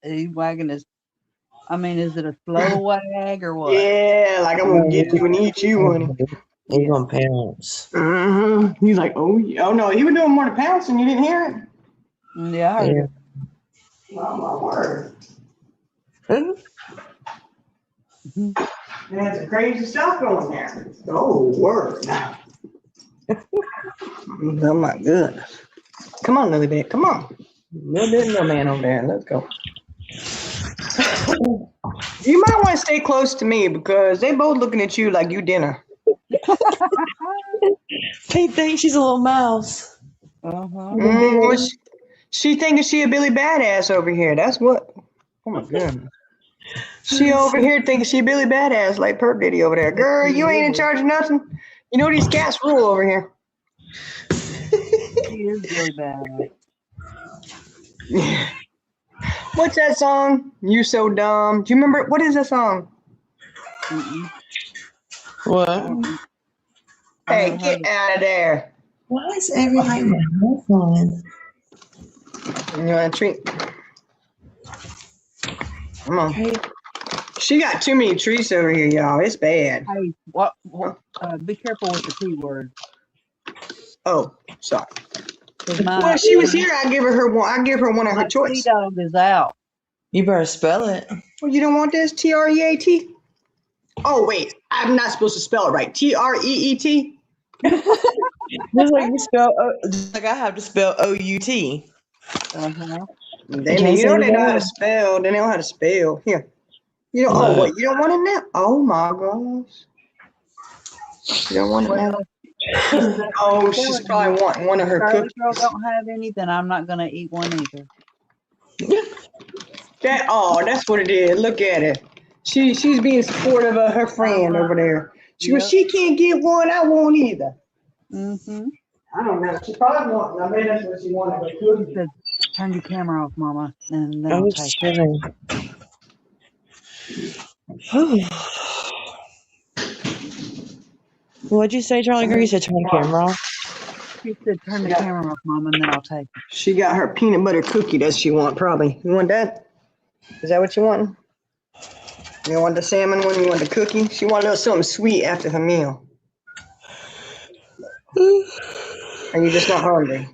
he's wagging his. I mean, is it a slow wag or what? Yeah, like I'm going to get you and eat you, honey. He's gonna pounce. Mm-hmm. He's like, oh no, he was doing more to pounce and you didn't hear it? Yeah, I heard Yeah. it. Oh, my word. Man, some crazy stuff going there. Oh, word. Oh, my goodness. Come on, Lily Bit. Come on. Little bit more man over there. Let's go. You might want to stay close to me because they both looking at you like you dinner. They think she's a little mouse. Uh-huh. She thinking she a Billy Badass over here. That's what. Oh my goodness. She over here thinking she Billy Badass like Perp Diddy over there. Girl, you ain't in charge of nothing. You know these cats rule over here. She is really bad. What's that song? You So Dumb. Do you remember? What is that song? Mm-mm. What? Hey, get out of there. Why is everybody my headphones? You want a treat? Come on. Hey, She got too many treats over here, y'all. It's bad. Hey, be careful with the P word. Oh, sorry. 'Cause my Well, if she was here, I'd give her one. I'd give her one of her choice. T-Dog is out. You better spell it. Well, you don't want this? Treat? Oh, wait. I'm not supposed to spell it right. Treet? Just like you spell, just like I have to spell O-U-T. Uh-huh. They know they know how to spell. They know how to spell. Here. You know, oh, what? You don't want it now? Oh, my gosh. You don't want it now? Oh, she's probably wanting one of her Charlie cookies. Girl don't have any, then I'm not gonna eat one either. That's what it is. Look at it. She's being supportive of her friend over there. She goes, she can't get one. I won't either. Mm-hmm. I don't know. She probably won't. I bet that's what she wanted. Her cookies. Said, turn your camera off, Mama, and then I I'll was take it. chilling. What'd you say, Charlie Girl? You said turn the camera off? She said, turn the camera off, Mama, and then I'll take it. She got her peanut butter cookie that she want probably. You want that? Is that what you want? You want the salmon one? You want the cookie? She want a little something sweet after her meal. Are you just not hungry?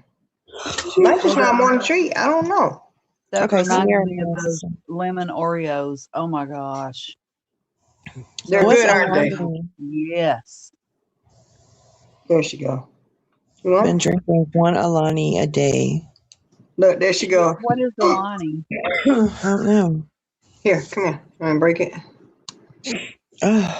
She might just want more than a treat. I don't know. That Okay, so reminds me of those lemon Oreos. Oh my gosh. They're What's good, aren't they? Alani? Yes. There she go. You want? Been drinking one Alani a day. Look, there she go. What is Alani? I don't know. Here, come here. I'm gonna break it. Ugh.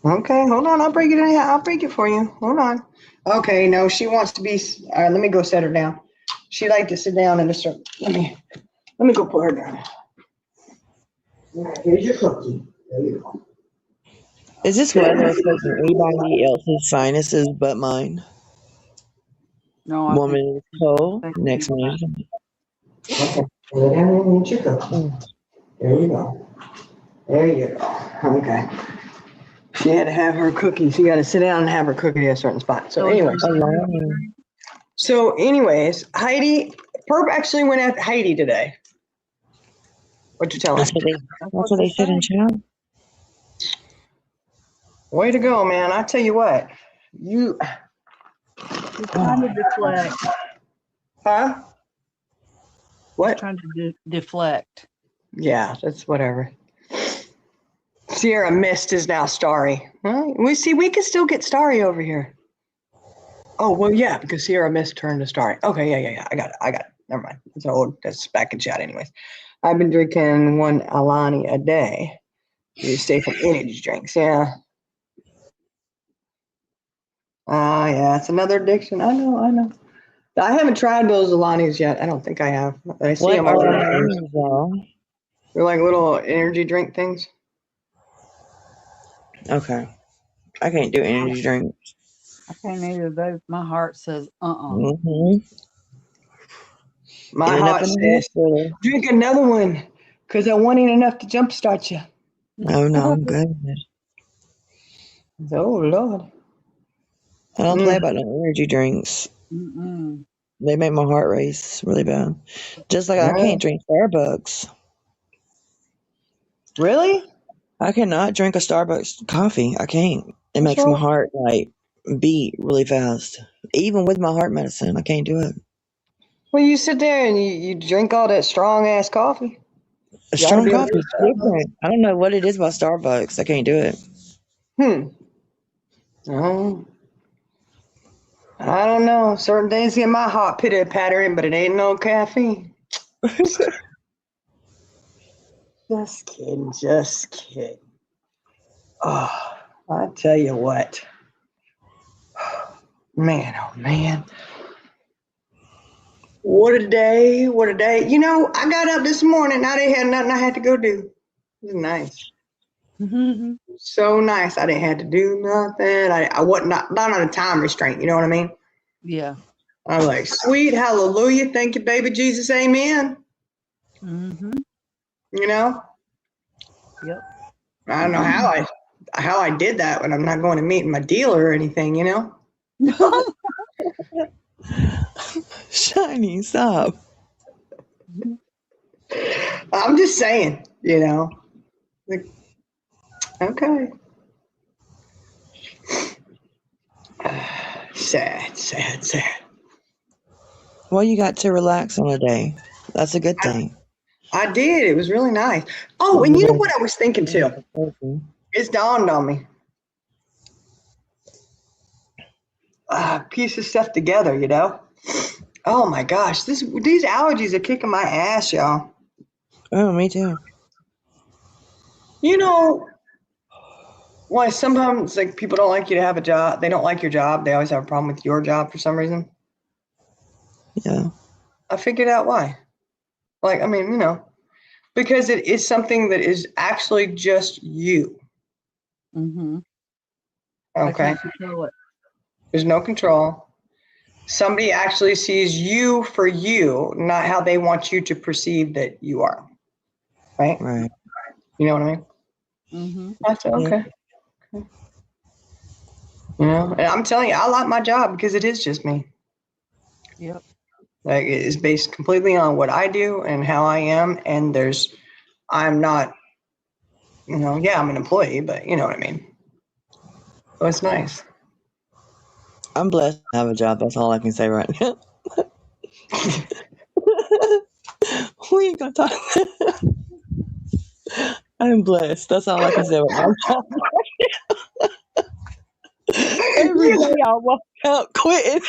Okay, hold on. I'll break it. I'll break it for you. Hold on. Okay, no, she wants to be. All right, let me go set her down. She like to sit down in the circle. Let me go put her down. All right, here's your cookie. There you go. Is this weather affecting anybody else's sinuses but mine? No, I One think minute it's cold, next minute. Okay. Here's your cookie. There you go. There you go. Okay. She had to have her cookie. She got to sit down and have her cookie at a certain spot. So anyways. Alani. Heidi, Perp actually went after Heidi today. What you tell her? That's what they said in chat. Way to go, man. I tell you what. You. she's trying to deflect. Huh? What? Trying to deflect. Yeah, that's whatever. Sierra Mist is now Starry. Well, we can still get Starry over here. Oh, well, yeah, because Sierra Mist turned to Starry. Okay, yeah. I got it. Never mind. That's back in chat anyways. I've been drinking 1 Alani a day. You stay from energy drinks, yeah. Yeah, it's another addiction. I know. I haven't tried those Alanis yet. I don't think I have. I see What them are all over. Alanis, y'all? They're like little energy drink things. Okay. I can't do energy drinks. I can't either. Those. My heart says, Mm-hmm. My Ending up heart in the says, hospital. drink another one, because that one ain't enough to jumpstart you. Oh, no, I'm good. Oh, Lord. I don't play about no energy drinks. Mm-mm. They make my heart race really bad. Just like I Yeah. can't drink Starbucks. Really? I cannot drink a Starbucks coffee. I can't. It What's makes my wrong? heart like beat really fast. Even with my heart medicine, I can't do it. Well, you sit there and you drink all that strong-ass coffee. A You ought to strong be able to coffee is do different. I don't know what it is about Starbucks. I can't do it. Oh, I don't know. Certain days get my heart pitter-pattering, but it ain't no caffeine. Just kidding. Oh, I tell you what. Man, oh man. What a day. You know, I got up this morning. I didn't have nothing I had to go do. It was nice. So nice. I didn't have to do nothing. I wasn't not on a time restraint. You know what I mean? Yeah. I was like, sweet hallelujah. Thank you, baby Jesus. Amen. Mm-hmm. You know? Yep. I don't know how I did that when I'm not going to meet my dealer or anything, you know? Shiny, stop. I'm just saying, you know. Like, okay. Sad. Well, you got to relax on a day. That's a good thing. I did. It was really nice. Oh, and you know what I was thinking too? It's dawned on me. Piece of stuff together, you know? Oh my gosh, these allergies are kicking my ass, y'all. Oh, me too. You know, why sometimes like people don't like you to have a job. They don't like your job. They always have a problem with your job for some reason. Yeah. I figured out why. Like, I mean, you know, because it is something that is actually just you. Mm-hmm. I Okay. can't control it. There's no control. Somebody actually sees you for you, not how they want you to perceive that you are. Right? Right. You know what I mean? Mm-hmm. I said, okay. You know, and I'm telling you, I like my job because it is just me. Yep. Like it is based completely on what I do and how I am. And I'm not, you know, yeah, I'm an employee, but you know what I mean? So it's nice. I'm blessed to have a job. That's all I can say right now. We ain't gonna talk. I'm blessed. That's all I can say about my job. Every day I walk out quitting.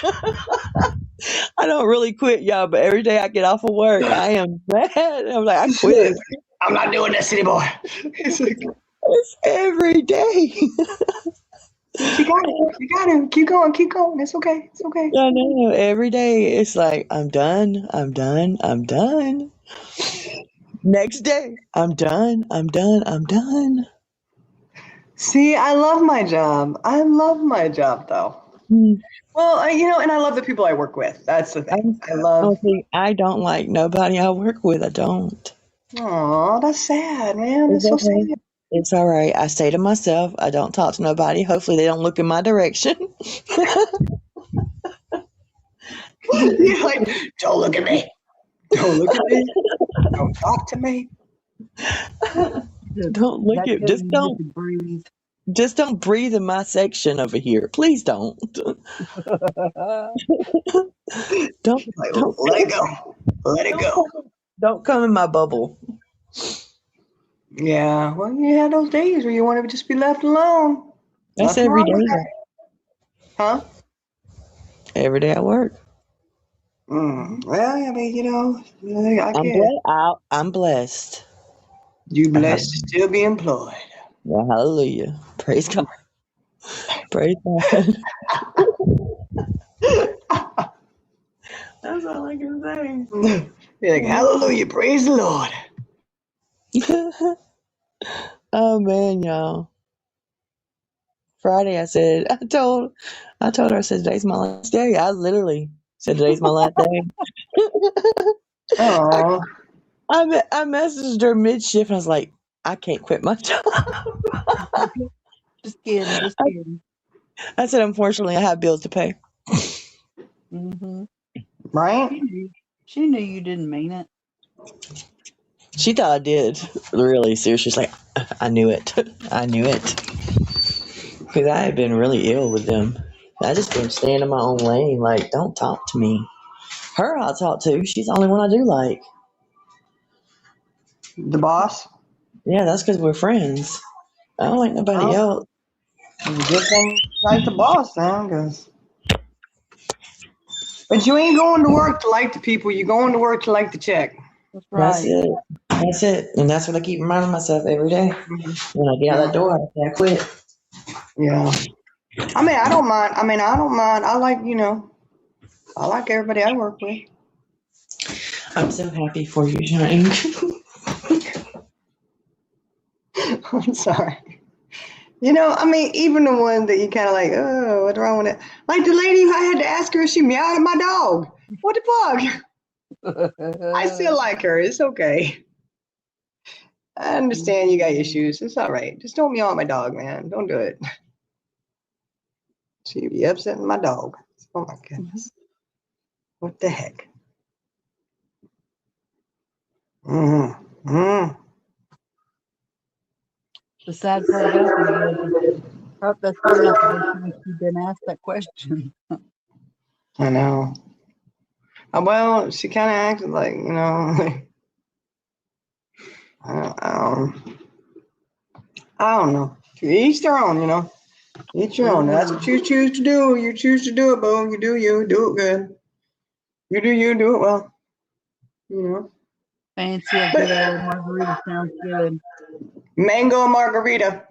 I don't really quit, y'all, but every day I get off of work, I am mad. I'm like, I quit. I'm not doing this anymore. It's like, It's every day. you got to keep going. It's okay. I know. Every day it's like, I'm done. Next day, I'm done. See, I love my job. Though. Hmm. Well, you know, and I love the people I work with. That's the thing. I don't like nobody I work with. I don't. Oh, that's sad, man. It's That's so okay. sad. It's all right. I stay to myself. I don't talk to nobody. Hopefully, they don't look in my direction. You're like, don't look at me. Don't look at me. Don't talk to me. Don't look That at. tells you to breathe. Just don't breathe in my section over here. Please don't. Don't Like, let it go. Let it go. Don't come in my bubble. Yeah, well, you had those days where you want to just be left alone. That's Nothing every wrong with day. that. Huh? Every day at work. Well, I mean, I I'm get blessed. I'm blessed. you blessed to still be employed. Well, hallelujah. Praise God. Praise God. That's all I can say. You're like, hallelujah, praise the Lord. Oh man, y'all. Friday, I told her, I said, today's my last day. I literally said, today's my last day. Oh, I messaged her mid-shift and I was like, I can't quit my job. Just kidding. Just kidding. I said, unfortunately, I have bills to pay. Mm-hmm. right? She knew you didn't mean it. She thought I did. Really seriously. She's like, I knew it. I knew it. Because I had been really ill with them. I just been staying in my own lane. Like, don't talk to me. Her I'll talk to. She's the only one I do like. The boss. Yeah, that's because we're friends. I don't like nobody Oh. else. It's a good thing like the boss then, because. But you ain't going to work to like the people. You're going to work to like the check. That's right. That's it. That's it. And that's what I keep reminding myself every day. When I get out that door, I quit. Yeah. I mean, I don't mind. I like, I like everybody I work with. I'm so happy for you, Jane. I'm sorry. I mean, even the one that you kind of like, oh, what's wrong with it? Like the lady who I had to ask her if she meowed at my dog. What the fuck? I still like her. It's okay. I understand you got issues. It's all right. Just don't meow at my dog, man. Don't do it. She'd be upsetting my dog. Oh my goodness. What the heck? The sad part about that is, that's probably not the first time you've been asked that question. I know. Well, she kind of acted like, I don't know. Each their own, Each your own. That's what you choose to do. You choose to do it, boo. You do it good. You do it well. Fancy a good old margarita sounds good. Mango margarita.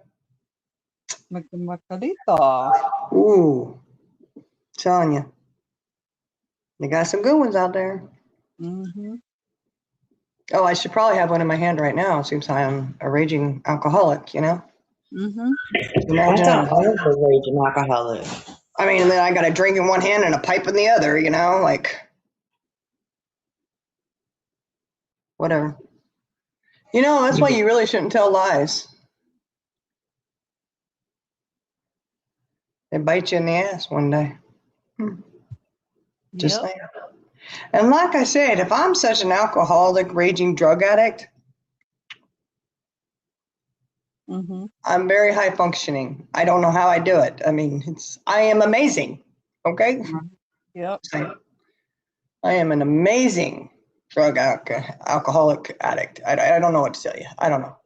Margarita. Ooh. Telling you. They got some good ones out there. Mm-hmm. Oh, I should probably have one in my hand right now since I'm a raging alcoholic, Mm-hmm. I thought I was a raging alcoholic. I mean, and then I got a drink in one hand and a pipe in the other, like whatever. That's why you really shouldn't tell lies. They bite you in the ass one day. Just saying. And like I said, if I'm such an alcoholic, raging drug addict, I'm very high functioning. I don't know how I do it. I mean, I am amazing. Okay? Yep. I am an amazing drug alcoholic addict. I don't know what to tell you. I don't know.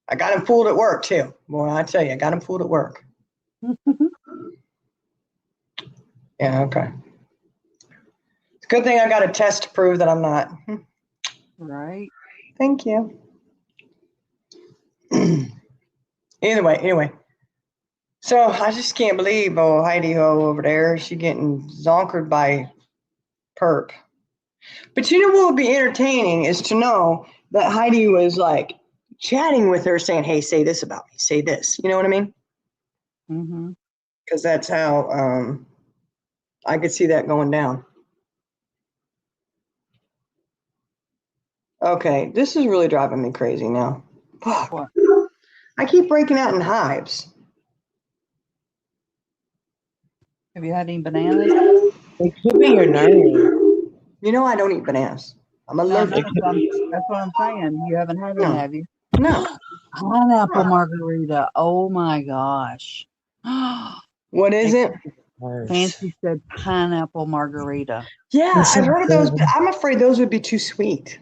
I got him fooled at work too. Boy, I tell you, I got him fooled at work. Yeah, okay. It's a good thing I got a test to prove that I'm not. Right. Thank you. Anyway. So I just can't believe Heidi Ho over there. She getting zonkered by perp. But what would be entertaining is to know that Heidi was like chatting with her saying, hey, say this about me. Say this. You know what I mean? Mm-hmm. Because that's how I could see that going down. Okay, this is really driving me crazy now. Fuck. What? I keep breaking out in hives. Have you had any bananas? It could be your nerves. I don't eat bananas. I'm No, allergic. that's what I'm saying. You haven't had No. any, have you? No. Pineapple margarita. Oh my gosh. What is it? Fancy said pineapple margarita. Yeah, That's I've so heard of those, good. but I'm afraid those would be too sweet.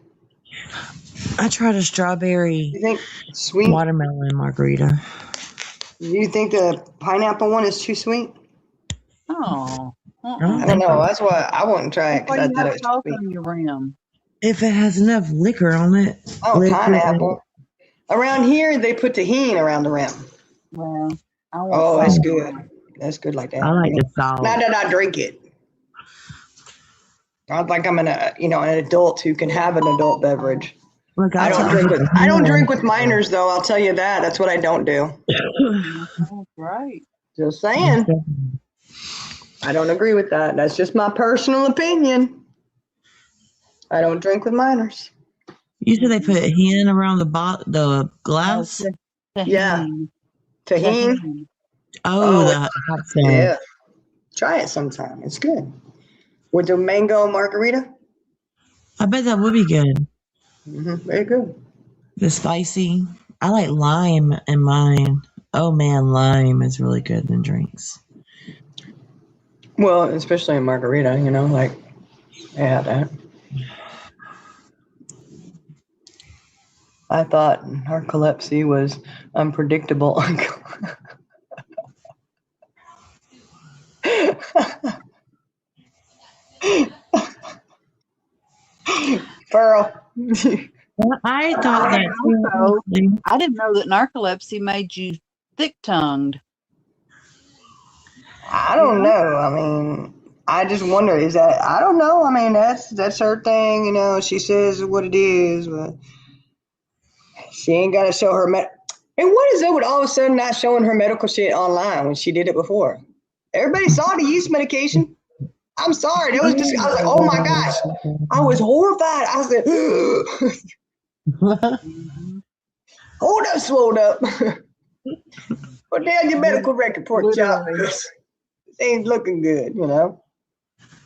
I tried a You strawberry think sweet? watermelon margarita. You think the pineapple one is too sweet? Oh. I don't I don't think know. so. That's why I wouldn't try it That's why because I you thought have it was too salt sweet. on your rim. If it has enough liquor on it. Oh, Liquor. pineapple. Around here, they put tahini around the rim. Well, I want Oh, that's salt. good. That's good like that. I like the salt. Not that I drink it. Not like I'm an adult who can have an adult beverage. Look, I don't drink with minors though. I'll tell you that. That's what I don't do. That's right. Just saying. I don't agree with that. That's just my personal opinion. I don't drink with minors. You said they put hen around the glass? Yeah. Tahini. Tahini. Oh, the hot sauce. Yeah. Try it sometime. It's good. With the mango margarita. I bet that would be good. Very good. The spicy. I like lime in mine. Oh man, lime is really good in drinks. Well, especially in margarita, like that. I thought narcolepsy was unpredictable. Pearl. Well, I thought that Also, too. I didn't know that narcolepsy made you thick-tongued. I don't know. I mean, I just wonder, is that, I don't know. I mean, that's her thing, she says what it is, but she ain't got to show her And what is it with all of a sudden not showing her medical shit online when she did it before? Everybody saw the yeast medication. I'm sorry. That was just, I was like, oh my gosh. I was horrified. I said, hold up, swole up. Put down your medical record, pork chop. This ain't looking good,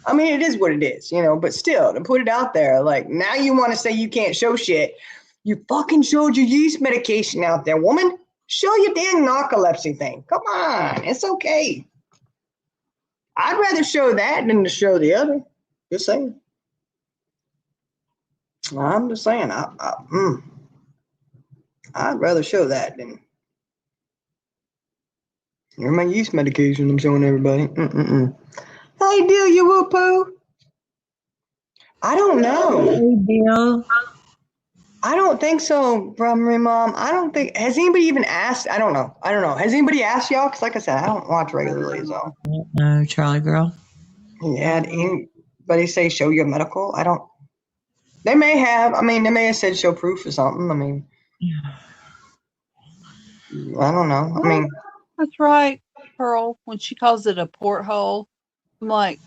I mean, it is what it is, but still, to put it out there, like, now you want to say you can't show shit. You fucking showed your yeast medication out there, woman. Show your damn narcolepsy thing. Come on. It's okay. I'd rather show that than to show the other. Just saying. I'm just saying. I'd rather show that than. Here's my yeast medication I'm showing everybody. Hey, deal you whoop poo. I don't know. Hey, Bill. I don't think so, Brummery Mom. I don't think. Has anybody even asked? I don't know. Has anybody asked y'all? Because like I said, I don't watch regularly, so. No, Charlie girl. Had anybody say show your medical? I don't. They may have. I mean, they may have said show proof or something. I mean, I don't know. I mean, That's right, Pearl. When she calls it a porthole, I'm like,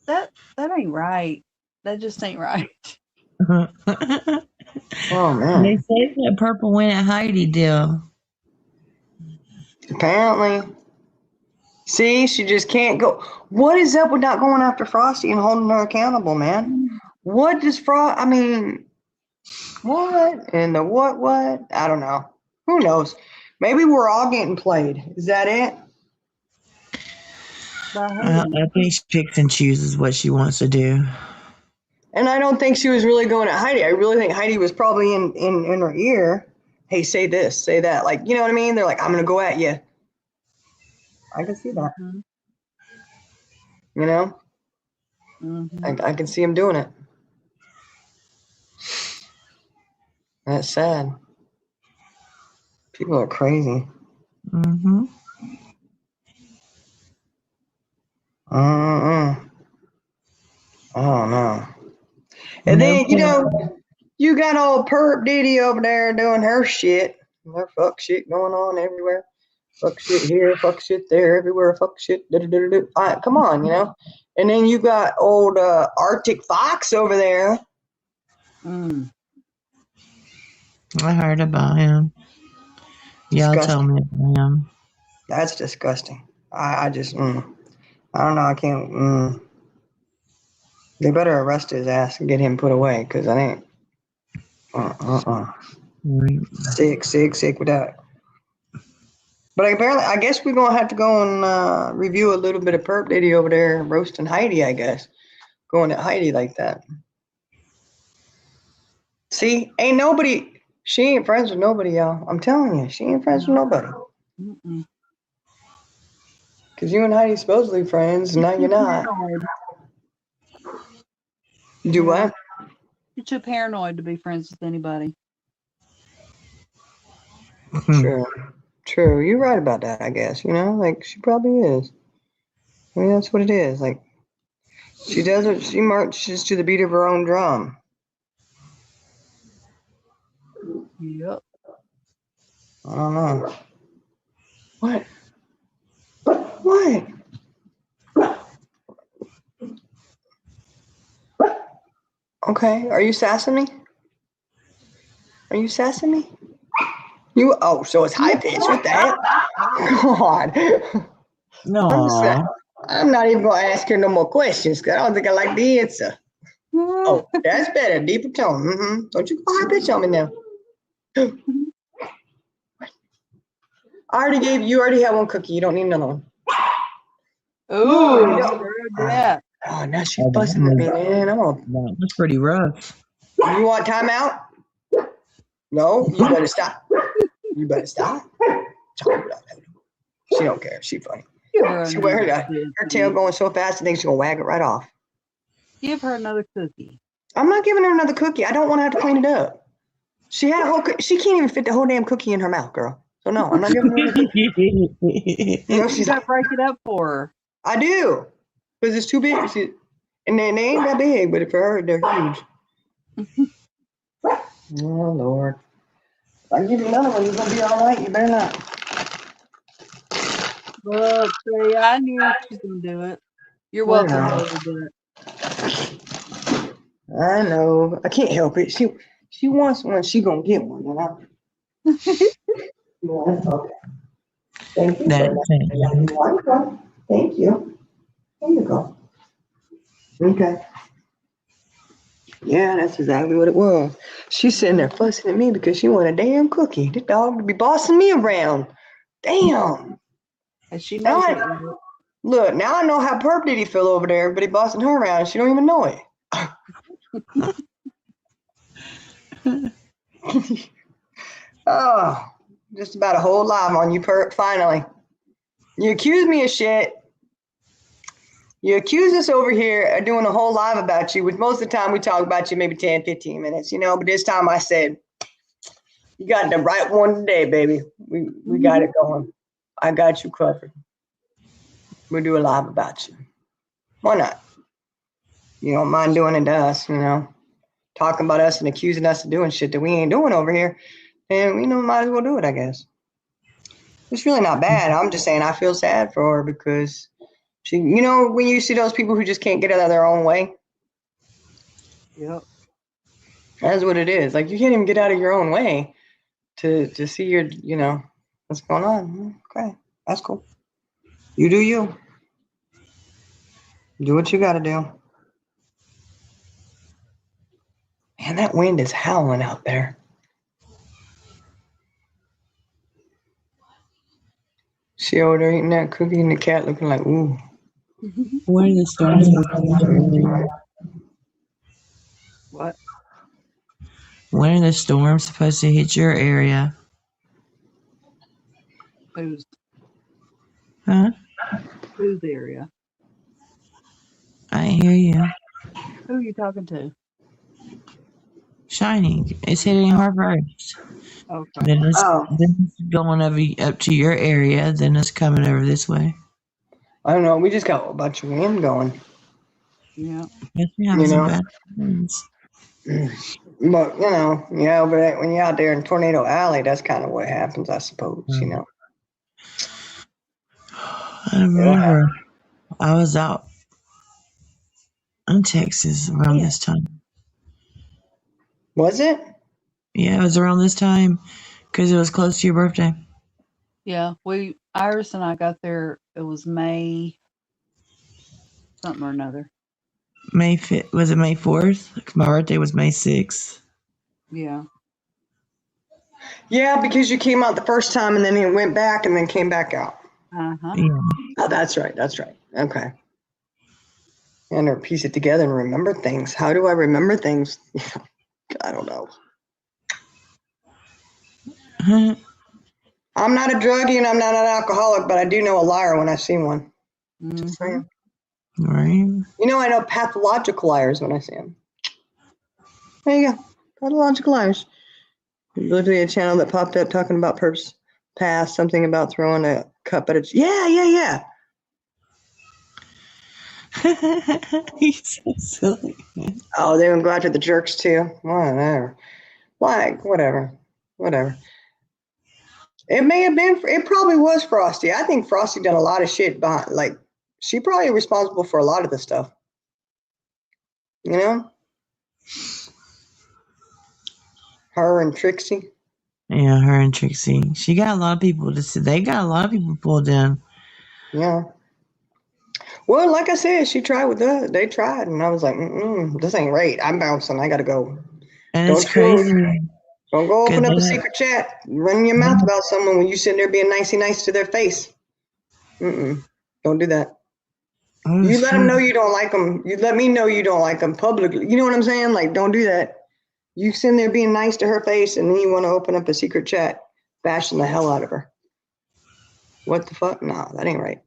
that ain't right. That just ain't right. oh man. They say that purple went at Heidi deal. Apparently. See, she just can't go. What is up with not going after Frosty and holding her accountable, man? What does I mean, what? And the what? I don't know. Who knows? Maybe we're all getting played. Is that it? I think she picks and chooses what she wants to do. And I don't think she was really going at Heidi. I really think Heidi was probably in her ear. Hey, say this, say that. Like, you know what I mean? They're like, I'm going to go at you. I can see that. I can see him doing it. That's sad. People are crazy. I don't know. And then, you got old Perp Diddy over there doing her shit. There's fuck shit going on everywhere. Fuck shit here, fuck shit there, everywhere, fuck shit. All right, come on, And then you got old Arctic Fox over there. I heard about him. Y'all tell me about him. That's disgusting. I just, I don't know. I can't. They better arrest his ass and get him put away because I ain't. Sick with that. But apparently, I guess we're going to have to go and review a little bit of Perp Diddy over there roasting Heidi, I guess. Going at Heidi like that. See, ain't nobody. She ain't friends with nobody, y'all. I'm telling you, she ain't friends with nobody. Mm-mm. Because you and Heidi supposedly friends, and now you're not. Paranoid. You do Yeah. what? You're too paranoid to be friends with anybody. True. True. You're right about that, I guess. You know, like she probably is. I mean, that's what it is. Like she does what she marches to the beat of her own drum. Yep. I don't know. What? What? Okay. Are you sassing me? Are you sassing me? You? Oh, so it's high pitch. What the heck? God. No. I'm not even gonna ask her no more questions because I don't think I like the answer. Oh, that's better. Deeper tone. Mm-hmm. Don't you go high pitch on me now. You already have one cookie. You don't need another one. Ooh, you I don't. heard that. Oh, now she's fussing at me, man. That was pretty rough. You want timeout? No, you better stop. You better stop. She don't care. She funny. Give her She wear another her tail cookie. going so fast, I think she's gonna wag it right off. Give her another cookie. I'm not giving her another cookie. I don't want to have to clean it up. She had a whole. She can't even fit the whole damn cookie in her mouth, girl. So no, I'm not giving her. You know, You she's. gotta break it up for her. I do, because it's too big. And they ain't that big, but for her, they're huge. Oh Lord! If I give you another one, you're gonna be all right. You better not. Look, see, I knew she's gonna do it. You're welcome, baby, but I know. I can't help it. She wants one. She gonna get one. You know. Yeah, okay. Thank you. That's You're welcome. Thank you. There you go. Okay. Yeah, that's exactly what it was. She's sitting there fussing at me because she want a damn cookie. The dog to be bossing me around. Damn. and she knows Now it. Look, now I know how perp did he feel over there. Everybody bossing her around. And she don't even know it. Oh, just about a whole live on you, perp. Finally. You accuse me of shit. You accuse us over here of doing a whole live about you, which most of the time we talk about you maybe 10, 15 minutes, you know, but this time I said, you got the right one today, baby. We got it going. I got you covered. We'll do a live about you. Why not? You don't mind doing it to us, you know, talking about us and accusing us of doing shit that we ain't doing over here. And we know might as well do it, I guess. It's really not bad. I'm just saying I feel sad for her because she, you know, when you see those people who just can't get out of their own way, Yep. that's what it is. Like you can't even get out of your own way to see your, you know, what's going on. Okay, that's cool. You do you. Do what you got to do. Man, that wind is howling out there. She over there eating that cookie and the cat looking like, ooh. What are the storms supposed to hit your area? What? When are the storms supposed to hit your area? Whose Huh? area? I hear you. Who are you talking to? Shining. It's hitting her first. Okay. Then it's going up to your area. Then it's coming over this way. I don't know. We just got a bunch of wind going. Yeah. Yes, we have You some know. bad winds. But, you know, yeah, but when you're out there in Tornado Alley, that's kind of what happens, I suppose, you know. I remember I was out in Texas around this time. Was it? Yeah, it was around this time because it was close to your birthday. Yeah. Iris and I got there, it was May something or another. May 5th. Was it May 4th? My birthday was May 6th. Yeah. Yeah, because you came out the first time and then it went back and then came back out. Uh-huh. Yeah. Oh, that's right. That's right. Okay. And or piece it together and remember things. How do I remember things? I don't know. Huh? I'm not a druggie and I'm not an alcoholic, but I do know a liar when I see one. Just Mhm. saying. Right. You know, I know pathological liars when I see them. There you go. Pathological liars. Literally a channel that popped up talking about purpose past, something about throwing a cup at a. Yeah. He's so silly. Oh, they would go after the jerks too. Whatever. Like, whatever. It may have been, it probably was Frosty. I think Frosty done a lot of shit behind, like, she probably responsible for a lot of the stuff. You know? Her and Trixie. Yeah, her and Trixie. She got a lot of people to see. They got a lot of people pulled in. Yeah. Well, like I said, she tried with us. They tried, and I was like, this ain't right. I'm bouncing. I gotta go. And Don't it's crazy. Don't go open Cause up a they- secret chat, running your mouth about someone when you sitting there being nicey nice to their face. Don't do that. Oh, You it's let them true. know you don't like them. You let me know you don't like them publicly. You know what I'm saying? Like, don't do that. You sitting there being nice to her face, and then you want to open up a secret chat, bashing the hell out of her. What the fuck? No, that ain't right.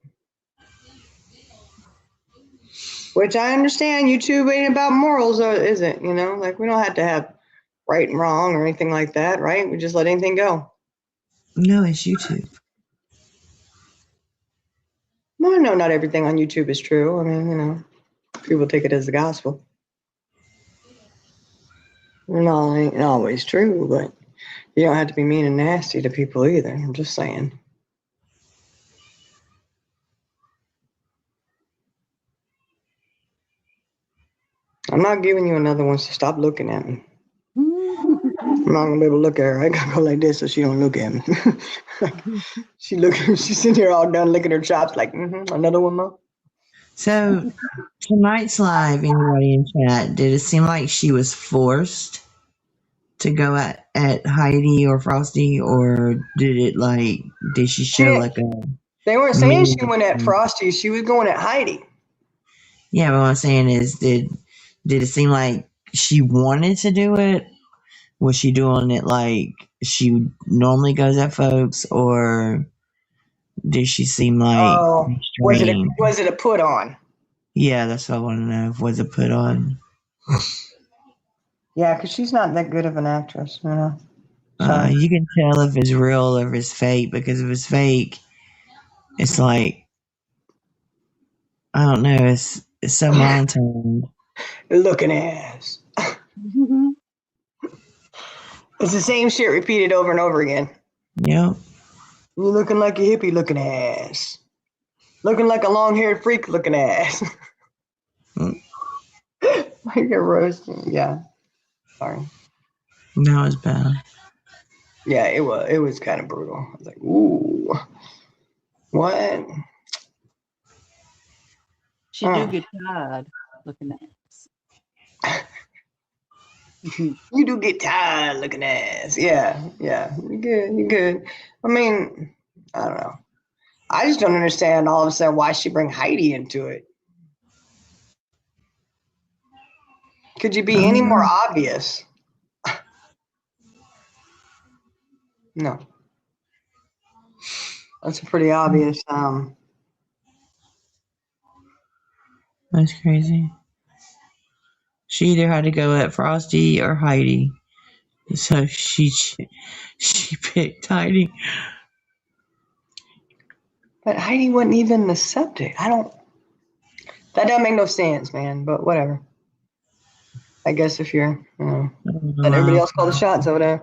Which I understand YouTube ain't about morals, is it? You know, like we don't have to have right and wrong or anything like that, right? We just let anything go. No, it's YouTube. Well, I know not everything on YouTube is true. I mean, you know, people take it as the gospel. No, it ain't always true, but you don't have to be mean and nasty to people either. I'm just saying. I'm not giving you another one, so stop looking at me. I'm not gonna be able to look at her. I gotta go like this so she don't look at me. She's sitting here all done licking her chops like, another one more. So tonight's live, anybody in chat, did it seem like she was forced to go at Heidi or Frosty, or did she show like a They weren't saying she mean? went at Frosty. She was going at Heidi. Yeah, but what I'm saying is, did it seem like she wanted to do it? Was she doing it like she normally goes at folks, or did she seem like Oh, restrained? was it a put on? Yeah, that's what I want to know. Was it put on? Yeah, because she's not that good of an actress, you know. You can tell if it's real or if it's fake, because if it's fake, it's like, I don't know, it's so monotone. Looking ass. It's the same shit repeated over and over again. Yep. You looking like a hippie looking ass. Looking like a long-haired freak looking ass. Mm. Like a roasting. Yeah. Sorry. That was bad. Yeah, it was kind of brutal. I was like, ooh. What? She do get tired looking at us. You do get tired looking ass. Yeah. You good. I mean, I don't know. I just don't understand all of a sudden why she bring Heidi into it. Could you be any more obvious? No. That's a pretty obvious. That's crazy. She either had to go at Frosty or Heidi. So she picked Heidi. But Heidi wasn't even the subject. That doesn't make no sense, man, but whatever. I guess if you're, let everybody else call the shots over there.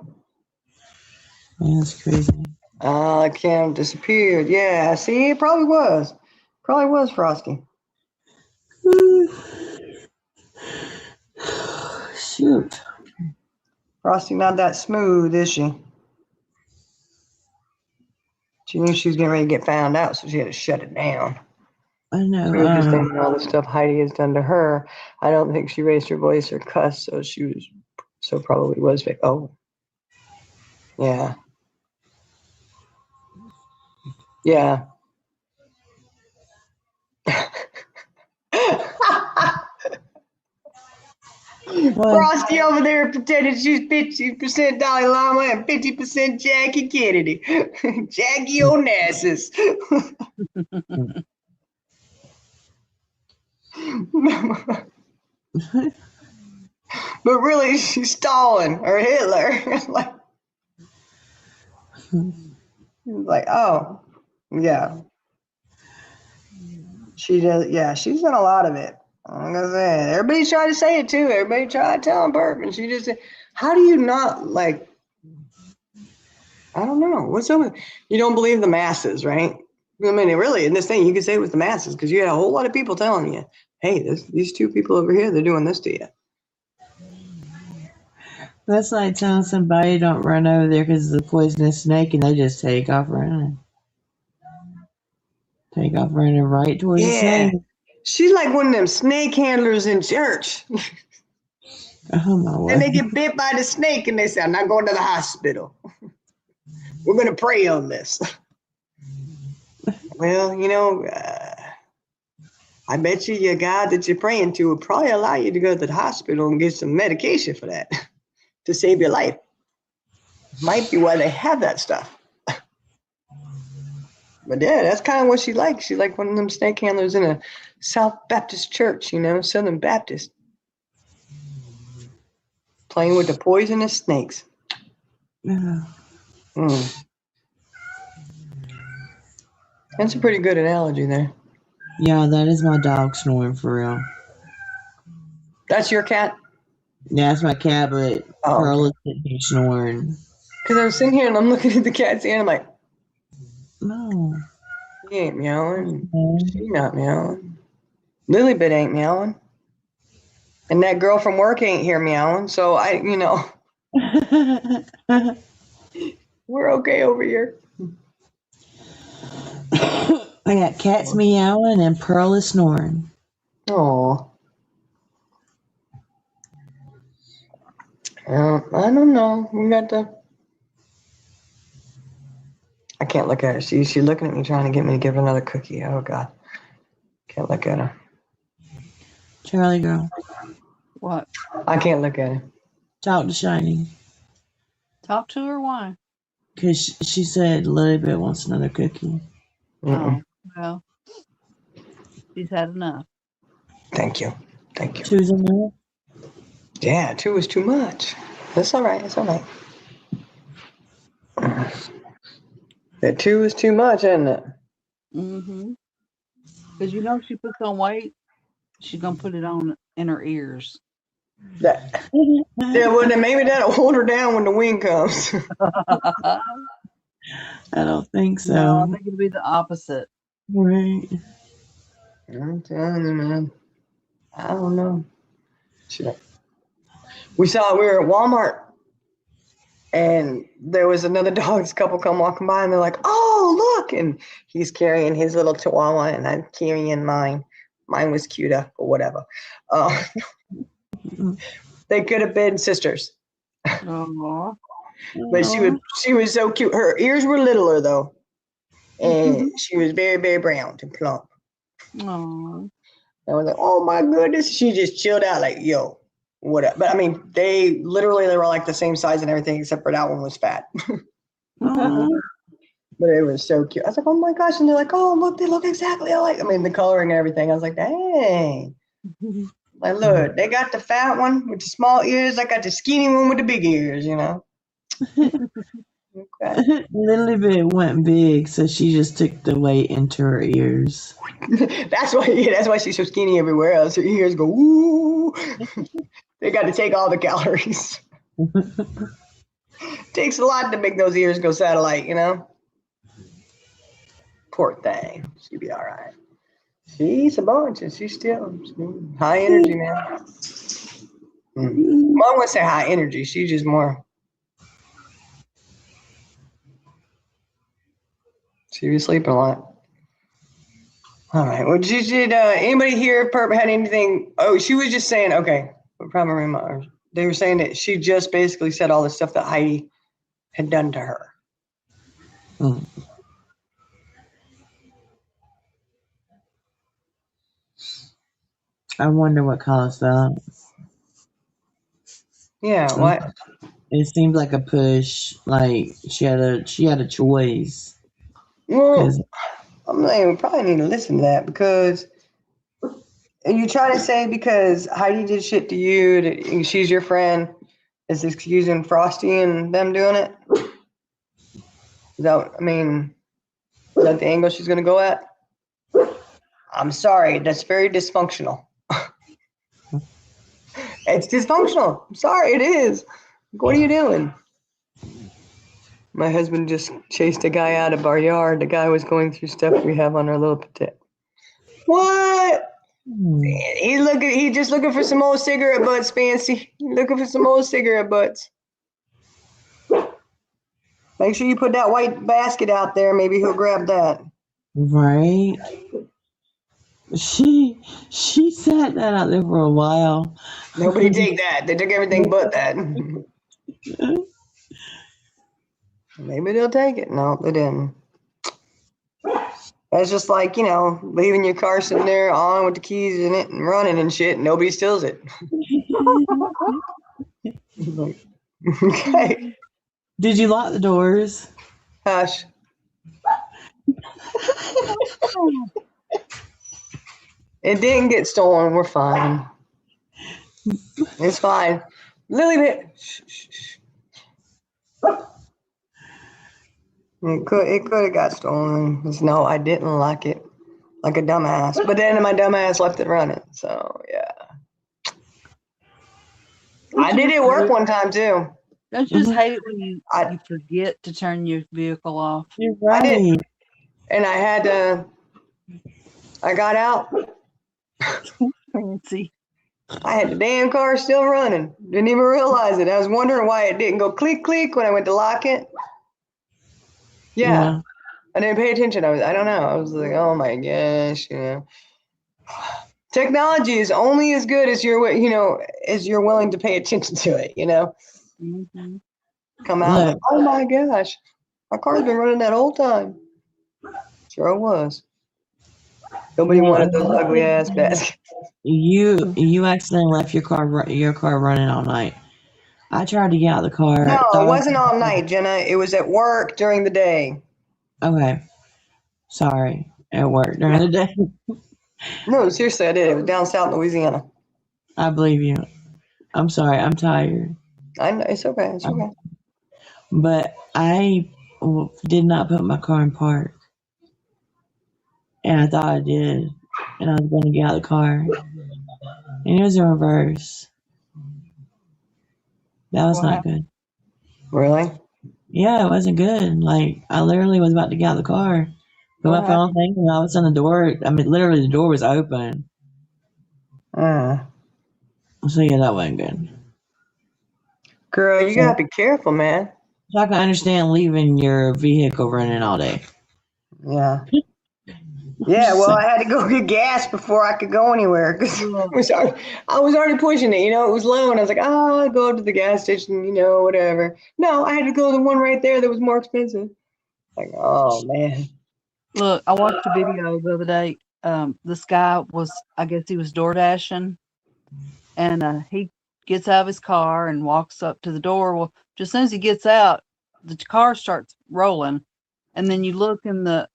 That's crazy. Cam disappeared. Yeah, see, it probably was. Probably was Frosty. Shoot. Frosty not that smooth, is she? She knew she was getting ready to get found out, so she had to shut it down. I know. She was just thinking all the stuff Heidi has done to her. I don't think she raised her voice or cussed, so probably was fake. Oh, yeah. Yeah. Frosty over there pretending she's 50% Dalai Lama and 50% Jackie Kennedy. Jackie Onassis. But really, she's Stalin or Hitler. like, oh, yeah. She does. Yeah, she's done a lot of it. Like I said, everybody's trying to say it too. Everybody tried to tell him Burp, and she just said, how do you not like? I don't know. What's up with you? Don't believe the masses, right? I mean, really, in this thing, you could say it was the masses because you had a whole lot of people telling you, "Hey, these two people over here, they're doing this to you." That's like telling somebody don't run over there because it's a poisonous snake and they just take off running. Take off running right towards the Yeah, snake. she's like one of them snake handlers in church. Oh my And they word. get bit by the snake and they say, I'm not going to the hospital. We're going to pray on this. Well, I bet you your God that you're praying to will probably allow you to go to the hospital and get some medication for that to save your life. Might be why they have that stuff. But yeah, that's kind of what she likes. She's like one of them snake handlers in a South Baptist church, Southern Baptist. Playing with the poisonous snakes. Mm. That's a pretty good analogy there. Yeah, that is my dog snoring for real. That's your cat? Yeah, that's my cat, but Oh. Pearl is sitting here snoring. Because I was sitting here and I'm looking at the cat's ear and I'm like, No. he ain't meowing. No. She not meowing. Lilybit ain't meowing. And that girl from work ain't here meowing. So we're okay over here. I got cats meowing and Pearl is snoring. Oh. I don't know. We got the. I can't look at her. She's looking at me trying to get me to give her another cookie. Oh, God. Can't look at her. Charlie girl, What? I can't look at her. talk to Shiny. Talk to her? Why? Because she said Lilybit wants another cookie. Mm-mm. Oh, well, she's had enough. Thank you. Thank you. Two's enough? Yeah, 2 is too much. That's all right. It's all right. That 2 is too much, isn't it? Mm-hmm. Because if she puts on weight, she's going to put it on in her ears. Yeah, well, then maybe that'll hold her down when the wind comes. I don't think so. No, I think it'll be the opposite. Right. I'm telling you, man. I don't know. Shit. We were at Walmart, and there was another dog's couple come walking by, and they're like, "Oh, look!" And he's carrying his little Chihuahua, and I'm carrying mine. Mine was cuter or whatever. They could have been sisters, Aww. but she was so cute. Her ears were littler though, and she was very, very brown and plump. Aww. I was like, "Oh my goodness!" She just chilled out, like, "Yo, what up?" But I mean, they were like the same size and everything, except for that one was fat. But it was so cute. I was like, "Oh my gosh!" And they're like, "Oh, look, they look exactly alike." I mean, the coloring and everything. I was like, "Dang!" Like, look, they got the fat one with the small ears. I got the skinny one with the big ears. Okay. Lilybit went big, so she just took the weight into her ears. That's why she's so skinny everywhere else. Her ears go woo. They got to take all the calories. Takes a lot to make those ears go satellite, Poor thing. She'll be all right. She's a bunch, and she's still high energy, man. Well, I wouldn't say high energy. She's just more. She was sleeping a lot. All right. Well, did anybody here had anything? Oh, she was just saying, okay, probably they were saying that she just basically said all the stuff that Heidi had done to her. I wonder what caused that. Yeah, what? It seemed like a push. Like she had a choice. Well, Cause I'm like, we probably need to listen to that because are you trying to say because Heidi did shit to you, that she's your friend, is excusing Frosty and them doing it? Is that, I mean, is that the angle she's going to go at? I'm sorry, that's very dysfunctional. It's dysfunctional. I'm sorry, it is. What are you doing? My husband just chased a guy out of our yard. The guy was going through stuff we have on our little potato. What? He just looking for some old cigarette butts, Fancy. Looking for some old cigarette butts. Make sure you put that white basket out there. Maybe he'll grab that. right. She sat that out there for a while. Nobody take that. They took everything but that. Maybe they'll take it. No, they didn't. That's just like, leaving your car sitting there on with the keys in it and running and shit, and nobody steals it. Okay. Did you lock the doors? Hush. It didn't get stolen. We're fine. It's fine. Lily, shh, shh, shh. It could have got stolen. No, I didn't lock it like a dumbass. But then my dumbass left it running. So yeah. I did it work one time too. Don't you just hate it when you I forget to turn your vehicle off? You're I did. right. And I got out. Fancy. I had the damn car still running. Didn't even realize it. I was wondering why it didn't go click click when I went to lock it. Yeah. I didn't pay attention. I don't know. I was like, oh my gosh, Technology is only as good as you're willing to pay attention to it, Mm-hmm. Come out. Look. Oh my gosh. My car's been running that whole time. Sure it was. Nobody wanted those ugly ass baskets. You accidentally left your car running all night. I tried to get out of the car. No, it wasn't all night, Jenna. It was at work during the day. Okay. Sorry. At work during the day. No, seriously, I did. It was down south in Louisiana. I believe you. I'm sorry. I'm tired. I know, it's okay. It's okay. But I did not put my car in park. And I thought I did. And I was going to get out of the car. And it was in reverse. That was not good. Really? Yeah, it wasn't good. Like, I literally was about to get out of the car. Put my phone thing, and all of a sudden literally the door was open. So yeah, that wasn't good. Girl, you gotta be careful, man. So I can understand leaving your vehicle running all day. Yeah. Yeah, well, I had to go get gas before I could go anywhere because I was already pushing it. It was low, and I was like, I'll go to the gas station, whatever. No, I had to go to the one right there that was more expensive. Like, oh, man. Look, I watched a video the other day. This guy I guess he was door dashing, and he gets out of his car and walks up to the door. Well, just as soon as he gets out, the car starts rolling, and then you look in the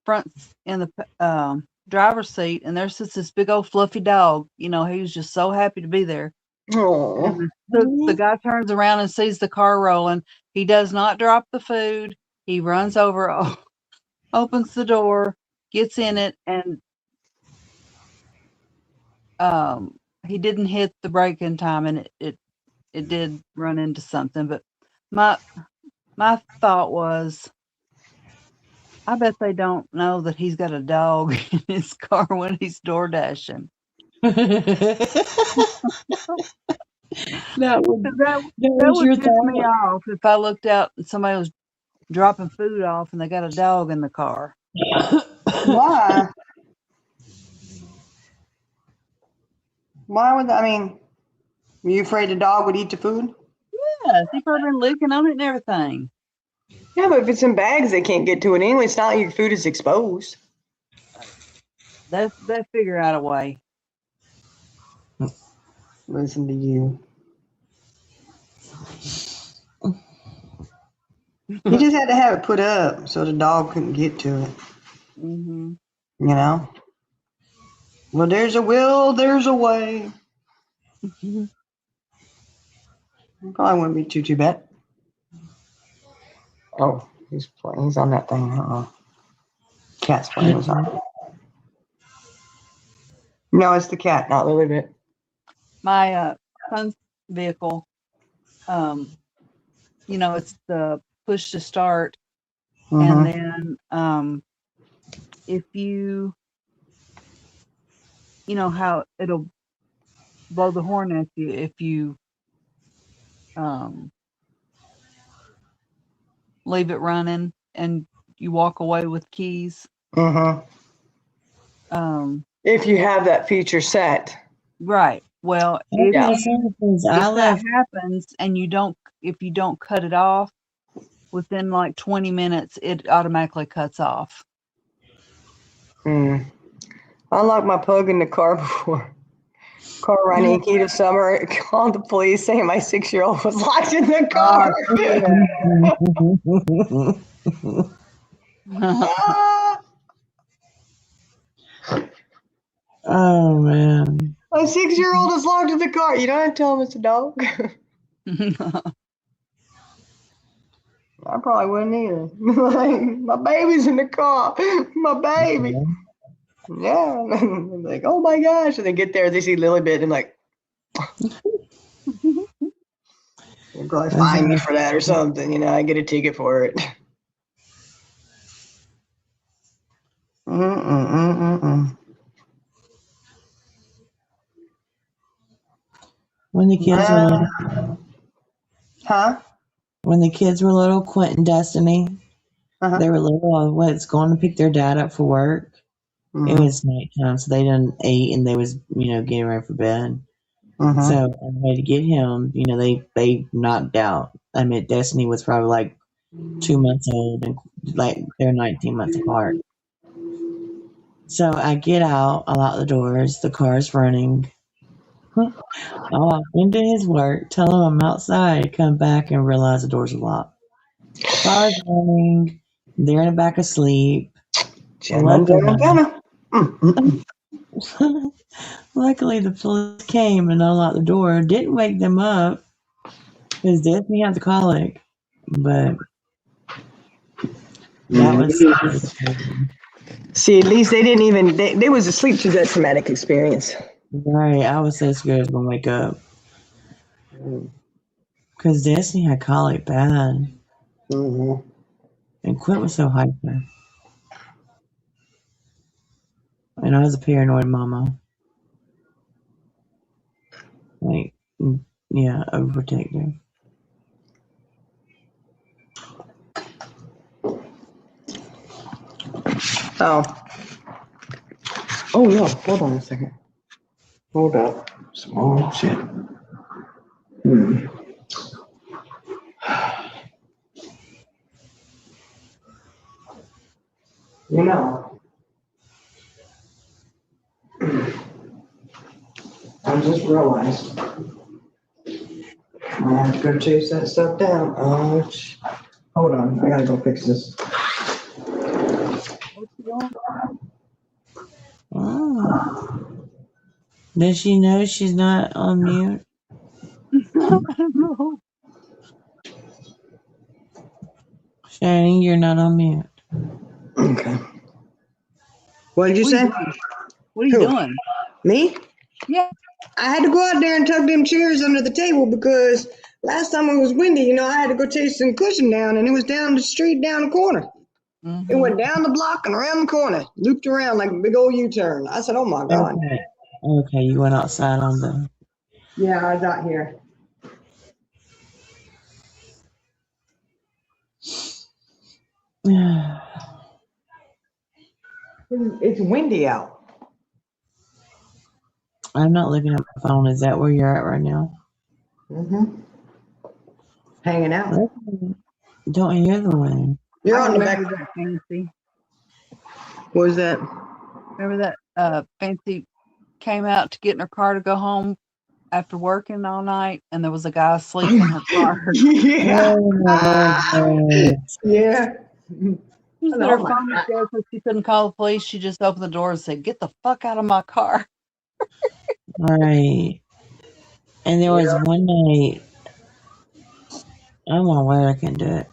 front in the driver's seat, and there's just this big old fluffy dog. He was just so happy to be there. Oh. The guy turns around and sees the car rolling. He does not drop the food. He runs over, opens the door, gets in it, and he didn't hit the brake in time, and it did run into something. But my thought was, I bet they don't know that he's got a dog in his car when he's door dashing. That would piss me off if I looked out and somebody was dropping food off and they got a dog in the car. Why? Why would were you afraid the dog would eat the food? Yeah, he probably been licking on it and everything. Yeah, but if it's in bags, they can't get to it anyway. It's not like your food is exposed. They figure out a way. Listen to you. He just had to have it put up so the dog couldn't get to it. Mm-hmm. You know. Well, there's a will, there's a way. Probably wouldn't be too bad. Oh, he's playing. He's on that thing. Cat's playing with something. No, it's the cat, not Lilybit. My son's vehicle, you know, it's the push to start, and then if you know how it'll blow the horn at you if you leave it running and you walk away with keys. If you have that feature set. Right. Well, if that happens and if you don't cut it off within like 20 minutes, it automatically cuts off. I locked my pug in the car before. Car running heat of summer. Called the police saying my 6-year-old was locked in the car. Oh man. My 6-year-old is locked in the car. You don't have to tell him it's a dog. I probably wouldn't either. Like, my baby's in the car. My baby. Yeah. Like, oh my gosh. And they get there, they see Lilybit, and like, they'll probably fine me for that or something. You know, I get a ticket for it. When the kids were little, when the kids were little, Quentin and Destiny, they were little. I was going to pick their dad up for work. It was nighttime, so they done ate and they was, getting ready for bed. So on the way to get him, they knocked out. I mean, Destiny was probably like 2 months old, and like they're 19 months apart. So I get out, I lock the doors, the car's running. I walk into his work, tell him I'm outside, come back and realize the doors are locked. Car's running, they're in the back asleep. Luckily, the police came and unlocked the door. Didn't wake them up because Destiny had the colic, but that was. See, at least they didn't even. They was asleep through that traumatic experience. Right, I was so scared I was gonna wake up because Destiny had colic bad, and Quint was so hyper, and I was a paranoid mama. Like, yeah, overprotective. Oh no! Hold on a second. Hold up. Small shit. I just realized I have to go chase that stuff down. Hold on, I gotta go fix this. Oh. Does she know she's not on mute? I don't know. Shani, you're not on mute. Okay. What did you say? What are you doing? Me? Yeah. I had to go out there and tuck them chairs under the table because last time it was windy, I had to go chase some cushion down, and it was down the street, down the corner. It went down the block and around the corner, looped around like a big old U-turn. I said, oh my God. Okay, you went outside on the... Yeah, I was out here. It's windy out. I'm not looking at my phone. Is that where you're at right now? Hanging out. Don't hear the wind. You're on the back. That Fancy. What was that? Remember that Fancy came out to get in her car to go home after working all night, and there was a guy asleep in her car. Yeah. Oh my goodness. Yeah. She said Oh her my phone was dead, so she couldn't call the police. She just opened the door and said, "Get the fuck out of my car." Right. And there was Yeah. one night, I'm on where I can do it.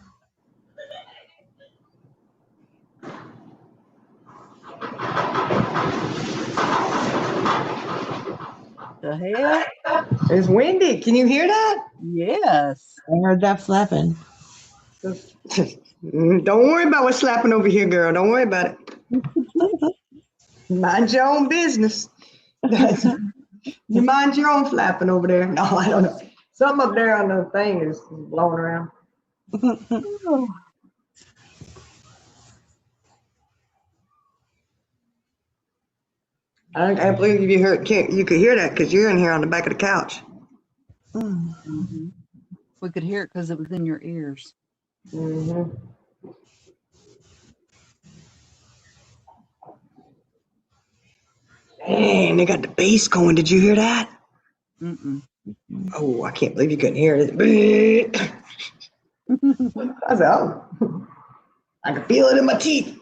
The hell? It's windy. Can you hear that? Yes. I heard that flapping. Don't worry about what's slapping over here, girl. Don't worry about it. Mind your own business. You mind your own flapping over there. No, I don't know. Something up there on the thing is blowing around. I can't believe you heard. You could hear that because you're in here on the back of the couch. Mhm. We could hear it because it was in your ears. Mm-hmm. Man, they got the bass going. Did you hear that? Mm-mm. Oh, I can't believe you couldn't hear it. I said, oh, I can feel it in my teeth.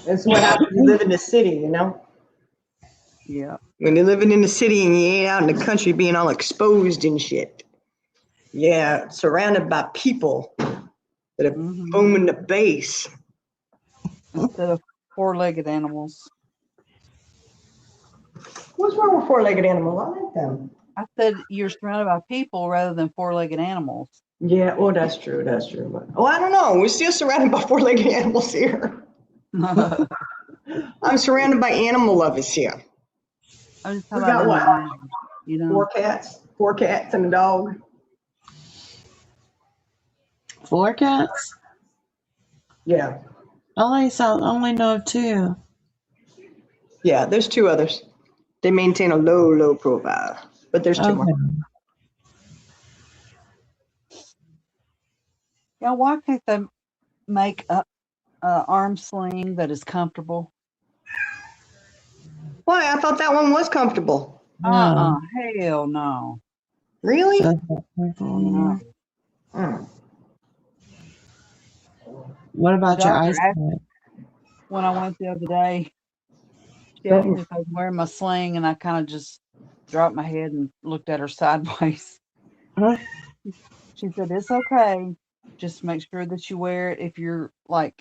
That's what happens when you live in the city, you know? Yeah. When you're living in the city and you ain't out in the country being all exposed and shit. Yeah, surrounded by people that are Mhm. booming the bass. Instead of four-legged animals. What's wrong with four-legged animals? I like them. I said you're surrounded by people rather than four-legged animals. Yeah, well, that's true. That's true. But, oh, I don't know. We're still surrounded by four-legged animals here. I'm surrounded by animal lovers here. I'm just We talking got about what? animals, you know. Four cats and a dog. 4 cats? Yeah. Only know of 2. Yeah, there's 2 others. They maintain a low profile, but there's 2 more. Okay. Yeah, why can't they make a arm sling that is comfortable? Why? I thought that one was comfortable. No. Hell no. Really? That's not comfortable anymore. Hmm. What about your Doctor ice asked pack? when I went the other day, she asked me if I was wearing my sling, and I kind of just dropped my head and looked at her sideways. Huh? She said, "It's okay. Just make sure that you wear it if you're like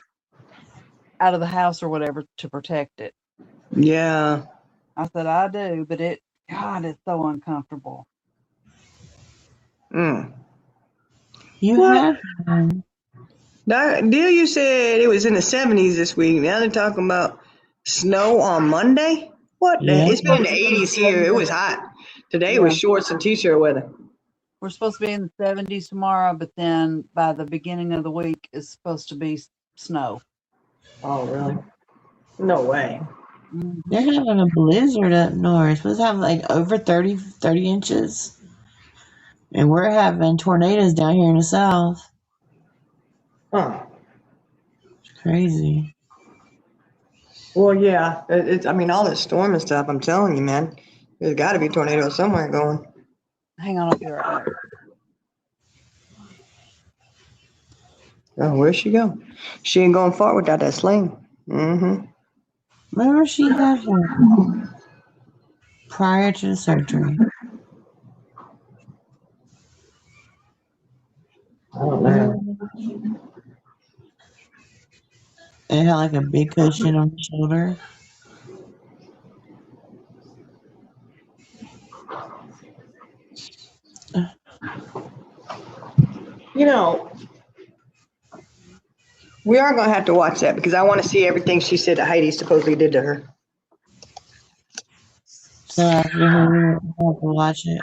out of the house or whatever to protect it." Yeah. I said, "I do, but God, it's so uncomfortable." Mm. You What? have one. Deal, you said it was in the 70s this week. Now they're talking about snow on Monday? What? Yeah. It's been in the 80s here. It was hot. Today was Yeah. shorts and t-shirt weather. We're supposed to be in the 70s tomorrow, but then by the beginning of the week, it's supposed to be snow. Oh, really? No way. Mhm. They're having a blizzard up north. Supposed to have like over 30 inches. And we're having tornadoes down here in the south. Huh. It's crazy. Well, yeah. I mean, all this storm and stuff, I'm telling you, man. There's got to be tornadoes somewhere going. Hang on, I'll be right back. Oh, where'd she go? She ain't going far without that sling. Mm-hmm. Remember she had one prior to the surgery. I don't know. It had like a big cushion on the shoulder. You know, we are going to have to watch that because I want to see everything she said that Heidi supposedly did to her. So after her, I have to watch it.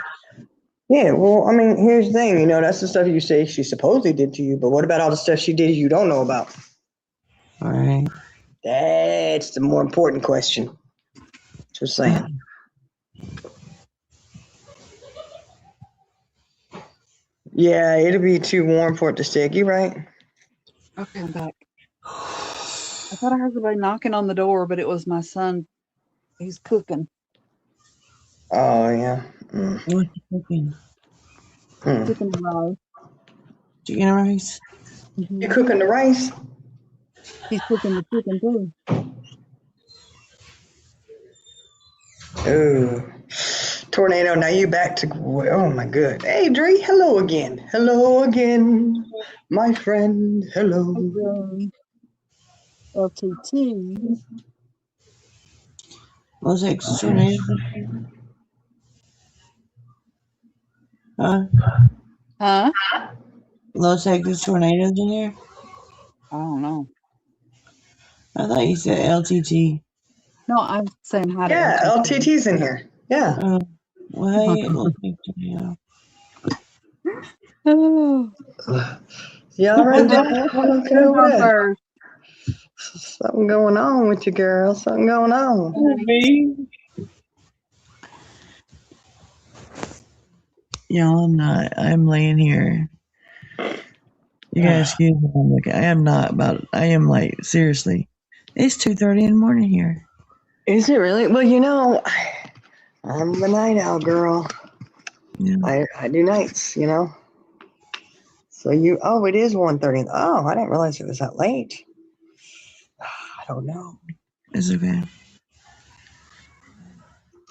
Yeah, well, I mean, here's the thing. You know, that's the stuff you say she supposedly did to you, but what about all the stuff she did you don't know about? All right. That's the more important question. Just saying. Yeah, it'll be too warm for it to stick. You right? Okay, I'm back. I thought I heard somebody knocking on the door, but it was my son He's cooking. Oh yeah. What's he cooking? Cooking rice. Chicken and rice. You cooking the rice? He's cooking the chicken too. Ooh. Tornado, now you back to, oh my good. Hey, Dree, hello again. Hello again, my friend. Hello. Okay. LTT. Los Texas tornadoes. Huh? Huh? Los Texas tornadoes in here? I don't know. I thought you said LTT. No, I'm saying hi to Yeah, LTT. LTT's in here. Yeah. Oh, well, hey, Los Texas tornado. Oh, You all right who's there? on, Okay who's over on there. first? Something going on with you, girl. Something going on. Me? No, I'm not. I'm laying here. You guys excuse me. I'm looking. I am not about. I am like seriously. It's 2:30 in the morning here. Is it really? Well, you know, I'm the night owl girl. Yeah. I do nights, you know. So you, oh, it is 1:30. Oh, I didn't realize it was that late. I don't know. It's okay.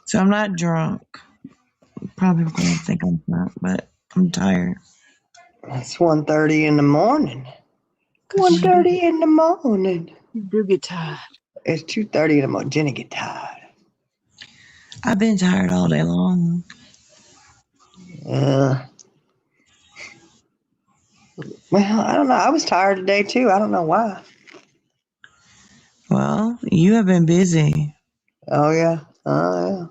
So I'm not drunk. Probably gonna think I'm not, but I'm tired. It's 1:30 in the morning. 1:30 in the morning. You do get tired. It's 2:30 in the morning. Jenny get tired. I've been tired all day long. Well, I don't know. I was tired today too. I don't know why. Well, you have been busy. Oh yeah. Oh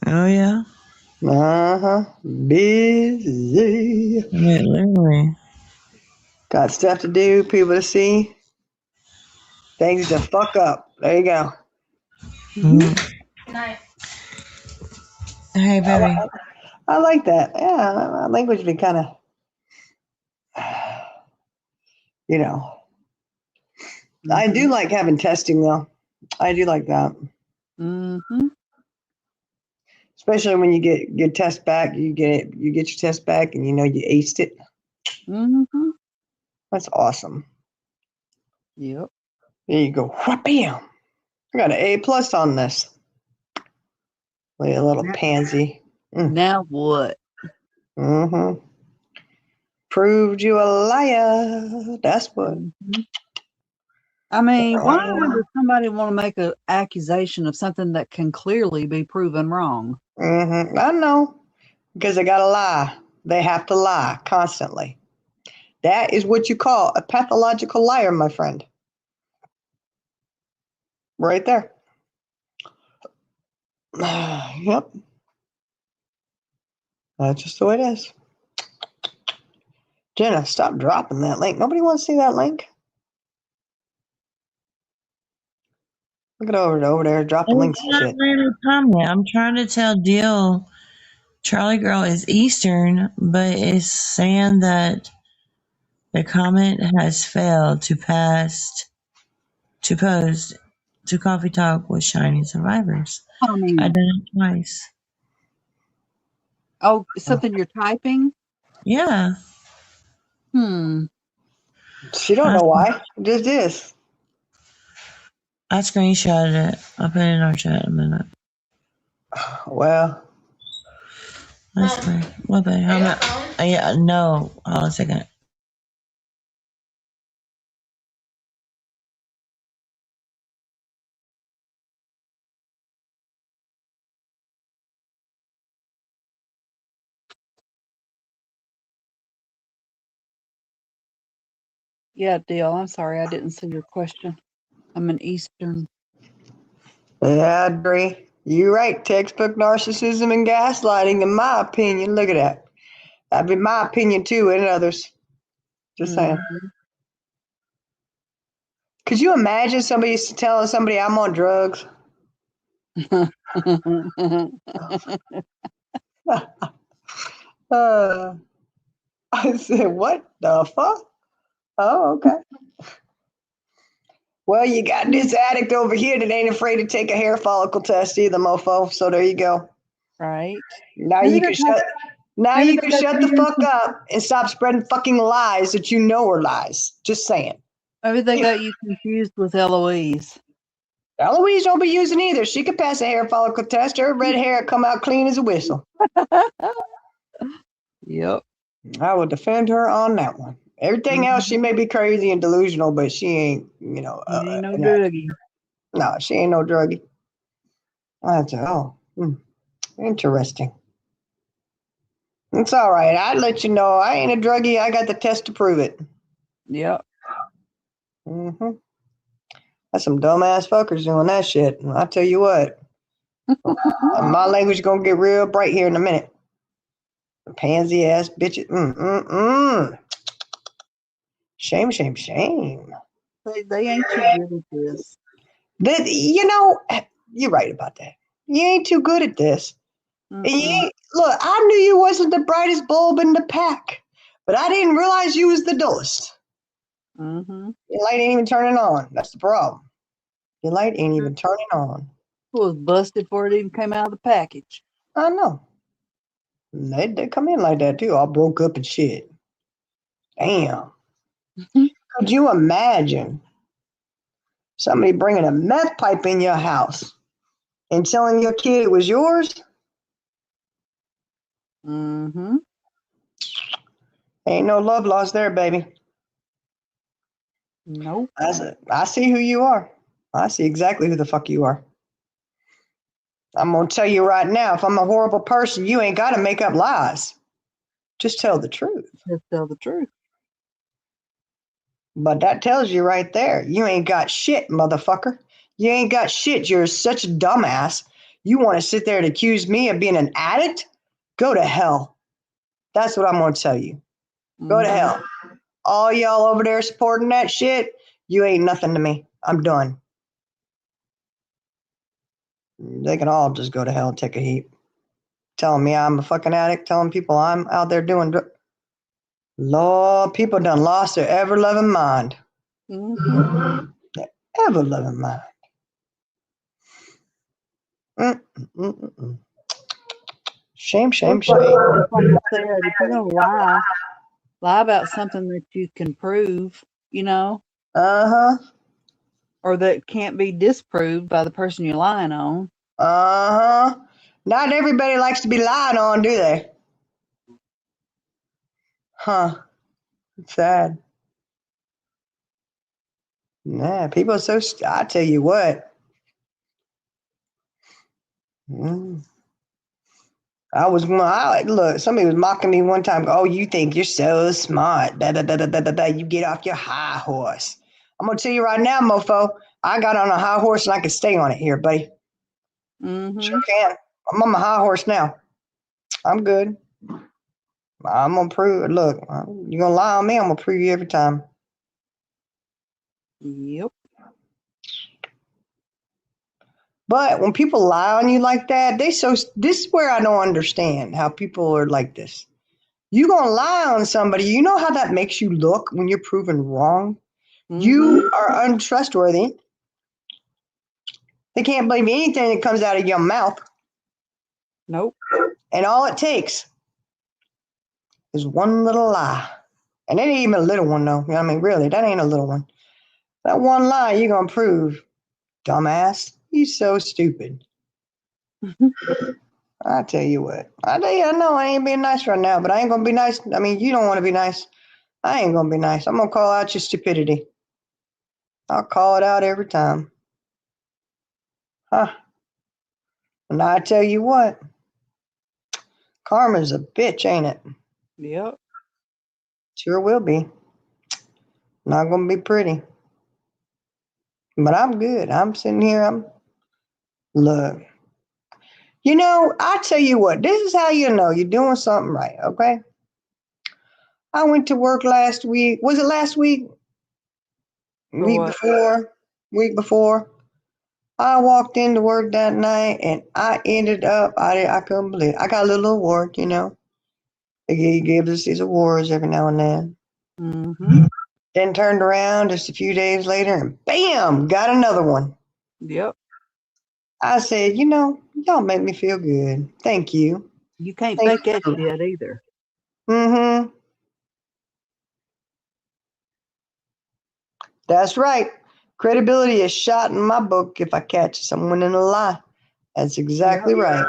Oh yeah. yeah. Uh-huh. Busy. I mean, literally. Got stuff to do, people to see, things to fuck up. There you go. Mm. Night. Hey, baby. I like that. Yeah, my language would be kind of, you know. I do like having testing though. I do like that, Mm-hmm. especially when you get your test back. You get your test back, and you know you aced it. Mm-hmm. That's awesome. Yep. There you go. Wham! I got an A+ on this. Like a little pansy. Now what? Mm-hmm. Proved you a liar. That's what. Mhm. I mean, why would somebody want to make an accusation of something that can clearly be proven wrong? Mm-hmm. I know. Because they got to lie. They have to lie constantly. That is what you call a pathological liar, my friend. Right there. Yep. That's just the way it is. Jenna, stop dropping that link. Nobody wants to see that link. Look at over there, dropping links and It's not shit. really comment. I'm trying to tell Deal Charlie Girl is Eastern, but it's saying that the comment has failed to post to Coffee Talk with Shiny Survivors. I I mean, done it twice. oh, something you're typing? Yeah. She don't know why. It just is. I screenshotted it. I'll put it in our chat in a minute. Well, That's weird. What the hell? Yeah, no. Hold on a second. Yeah, Deal. I'm sorry, I didn't see your question. I'm an Eastern. yeah, Dree. You're right. Textbook narcissism and gaslighting, in my opinion. Look at that. That'd be my opinion too, and others. Just saying. Could you imagine somebody telling somebody I'm on drugs? I said, what the fuck? Oh, okay. Well, you got this addict over here that ain't afraid to take a hair follicle test either, mofo. So there you go. Right. Now Maybe you they're can shut. Now maybe you they can got shut the fuck up and stop spreading fucking lies that you know are lies. Just saying. maybe they got you confused with Eloise. Eloise don't be using either. She could pass a hair follicle test. Her red hair come out clean as a whistle. Yep. I will defend her on that one. Everything else, she may be crazy and delusional, but she ain't, you know. Ain't no an addict. druggie. No, she ain't no druggie. Interesting. It's all right. I'd let you know. I ain't a druggie. I got the test to prove it. Yep. Mm-hmm. That's some dumbass fuckers doing that shit. I tell you what. My language gonna get real bright here in a minute. Pansy ass bitches. Shame, shame, shame. They ain't too good at this. You know, you're right about that. You ain't too good at this. And you Mm-mm. look, I knew you wasn't the brightest bulb in the pack, but I didn't realize you was the dullest. Mm-hmm. Your light ain't even turning on. That's the problem. Your light ain't even turning on. It was busted before it even came out of the package. I know. They come in like that too, all broke up and shit. Damn. Could you imagine somebody bringing a meth pipe in your house and telling your kid it was yours? Mm-hmm. Ain't no love lost there, baby. Nope. I see who you are. I see exactly who the fuck you are. I'm going to tell you right now, if I'm a horrible person, you ain't got to make up lies. Just tell the truth. Just tell the truth. But that tells you right there, you ain't got shit, motherfucker. You ain't got shit. You're such a dumbass. You want to sit there and accuse me of being an addict? Go to hell. That's what I'm going to tell you. Go to Mhm. hell. All y'all over there supporting that shit, you ain't nothing to me. I'm done. They can all just go to hell and take a heap. Telling me I'm a fucking addict, telling people I'm out there doing Lord, people done lost their ever-loving mind. Mhm. Their ever-loving mind. Mm-mm-mm-mm. Shame, shame, Just like shame. I said, if you're gonna lie about something that you can prove, Uh-huh. or that can't be disproved by the person you're lying on. Uh-huh. Not everybody likes to be lied on, do they? Huh. It's sad. Nah, people are so... I tell you what. Look, somebody was mocking me one time. Oh, you think you're so smart. Da, da, da, da, da, da, da. You get off your high horse. I'm going to tell you right now, mofo. I got on a high horse and I can stay on it here, buddy. Mm-hmm. Sure can. I'm on my high horse now. I'm good. I'm going to prove it. Look, you're going to lie on me, I'm going to prove you every time. Yep. But when people lie on you like that, this is where I don't understand how people are like this. You going to lie on somebody, you know how that makes you look when you're proven wrong? Mm-hmm. You are untrustworthy. They can't believe anything that comes out of your mouth. Nope. And all it takes is one little lie. And it ain't even a little one, though. I mean, really, that ain't a little one. That one lie you're going to prove, dumbass. You so stupid. I tell you what. I know I ain't being nice right now, but I ain't going to be nice. I mean, you don't want to be nice. I ain't going to be nice. I'm going to call out your stupidity. I'll call it out every time. Huh. And I tell you what. Karma's a bitch, ain't it? Yep. Sure will be. Not going to be pretty. But I'm good. I'm sitting here. Look. You know, I tell you what. This is how you know you're doing something right, okay? I went to work last week. Was it last week? For what? Week before. I walked into work that night and I ended up, I couldn't believe it. I got a little award, you know. They give us these awards every now and then. Mm-hmm. Then turned around just a few days later and bam, got another one. Yep. I said, y'all make me feel good. Thank you. You can't Thank fake that you. shit either. Mm-hmm. That's right. Credibility is shot in my book if I catch someone in a lie. That's exactly right.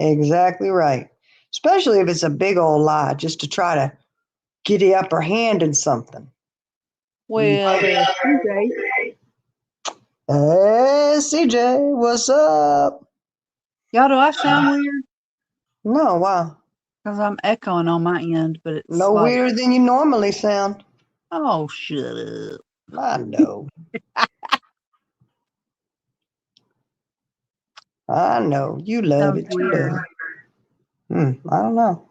Exactly right. Especially if it's a big old lie, just to try to get the upper hand in something. Well, there's CJ. Hey, CJ, what's up? Y'all, do I sound weird? No, wow. Because I'm echoing on my end, but it's No like, weirder than you normally sound. oh, shut up. I know. I know. You love Sounds it too weird. bad. I don't know.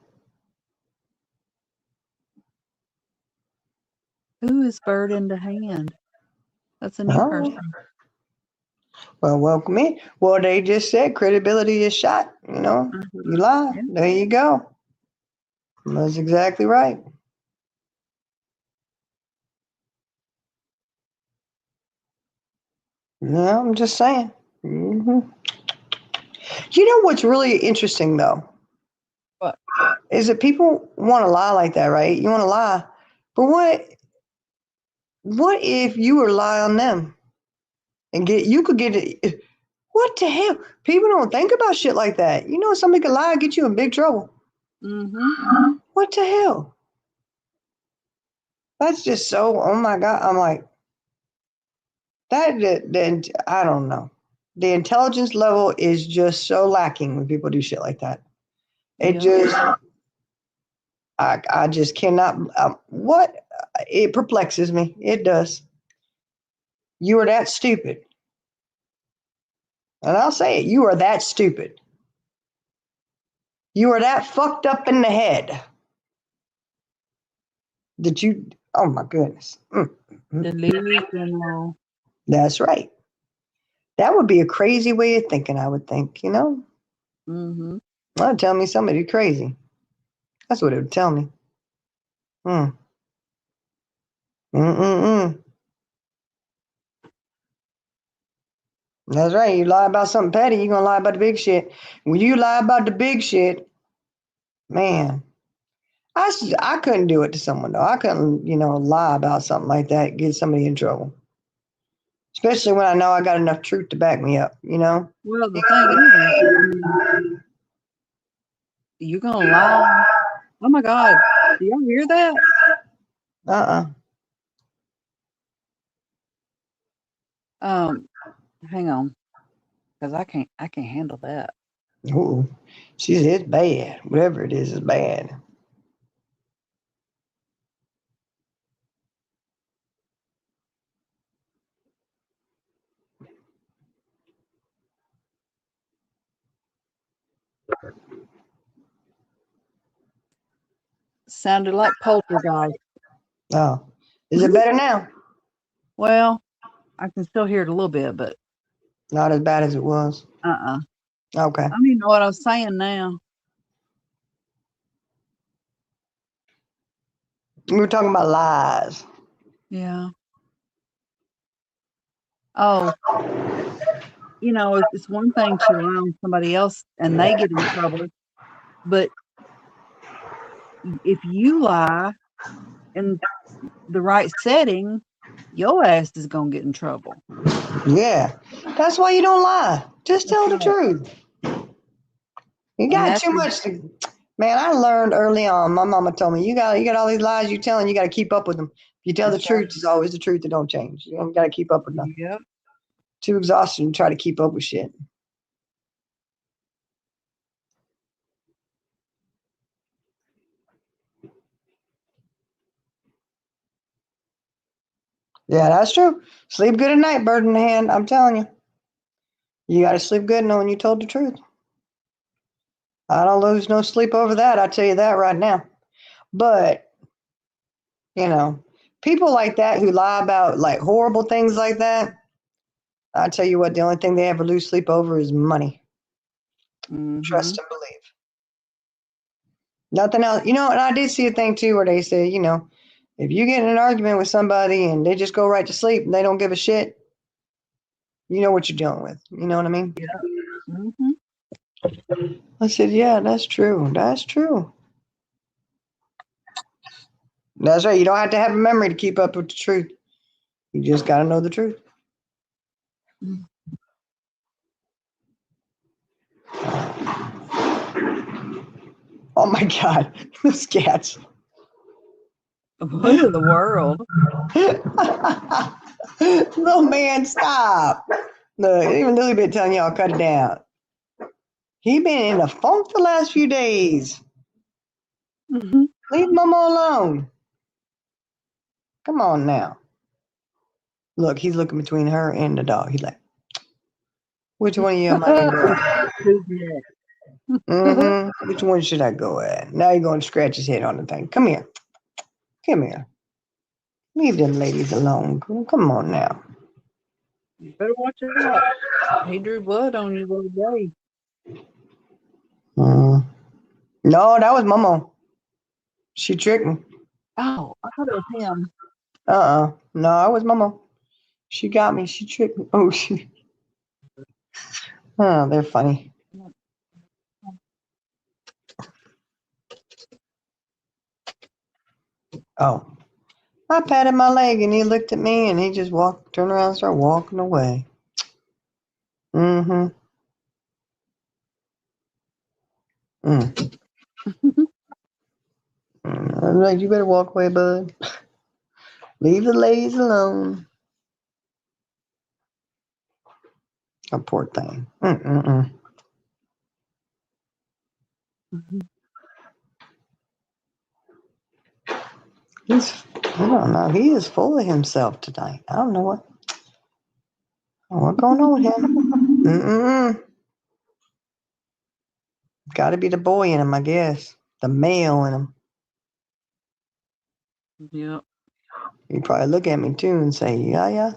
Who is Bird in the Hand? That's a new Oh. person. Well, welcome in. Well, they just said credibility is shot. You lie. Yeah. There you go. That's exactly right. Yeah, I'm just saying. hmm You know what's really interesting, though? What? Is that people want to lie like that, right? You want to lie. But what if you were lie on them and you could get it? What the hell? People don't think about shit like that. Somebody could lie and get you in big trouble. Mm-hmm. What the hell? That's just so, oh my God. I'm like, then I don't know. The intelligence level is just so lacking when people do shit like that. It just, I just cannot, it perplexes me. It does. You are that stupid. And I'll say it, you are that stupid. You are that fucked up in the head that you, oh my goodness. Delusional. That's right. That would be a crazy way of thinking, I would think, Mm-hmm. That'd tell me somebody crazy. That's what it would tell me. Mm. Mm-mm-mm. That's right. You lie about something petty, you're gonna lie about the big shit. When you lie about the big shit, man, I couldn't do it to someone though. I couldn't, lie about something like that, get somebody in trouble. Especially when I know I got enough truth to back me up, Well, the thing is, you're gonna lie. Oh my God! Do y'all hear that? Hang on, because I can't handle that. Ooh, it's bad. Whatever it is bad. Sounded like poltergeist. Oh, is it better now? Well, I can still hear it a little bit, but Not as bad as it was. Okay. I don't even know what I was saying now. We were talking about lies. Yeah. Oh, it's one thing to lie on somebody else and they get in trouble, but if you lie in the right setting, your ass is gonna get in trouble. Yeah. That's why you don't lie. Just tell the truth. You got too much to, man, I learned early on. My mama told me, you got all these lies you're telling, you got to keep up with them. If you tell the truth, it's always the truth that don't change. You got to keep up with them. Yep. Too exhausted to try to keep up with shit. Yeah, that's true. Sleep good at night, bird in the hand. I'm telling you. You got to sleep good knowing you told the truth. I don't lose no sleep over that. I tell you that right now. But, people like that who lie about like horrible things like that, I tell you what, the only thing they ever lose sleep over is money. Mm-hmm. Trust and believe. Nothing else. And I did see a thing too where they say, If you get in an argument with somebody and they just go right to sleep and they don't give a shit, you know what you're dealing with. You know what I mean? Mm-hmm. I said, yeah, that's true. That's true. That's right. You don't have to have a memory to keep up with the truth. You just got to know the truth. Oh my God, those cats. What in the world? Little man, stop. Look, even Lily been telling y'all cut it down. He been in a funk the last few days. Mm-hmm. Leave Mama alone. Come on now. Look, he's looking between her and the dog. He's like, which one of you am I gonna go at? Who's next? Mm-hmm. Which one should I go at? Now you're going to scratch his head on the thing. Come here. Come here. Leave them ladies alone. Come on now. You better watch out. He drew blood on you the other day. No, that was Momo. She tricked me. Oh, I thought it was him. No, that was Momo. She got me. She tricked me. Oh, they're funny. Oh, I patted my leg and he looked at me and he just turned around and started walking away. Mm-hmm. I was like, you better walk away, bud. Leave the ladies alone. A poor thing. Mm-mm-mm. Mm-hmm. I don't know. He is full of himself tonight. I don't know what's going on with him. Mm-mm. Got to be the boy in him, I guess. The male in him. Yep. He'd probably look at me too and say, yeah,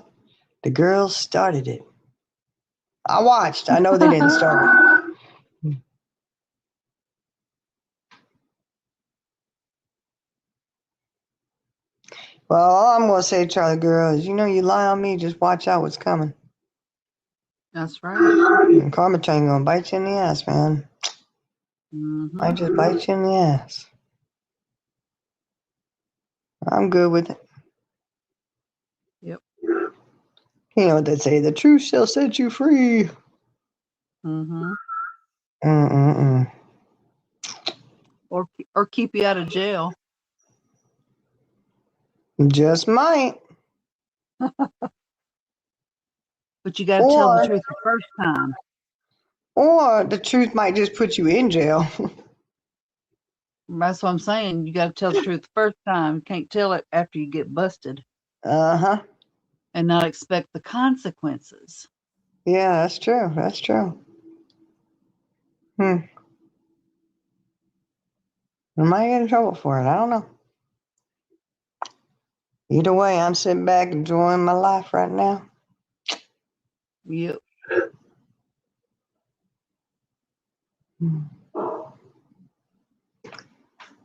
the girls started it. I watched. I know they didn't start it. Well, all I'm going to say, Charlie girl, is you lie on me, just watch out what's coming. That's right. And Karma Chain going to bite you in the ass, man. Mm-hmm. I just bite you in the ass. I'm good with it. Yep. You know what they say, the truth shall set you free. Mm-hmm. Mm-mm-mm. Or keep you out of jail. Just might. But you got to tell the truth the first time. Or the truth might just put you in jail. That's what I'm saying. You got to tell the truth the first time. You can't tell it after you get busted Uh-huh. and not expect the consequences. Yeah, that's true. That's true. I might get in trouble for it. I don't know. Either way, I'm sitting back enjoying my life right now. Yep.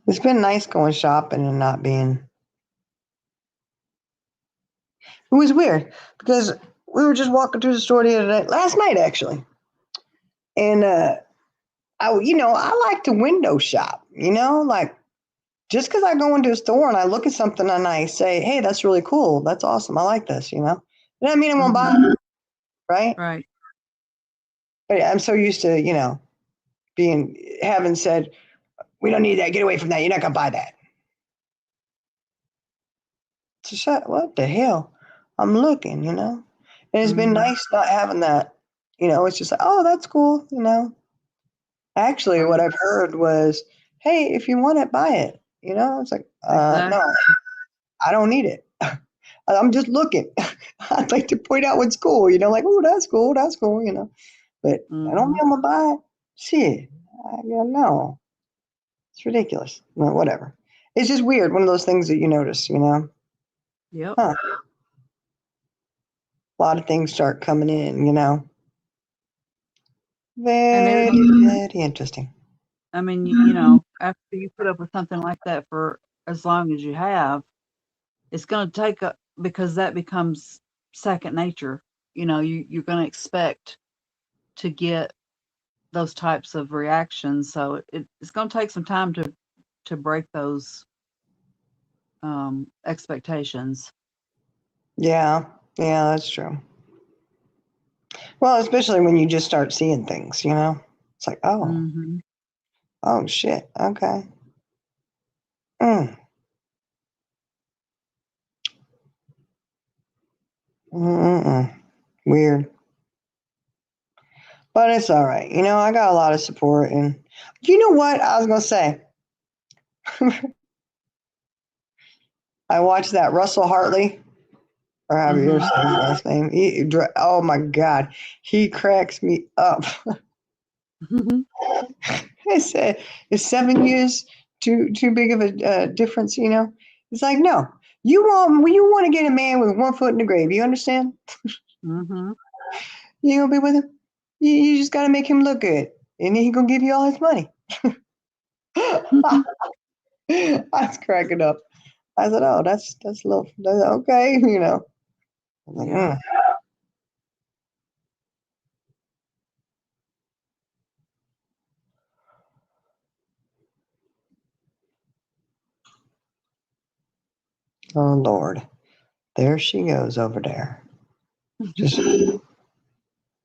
It's been nice going shopping and not being. It was weird because we were just walking through the store the other day, last night actually, and I like to window shop. Like just because I go into a store and I look at something and I say, "Hey, that's really cool. That's awesome. I like this." Doesn't mean I won't buy it, right? Right. But I'm so used to having said, "We don't need that. Get away from that. You're not gonna buy that." So what the hell? I'm looking, and it's been nice not having that. It's just like, oh, that's cool. Actually, what I've heard was, hey, if you want it, buy it. It's like, Exactly. no, I don't need it. I'm just looking. I'd like to point out what's cool. Like, oh, that's cool, But I don't mean I'm gonna buy it. Shit, no, it's ridiculous. Well, whatever. It's just weird. One of those things that you notice, Yep. Huh. A lot of things start coming in, Very, very interesting. I mean, you know, after you put up with something like that for as long as you have, it's going to take because that becomes second nature. You know, you're going to expect to get those types of reactions. So it's going to take some time to break those expectations. Yeah, that's true. Well, especially when you just start seeing things, you know? It's like, oh, Mm-hmm. oh shit, okay. Mm. Mm-mm. Weird. But it's all right. You know, I got a lot of support. And you know what I was going to say? I watched that Russell Hartley, or however you say his last name. Oh my God. He cracks me up. I said, is 7 years too big of a difference, you know? It's like, no. You want to get a man with 1 foot in the grave. You understand? Mm-hmm. You gonna be with him? You just gotta make him look good, and then he gonna give you all his money. I was cracking up. I said, "Oh, that's okay," you know. I'm like, Yeah. Oh Lord, there she goes over there. Just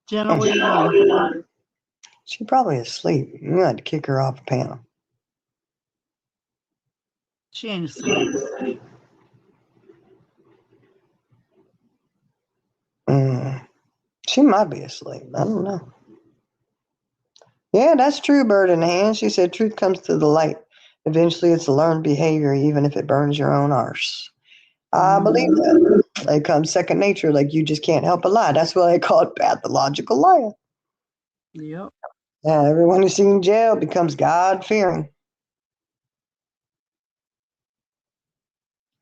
Jenna, what are you doing? she probably asleep. I'm gonna have to kick her off the panel. She ain't asleep. She might be asleep. I don't know. Yeah, that's true, bird in the hand. She said, truth comes to the light. Eventually, it's a learned behavior, even if it burns your own arse. I believe that. It comes second nature, like you just can't help but lie. That's why they call it pathological lying. Yep. Yeah, everyone who's in jail becomes God-fearing.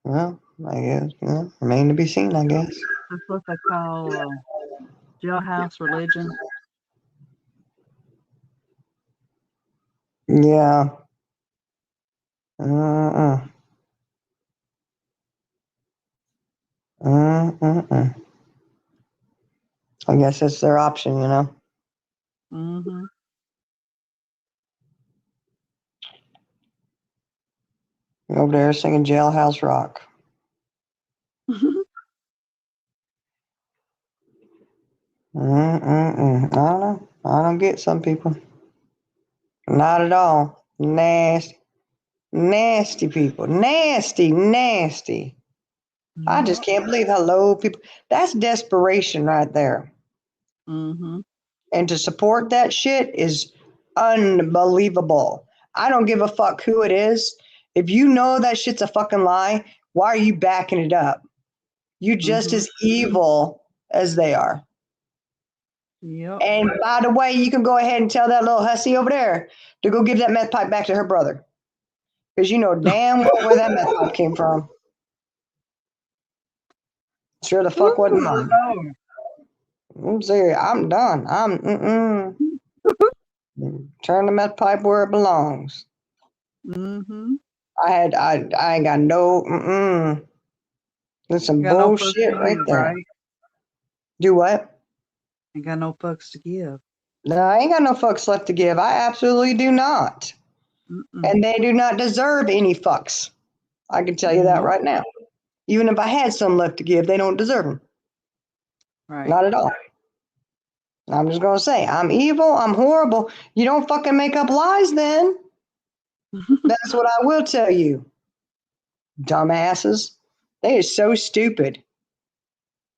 Well, I guess, remain to be seen, I guess. That's what they call jailhouse religion. Yeah. Uh-uh. I guess that's their option, you know. Mm-hmm. Over there singing Jailhouse Rock. I don't know. I don't get some people. Not at all. Nasty. Nasty people. Nasty, nasty. I just can't believe how low people. That's desperation right there. Mm-hmm. And to support that shit is unbelievable. I don't give a fuck who it is. If you know that shit's a fucking lie, why are you backing it up? You just as evil as they are. Yep. And by the way, you can go ahead and tell that little hussy over there to go give that meth pipe back to her brother. Because you know damn well where that meth pipe came from. Sure the fuck wasn't mine. I'm serious. I'm done. Turn the meth pipe where it belongs. Mm-hmm. I ain't got no, There's some Got no fucks bullshit to right give, there. right? Do what? Ain't got no fucks to give. No, I ain't got no fucks left to give. I absolutely do not. Mm-mm. And they do not deserve any fucks. I can tell you that Nope. right now. Even if I had some left to give, they don't deserve them. Right. Not at all. I'm just going to say, I'm evil. I'm horrible. You don't fucking make up lies then. That's what I will tell you. Dumbasses. They are so stupid.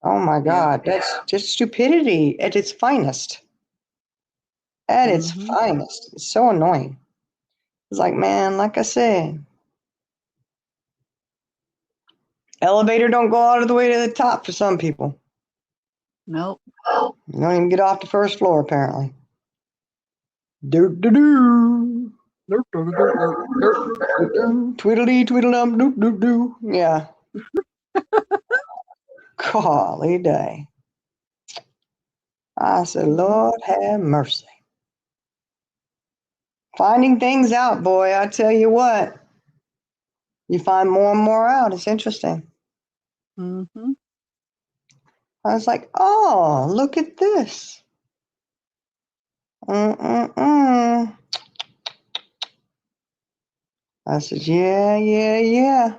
Oh my God. That's just stupidity at its finest. At its finest. It's so annoying. It's like, man, like I said, elevator don't go all the way to the top for some people. Nope. You don't even get off the first floor, apparently. Do. Tweedledee, tweedledum, doo, doo, doo. Yeah. Golly day. I said, Lord have mercy. Finding things out, boy, I tell you what. You find more and more out. It's interesting. Mm-hmm. I was like, oh, look at this. I said, yeah.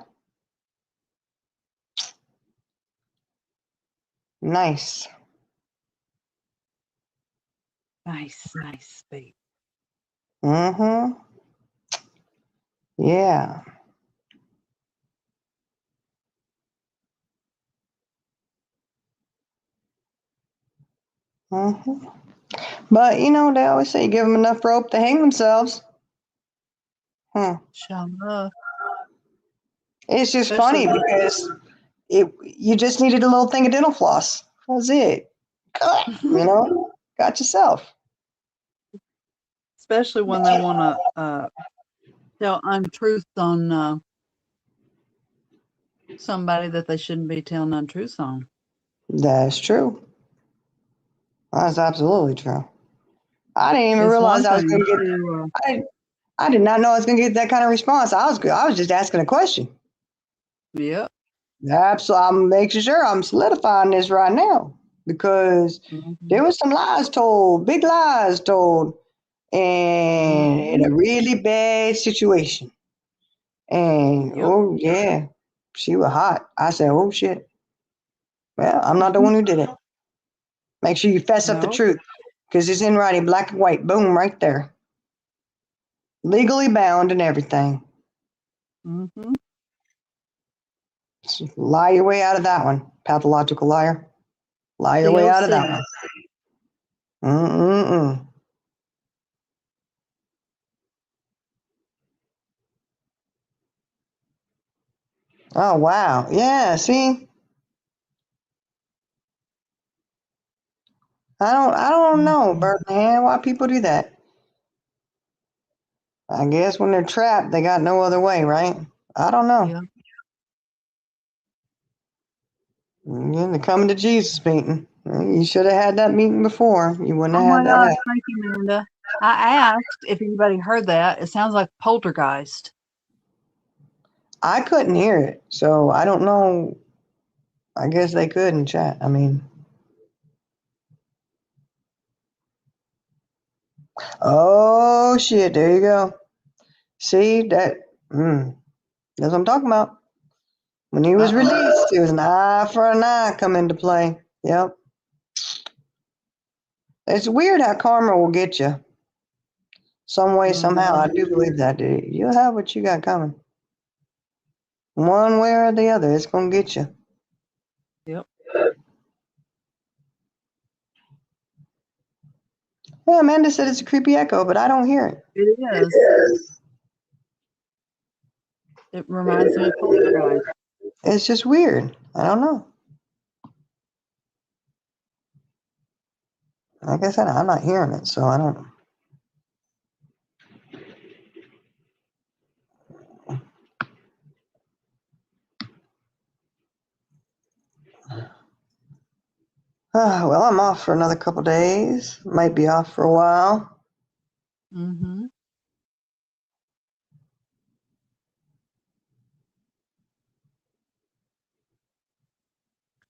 Nice. Nice, nice, babe. Yeah. But you know, they always say give them enough rope to hang themselves. Sure enough. It's just Especially funny because you just needed a little thing of dental floss. That's it. You know, got yourself. especially when they want to tell untruths on somebody that they shouldn't be telling untruths on. That's true. That's absolutely true. I didn't even It's realize one I was thing going to to, get. I did not know I was going to get that kind of response. I was just asking a question. yep. Absolutely, I'm making sure I'm solidifying this right now because there was some lies told, big lies told, and in a really bad situation. And Yep. oh yeah, she was hot. I said, oh shit. Well, I'm not the one who did it. Make sure you fess up the No. truth because it's in writing, black and white. Boom, right there. Legally bound and everything. Mm-hmm. So lie your way out of that one, pathological liar. Lie your way out of that one. Mm-mm-mm. Oh wow. Yeah, see? I don't know, Birmingham, why people do that. I guess when they're trapped, they got no other way, right? I don't know. Yeah. The coming to Jesus meeting. You should have had that meeting before. You wouldn't Oh have my had that gosh, happen. thank you, Amanda. I asked if anybody heard that. It sounds like poltergeist. I couldn't hear it, so I don't know. I guess they could in chat. I mean, oh shit, there you go. See that? That's what I'm talking about. When he was released, it was an eye for an eye come into play. Yep. It's weird how karma will get you. Some way, somehow. I do believe that, dude. You'll have what you got coming. One way or the other, it's going to get you. Yep. Yeah, Amanda said it's a creepy echo, but I don't hear it. It is. It reminds me of poltergeist. It's just weird. I don't know. Like I said, I'm not hearing it, so I don't. Well, I'm off for another couple days. Might be off for a while. Mm-hmm.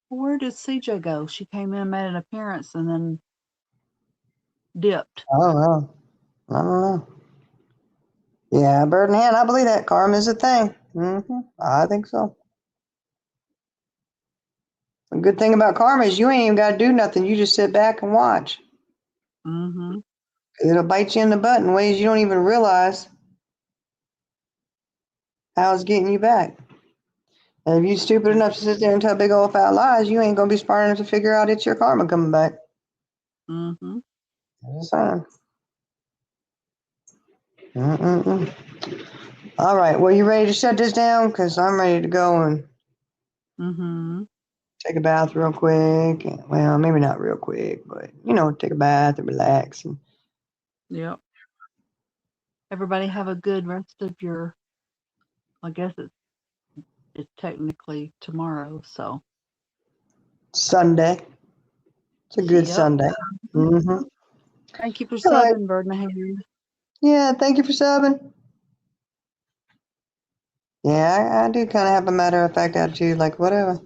Where did CJ go? She came in, made an appearance, and then dipped. Oh, well. I don't know. Yeah, bird in hand. I believe that karma is a thing. I think so. The good thing about karma is you ain't even got to do nothing. You just sit back and watch. Mm-hmm. It'll bite you in the butt in ways you don't even realize how it's getting you back. And if you're stupid enough to sit there and tell big old fat lies, you ain't gonna be smart enough to figure out it's your karma coming back. Mm-hmm. I'm just saying. All right, well, you ready to shut this down? Because I'm ready to go and Mm-hmm. take a bath real quick. Well, maybe not real quick, but, take a bath and relax. And Yep. Everybody have a good rest of your, I guess it's technically tomorrow, so. Sunday. It's a good Yep. Sunday. Thank you for All right. subbing, Bird in the Hand. Yeah, thank you for subbing. Yeah, I do kind of have a matter-of-fact attitude, like, whatever.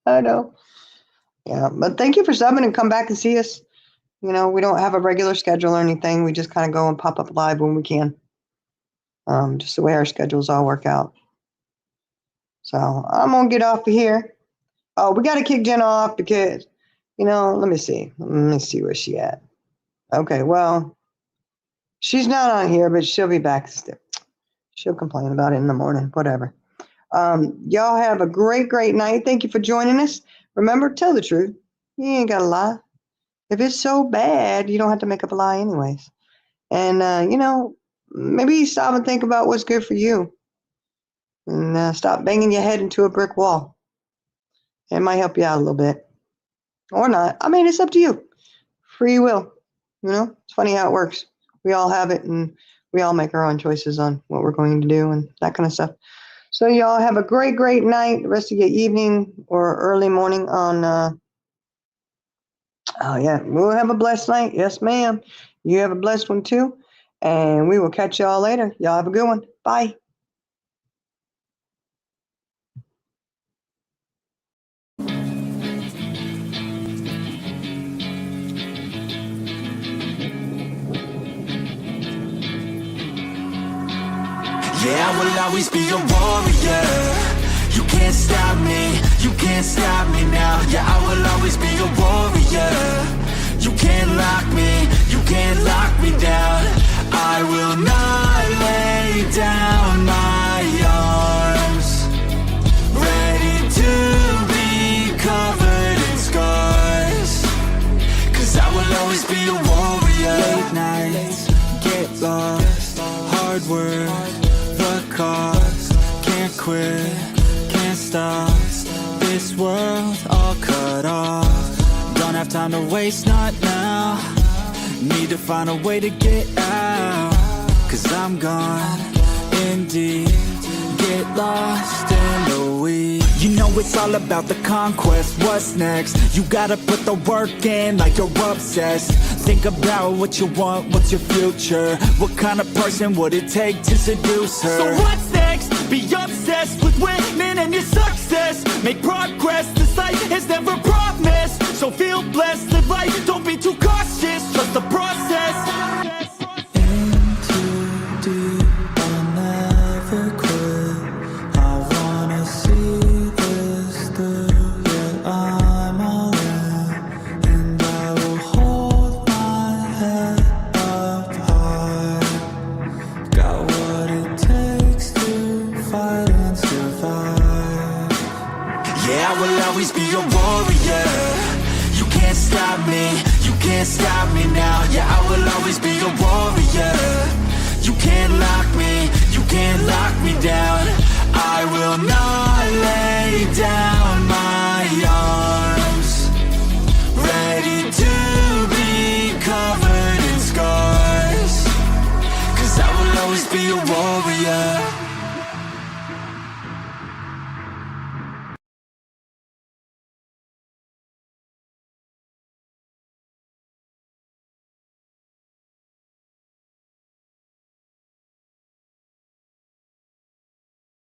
I know. Yeah, but thank you for subbing and come back and see us. You know, we don't have a regular schedule or anything. We just kind of go and pop up live when we can. Just the way our schedules all work out. So I'm going to get off of here. Oh, we got to kick Jen off because, you know, let me see. Let me see where she at. Okay, well, she's not on here, but she'll be back. She'll complain about it in the morning, whatever. Y'all have a great, great night. Thank you for joining us. Remember, tell the truth. You ain't got to lie. If it's so bad, you don't have to make up a lie anyways. And, you know, maybe stop and think about what's good for you. And stop banging your head into a brick wall. It might help you out a little bit. Or not. I mean, it's up to you. Free will. You know, it's funny how it works. We all have it, and we all make our own choices on what we're going to do and that kind of stuff. So y'all have a great, great night. The rest of your evening or early morning on, oh yeah, we'll have a blessed night. Yes, ma'am. You have a blessed one too. And we will catch y'all later. Y'all have a good one. Bye. Yeah, I will always be a warrior. You can't stop me, you can't stop me now. Yeah, I will always be a warrior. You can't lock me, you can't lock me down. I will not lay down my arms. Ready to be covered in scars. 'Cause I will always be a warrior. Late nights, get lost, hard work, the cost. Can't quit, can't stop. This world all cut off. Don't have time to waste, not now. Need to find a way to get out. 'Cause I'm gone in deep. Get lost in the weeds. You know it's all about the conquest. What's next? You gotta put the work in like you're obsessed. Think about what you want, what's your future? What kind of person would it take to seduce her? So what's next? Be obsessed with winning and your success. Make progress, this life is never promised. So feel blessed, live right, don't be too cautious. Trust the process. In too deep, I'll never quit. I wanna see this through, yeah, I'm all in. And I will hold my head up high. Got what it takes to fight and survive. Yeah, I will always be a warrior. You can't stop me, you can't stop me now. Yeah, I will always be a warrior. You can't lock me, you can't lock me down. I will not lay down my arms. Ready to be covered in scars. 'Cause I will always be a warrior.